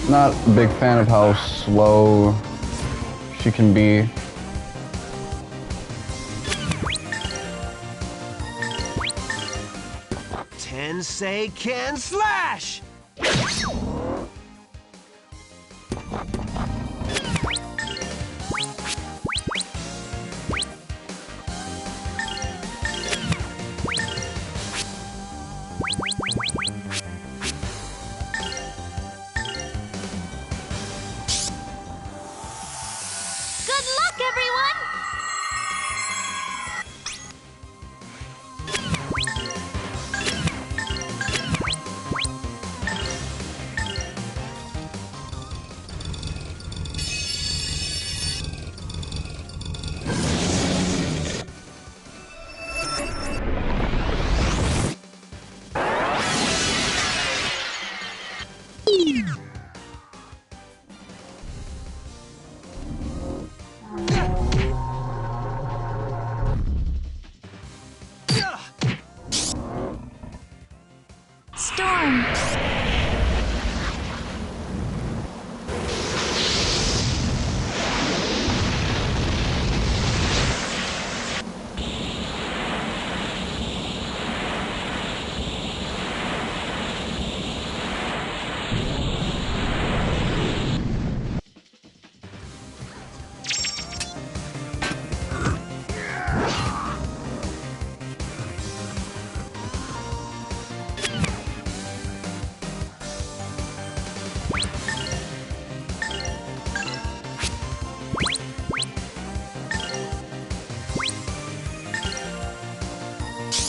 Not a big fan of how slow she can be. Tensei can slash! Good luck, everyone! Storm.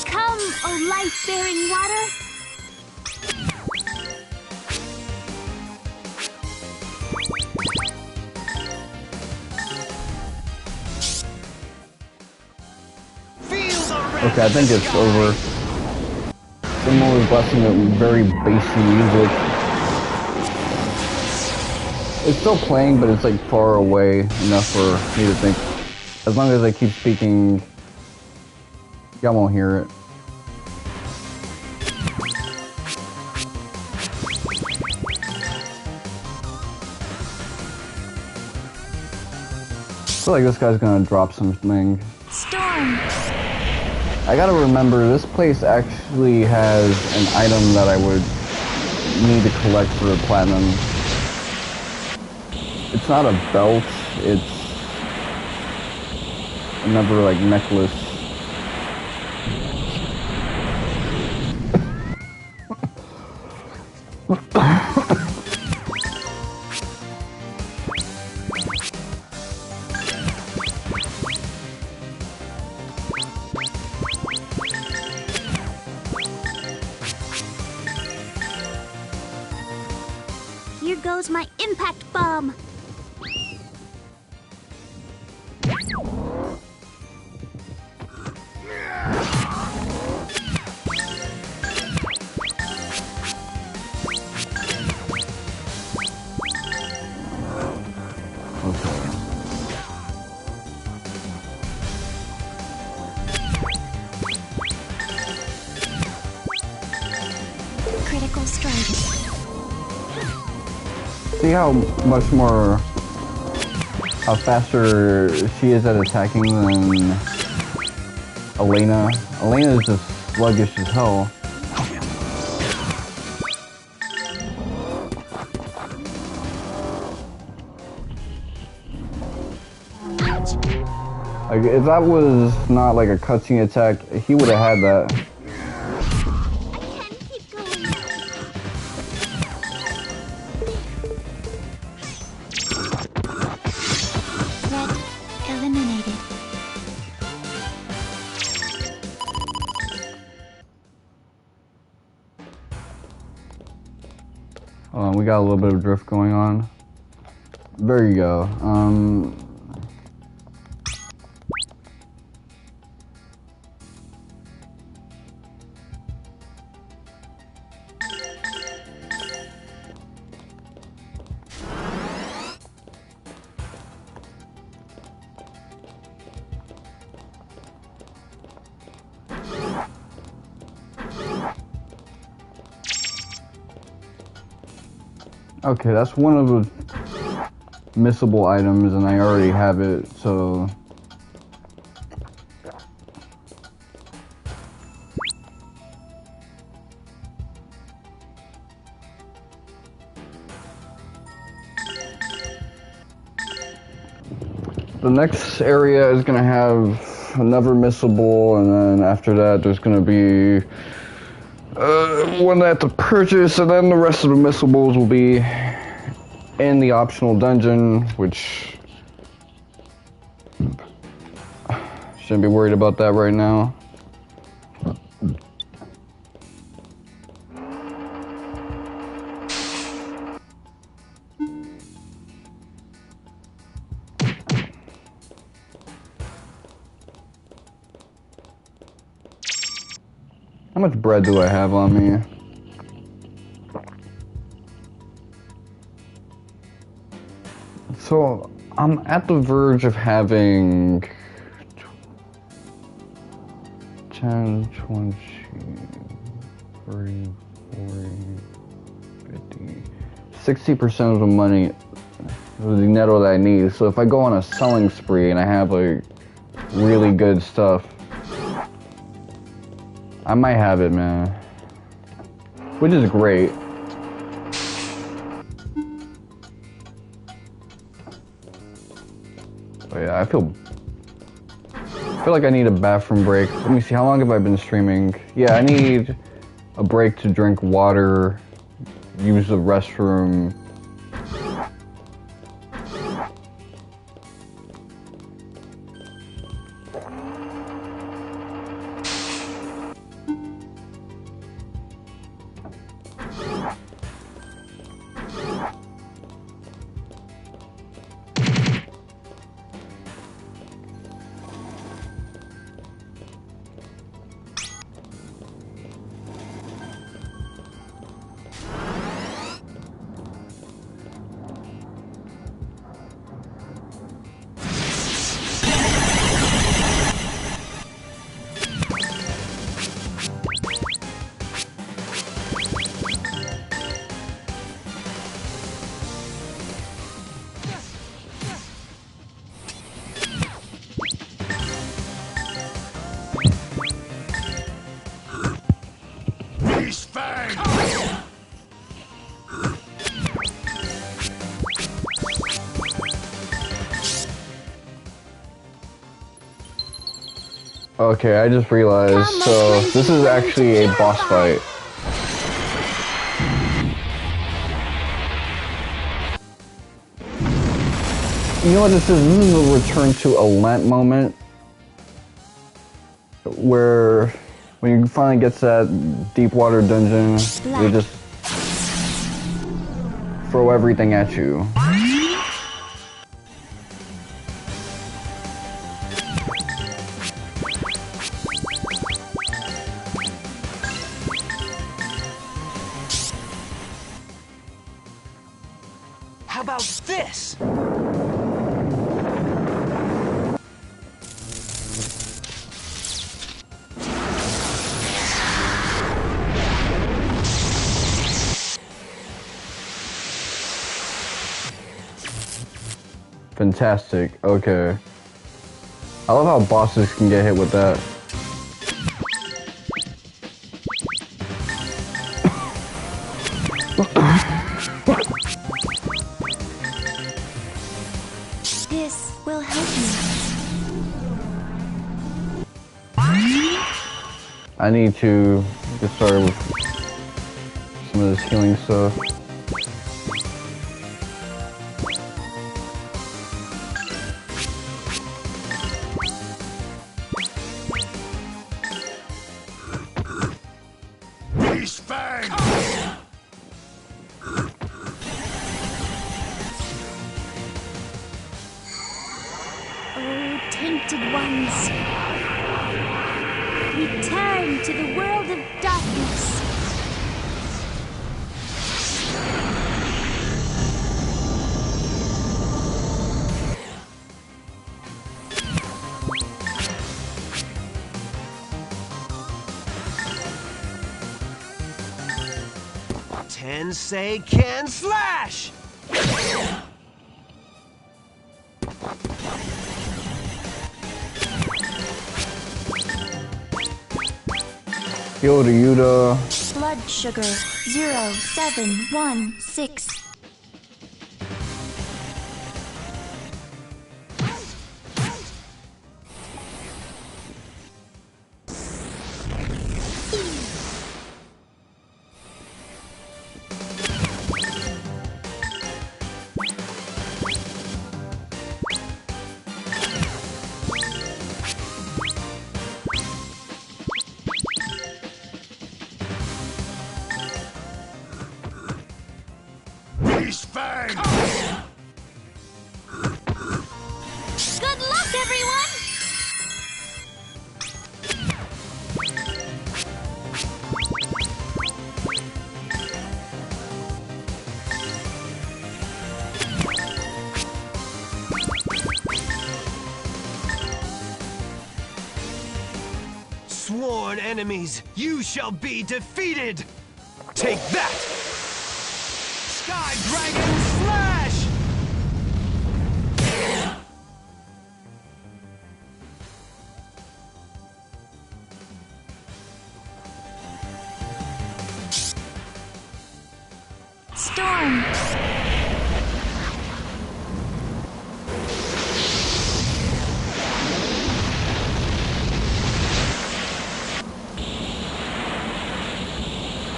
Come, O life-bearing water! Feel the Okay, I think it's over. more blessing of very bassy music. It's still playing, but it's like far away enough for me to think. As long as I keep speaking, y'all won't hear it. I feel like this guy's gonna drop something. Storm. I gotta remember, this place actually has an item that I would need to collect for the platinum. It's not a belt, it's another like necklace. Here goes my impact bomb. Critical strike. See how much more, how faster she is at attacking than Elena. Elena is just sluggish as hell. Like, if that was not like a cutscene attack, he would have had that. I can't keep going. Threat eliminated. Hold on, we got a little bit of drift going on. There you go. Okay, that's one of the missable items, and I already have it, so... The next area is gonna have another missable, and then after that there's gonna be one I have to purchase, and then the rest of the missables will be in the optional dungeon, which shouldn't be worried about that right now. How much bread do I have on me? So, I'm at the verge of having 10, 20, 30, 40, 50, 60% of the money, of the netto that I need. So if I go on a selling spree and I have like really good stuff, I might have it, man. Which is great. But yeah, I feel like I need a bathroom break. Let me see, how long have I been streaming? Yeah, I need a break to drink water, use the restroom. Okay, I just realized. So this is actually a boss fight. You know what this is? This is a return to a Lent moment. Where when you finally get to that deep water dungeon, they just throw everything at you. How about this? Fantastic. Okay. I love how bosses can get hit with that. This will help me. I need to get started with some of this healing stuff. Beast Fang! Oh, tainted ones. Return to the world of darkness. Tensei can slash! Yo to Yuta. Blood sugar 0716. Beast Fang! Good luck, everyone! Sworn enemies, you shall be defeated! Take that! Sky Dragon Slash! Storm.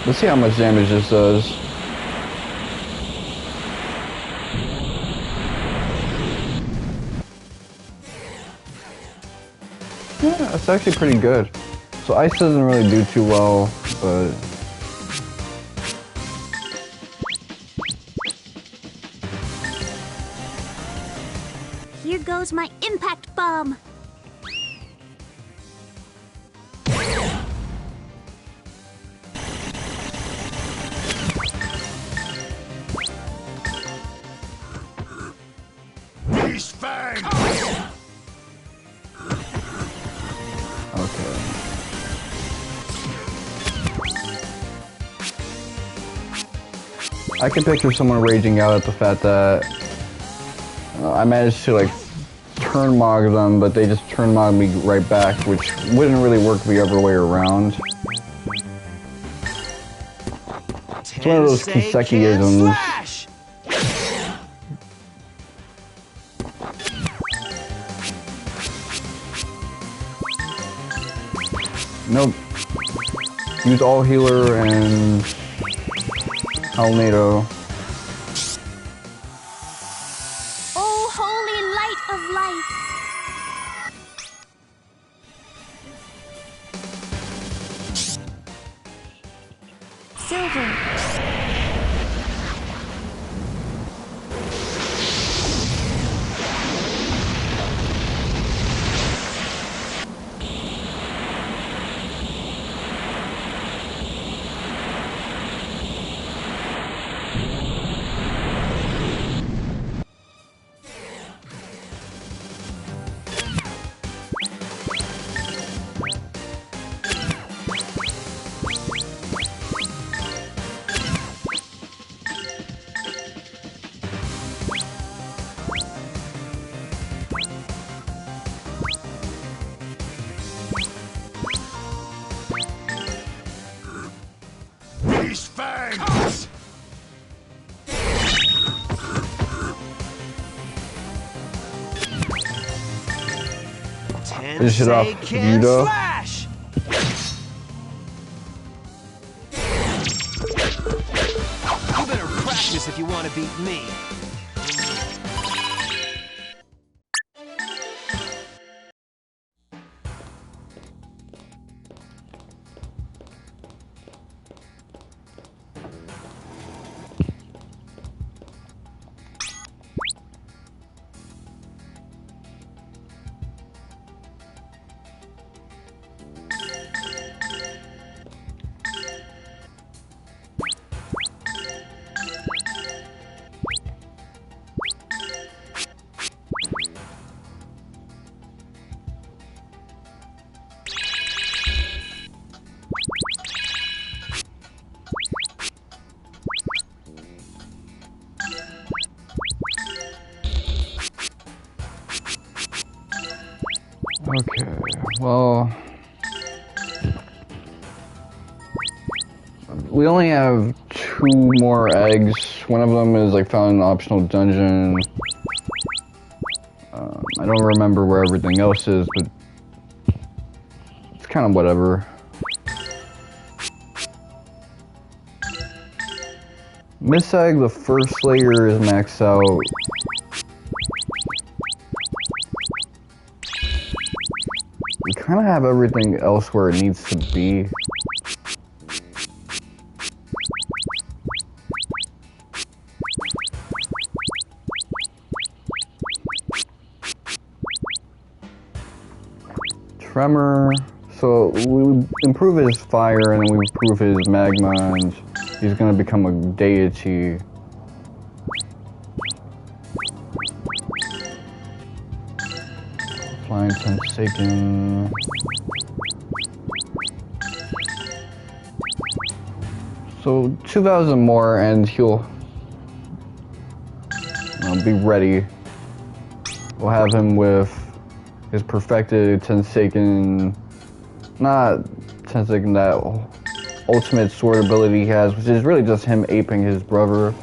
Let's see how much damage this does. Yeah, that's actually pretty good. So ice doesn't really do too well, but Here goes my impact bomb. Beast Fang! okay. I can picture someone raging out at the fact that I managed to like turn mog them, but they just turn mog me right back, which wouldn't really work the other way around. It's one of those consecutisms. Slash! Nope. Use all healer and tornado. Oh, holy light of life! Silver. These fangs! Finish it off, Tensei can Yudo. slash! You better practice if you want to beat me. Okay, well, we only have 2 more eggs. One of them is like found in an optional dungeon. I don't remember where everything else is, but it's kind of whatever. Miss Egg, the first layer is maxed out. We kind of have everything else where it needs to be. Tremor. So we improve his fire and then we improve his magma and he's gonna become a deity. Flying Sensaken. So 2,000 more and he'll be ready. We'll have him with his perfected Tensaken, not Tensaken, that ultimate sword ability he has, which is really just him aping his brother.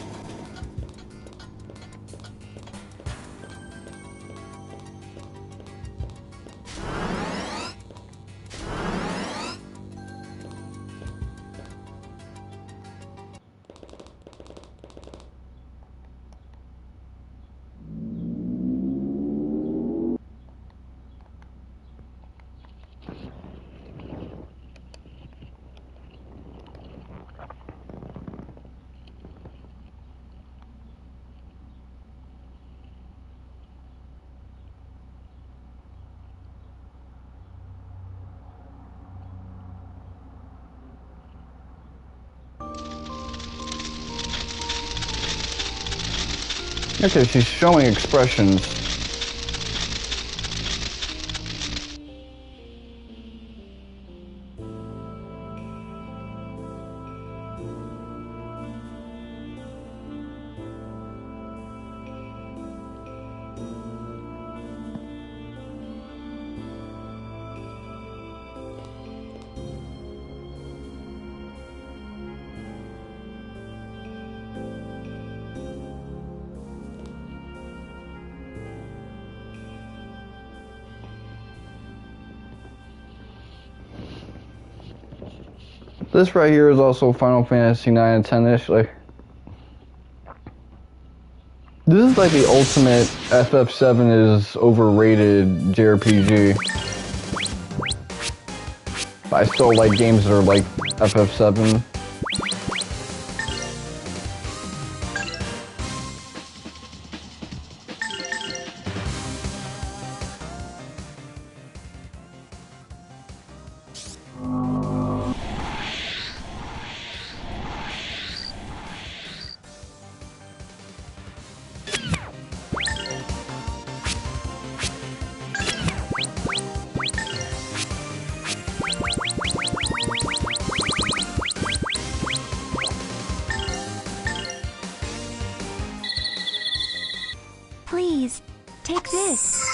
Okay, she's showing expressions. This right here is also Final Fantasy 9 and 10-ish. Like, this is like the ultimate FF7 is overrated JRPG. But I still like games that are like FF7. Please, take this.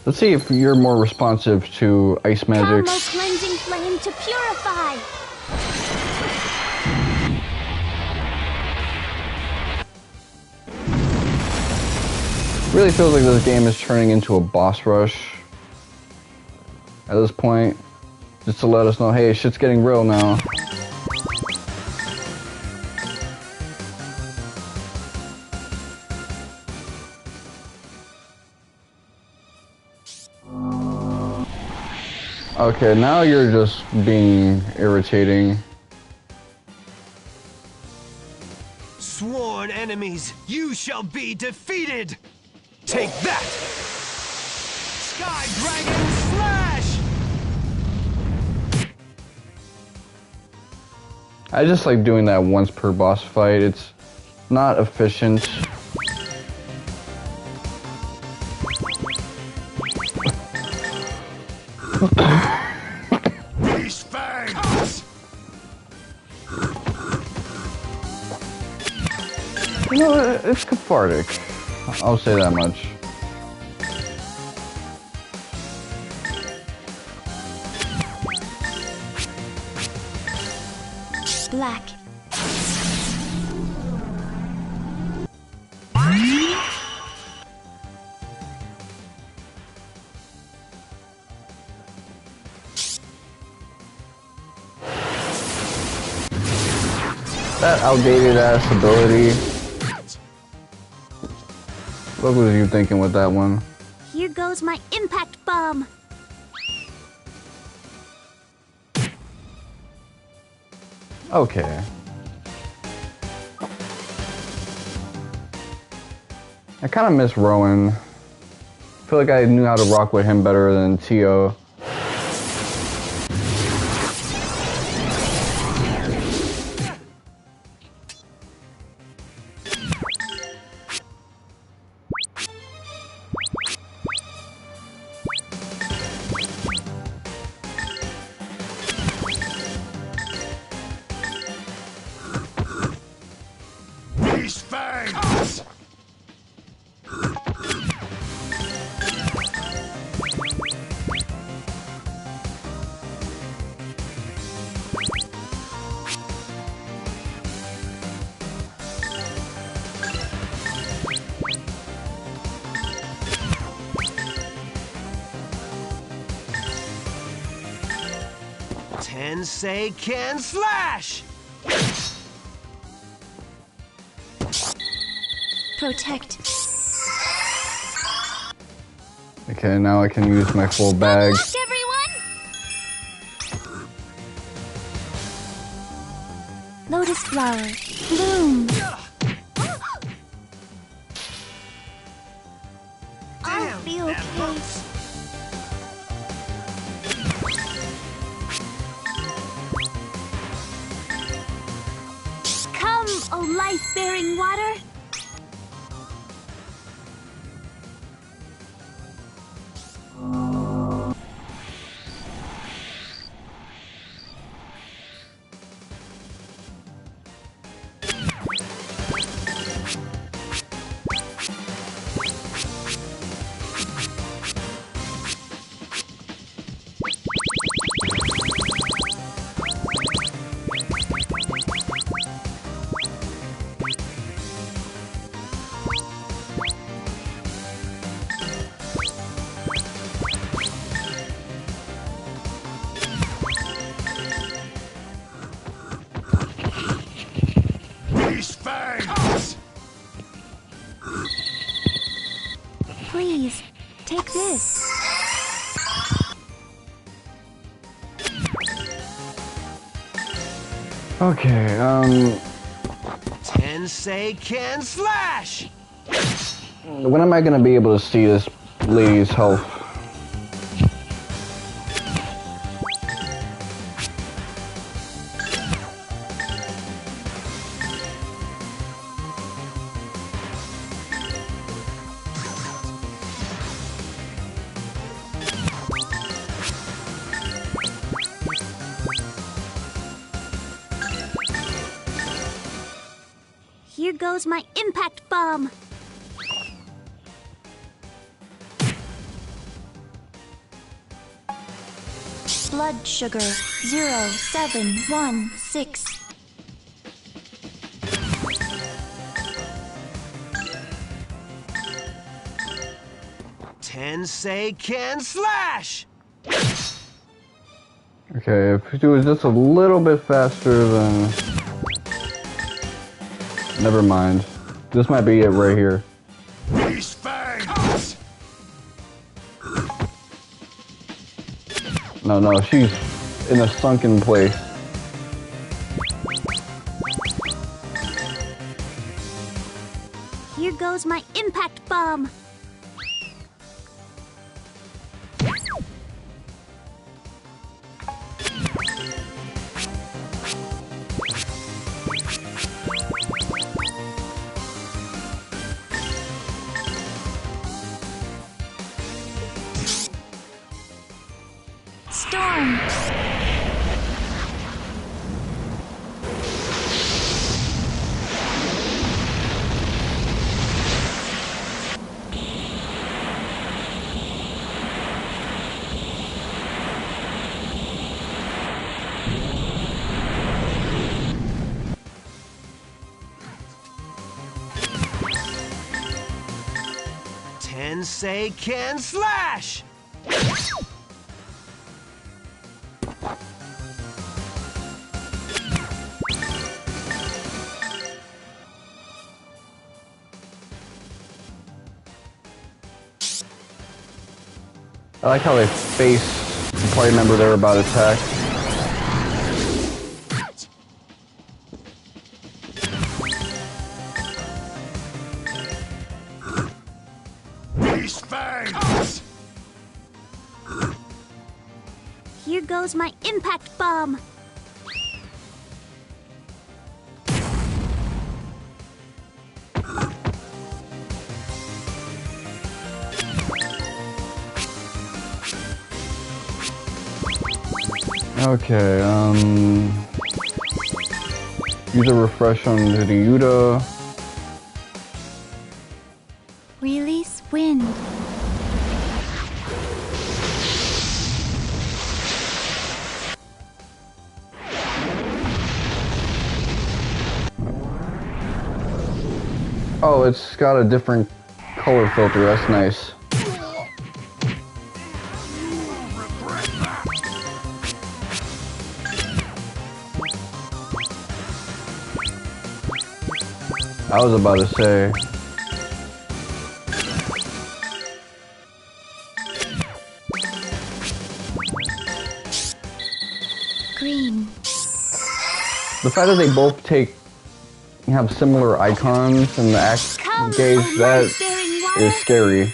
Let's see if you're more responsive to ice magic. Calmo cleansing flame to purify. Really feels like this game is turning into a boss rush at this point, just to let us know, hey, shit's getting real now. Okay, now you're just being irritating. Sworn enemies, you shall be defeated! Take that! Sky Dragon Slash! I just like doing that once per boss fight. It's not efficient. Beast fangs! You know, it's cathartic. I'll say that much. Black. That outdated ass ability. What was you thinking with that one? Here goes my impact bomb. Okay. I kind of miss Rowan. I feel like I knew how to rock with him better than Tio. Beast fangs! Tensei can slash! Protect. Okay, now I can use my full bag. Good luck, everyone! Lotus flower, bloom. I'll be okay. Come, oh life-bearing water. fangs! Please, take this. Okay, Tensei can slash! when am I gonna be able to see this lady's health? Here goes my impact bomb. Blood sugar 0716. Tensei can slash! Okay, if it was just a little bit faster, then... Never mind. This might be it right here. These fangs! No, she's in a sunken place. Here goes my impact bomb. Storm. Tensei can slash! I like how they face the party member they're about to attack. These fangs! Here goes my impact bomb. Okay, use a refresh on the Yuta. Release wind. Oh, it's got a different color filter, that's nice. I was about to say. Green. The fact that they both have similar icons in the axe gauge, that is scary.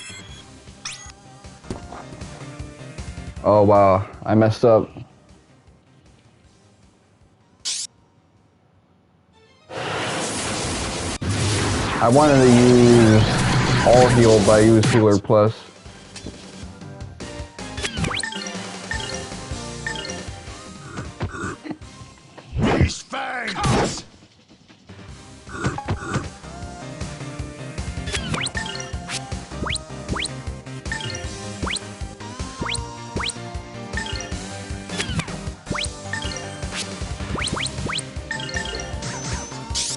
Oh wow, I messed up. I wanted to use all heal, but I used healer plus. These fangs!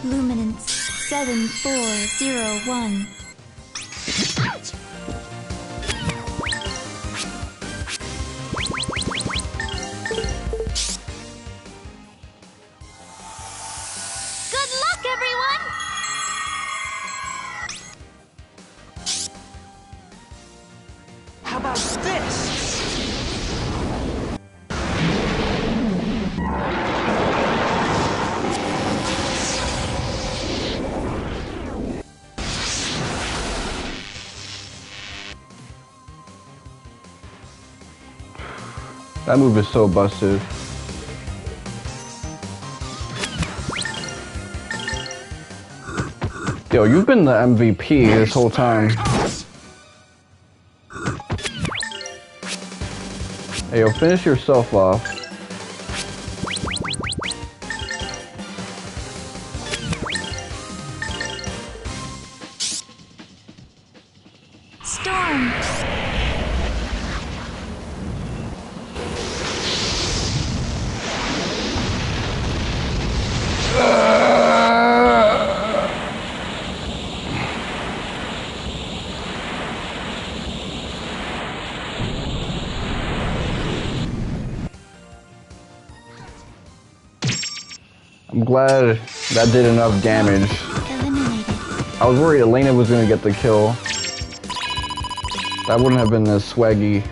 Luminance 7401. Good luck, everyone! That move is so busted. Yo, you've been the MVP this whole time. Hey, yo, finish yourself off. Storm. I'm glad that did enough damage. Eliminated. I was worried Elena was gonna get the kill. That wouldn't have been as swaggy.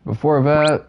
Before that,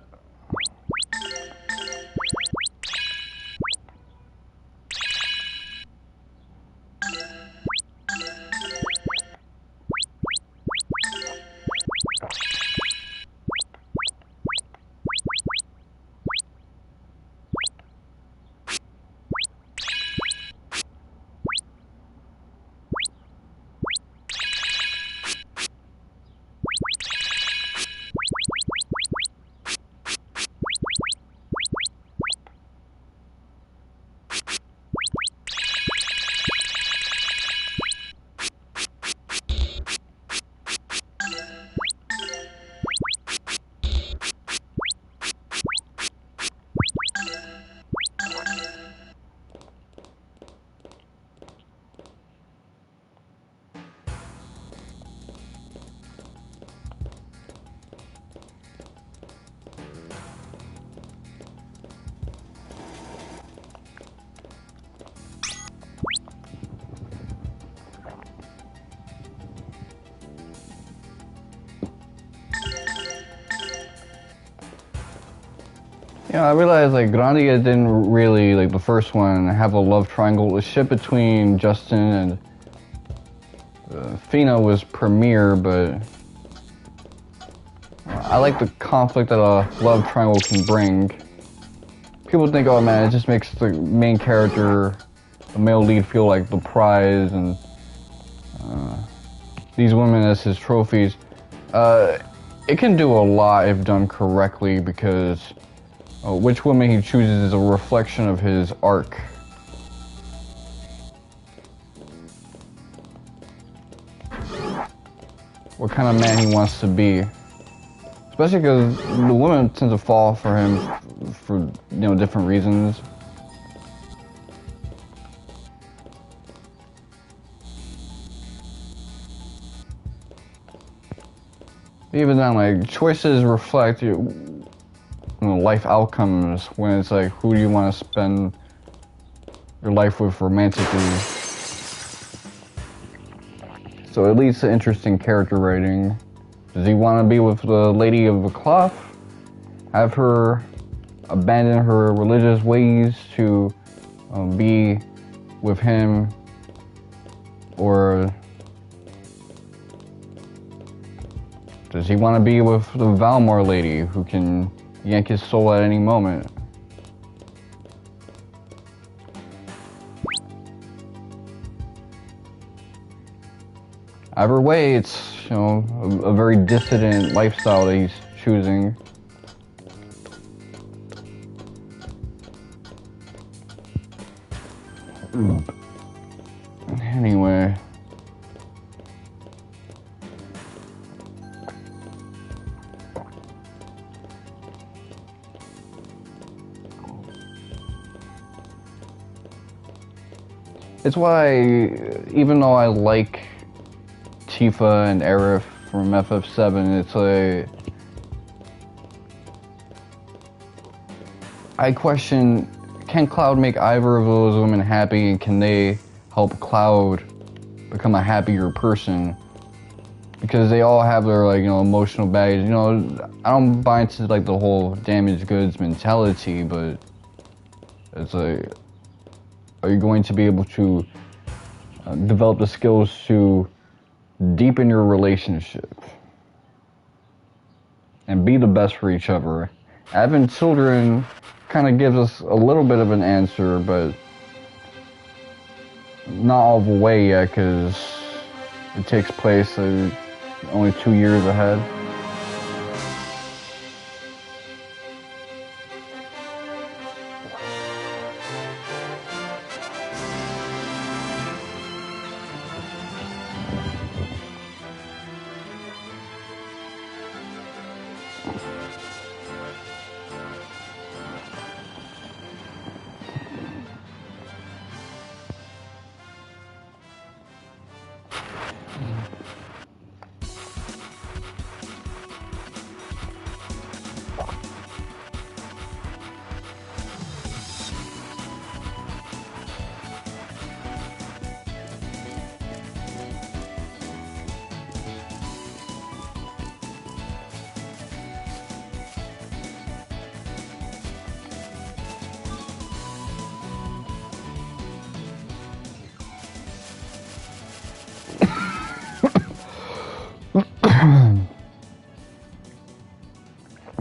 yeah, I realized like Grandia didn't really, like the first one, have a love triangle. The ship between Justin and Fina was Premier, but I like the conflict that a love triangle can bring. People think, oh man, it just makes the main character, the male lead, feel like the prize and these women as his trophies. It can do a lot if done correctly, because which woman he chooses is a reflection of his arc. What kind of man he wants to be. Especially because the women tend to fall for him for, different reasons. Even then, like, choices reflect life outcomes, when it's like, who do you want to spend your life with romantically? So it leads to interesting character writing. Does he want to be with the lady of the cloth? Have her abandon her religious ways to be with him? Or does he want to be with the Valmore lady who can yank his soul at any moment? Either way, it's, a very dissident lifestyle that he's choosing. Anyway. It's why, even though I like Tifa and Aerith from FF7. It's like, I question, can Cloud make either of those women happy, and can they help Cloud become a happier person? Because they all have their, like, you know, emotional baggage. You know, I don't buy into, like, the whole damaged goods mentality, but it's like, are you going to be able to develop the skills to deepen your relationship and be the best for each other? Having children kind of gives us a little bit of an answer, but not all the way yet, because it takes place only 2 years ahead.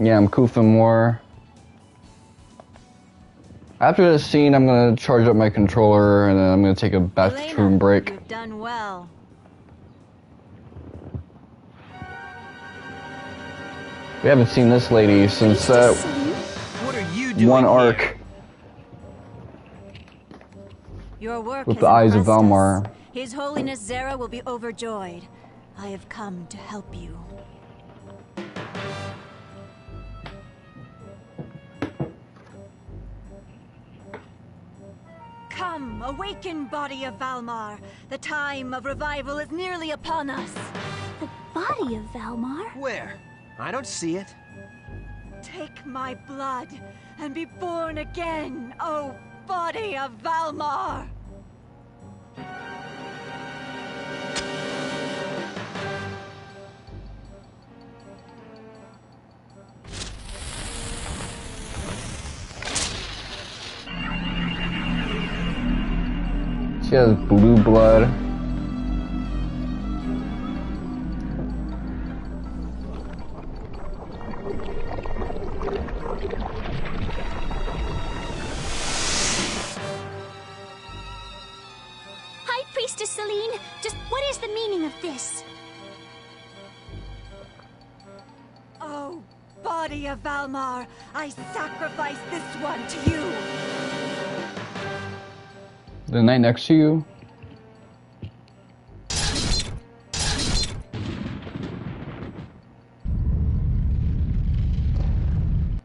Yeah, I'm koofing more. After this scene, I'm gonna charge up my controller, and then I'm gonna take a bathroom break. You've done well. We haven't seen this lady since that What are you doing one arc here? Your work with has the eyes of impressed us. Valmar. His Holiness Zera will be overjoyed. I have come to help you. Come, awaken, body of Valmar. The time of revival is nearly upon us. The body of Valmar? Where? I don't see it. Take my blood and be born again, O body of Valmar. She has blue blood. High Priestess Selene, just what is the meaning of this? Oh, body of Valmar, I sacrifice this one to you. The knight next to you.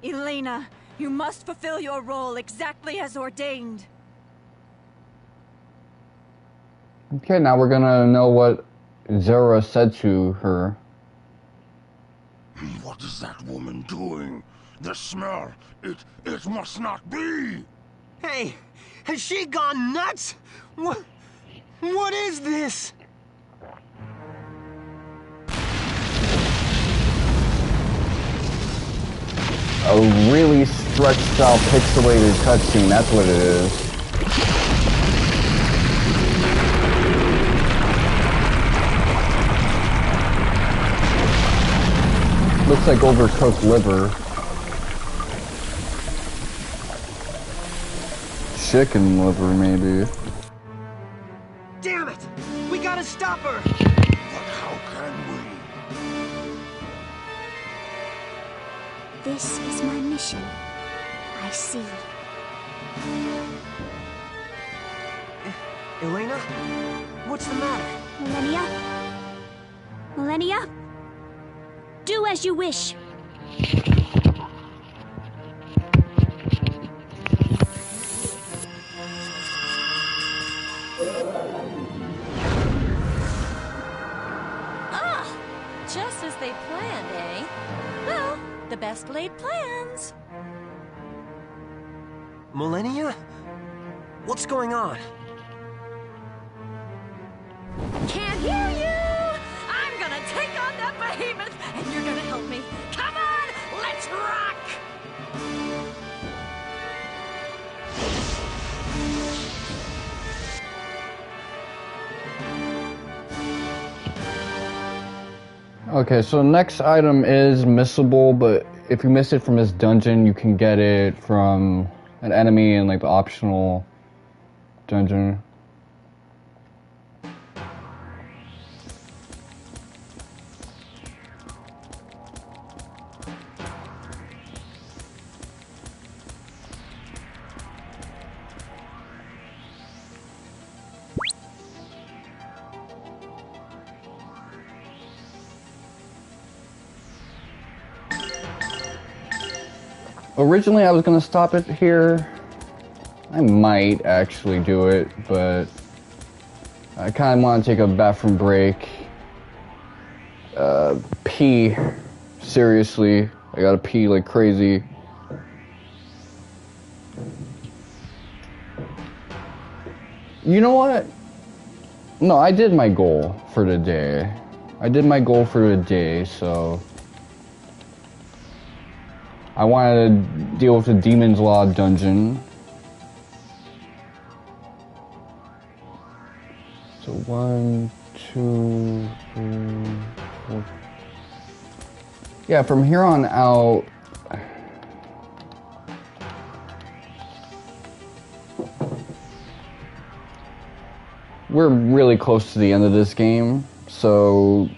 Elena, you must fulfill your role exactly as ordained. Okay, now we're gonna know what Zera said to her. What is that woman doing? The smell, it must not be! Hey, has she gone nuts? What is this? A really stretched out, pixelated cutscene, that's what it is. Looks like overcooked liver. Chicken liver, maybe. Damn it! We gotta stop her! But how can we? This is my mission. I see. Elena? What's the matter? Millennia? Millennia? Do as you wish. laid plan, eh? Well, the best laid plans. Millennia? What's going on? Can't hear you! I'm gonna take on that behemoth, and you're gonna help me. Come on, let's rock! Okay, so next item is missable, but if you miss it from this dungeon, you can get it from an enemy in like the optional dungeon. Originally, I was gonna stop it here. I might actually do it, but I kind of want to take a bathroom break. Pee. Seriously, I gotta pee like crazy. You know what? No, I did my goal for the day. So I wanted to deal with the Demon's Law dungeon. So 1, 2, 3, 4. Yeah, from here on out, we're really close to the end of this game, so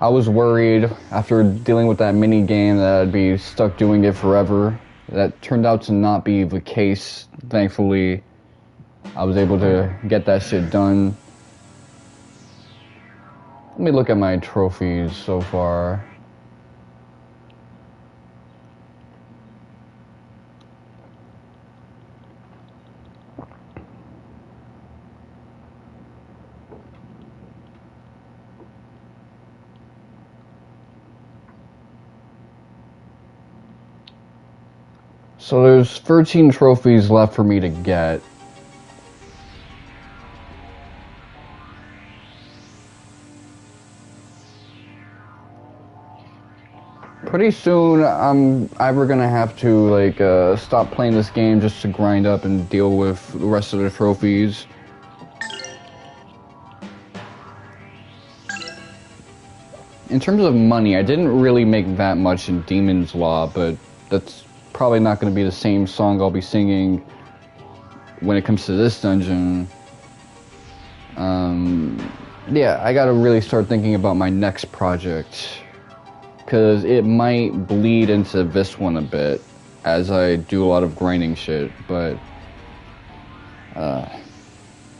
I was worried after dealing with that mini game that I'd be stuck doing it forever. That turned out to not be the case. Thankfully, I was able to get that shit done. Let me look at my trophies so far. So there's 13 trophies left for me to get. Pretty soon, I'm either gonna have to like stop playing this game just to grind up and deal with the rest of the trophies. In terms of money, I didn't really make that much in Demon's Law, but that's probably not going to be the same song I'll be singing when it comes to this dungeon. Yeah, I gotta really start thinking about my next project, because it might bleed into this one a bit as I do a lot of grinding shit, but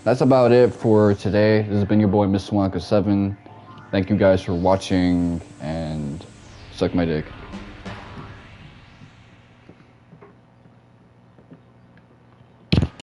that's about it for today. This has been your boy Miss Wonka7. Thank you guys for watching, and suck my dick.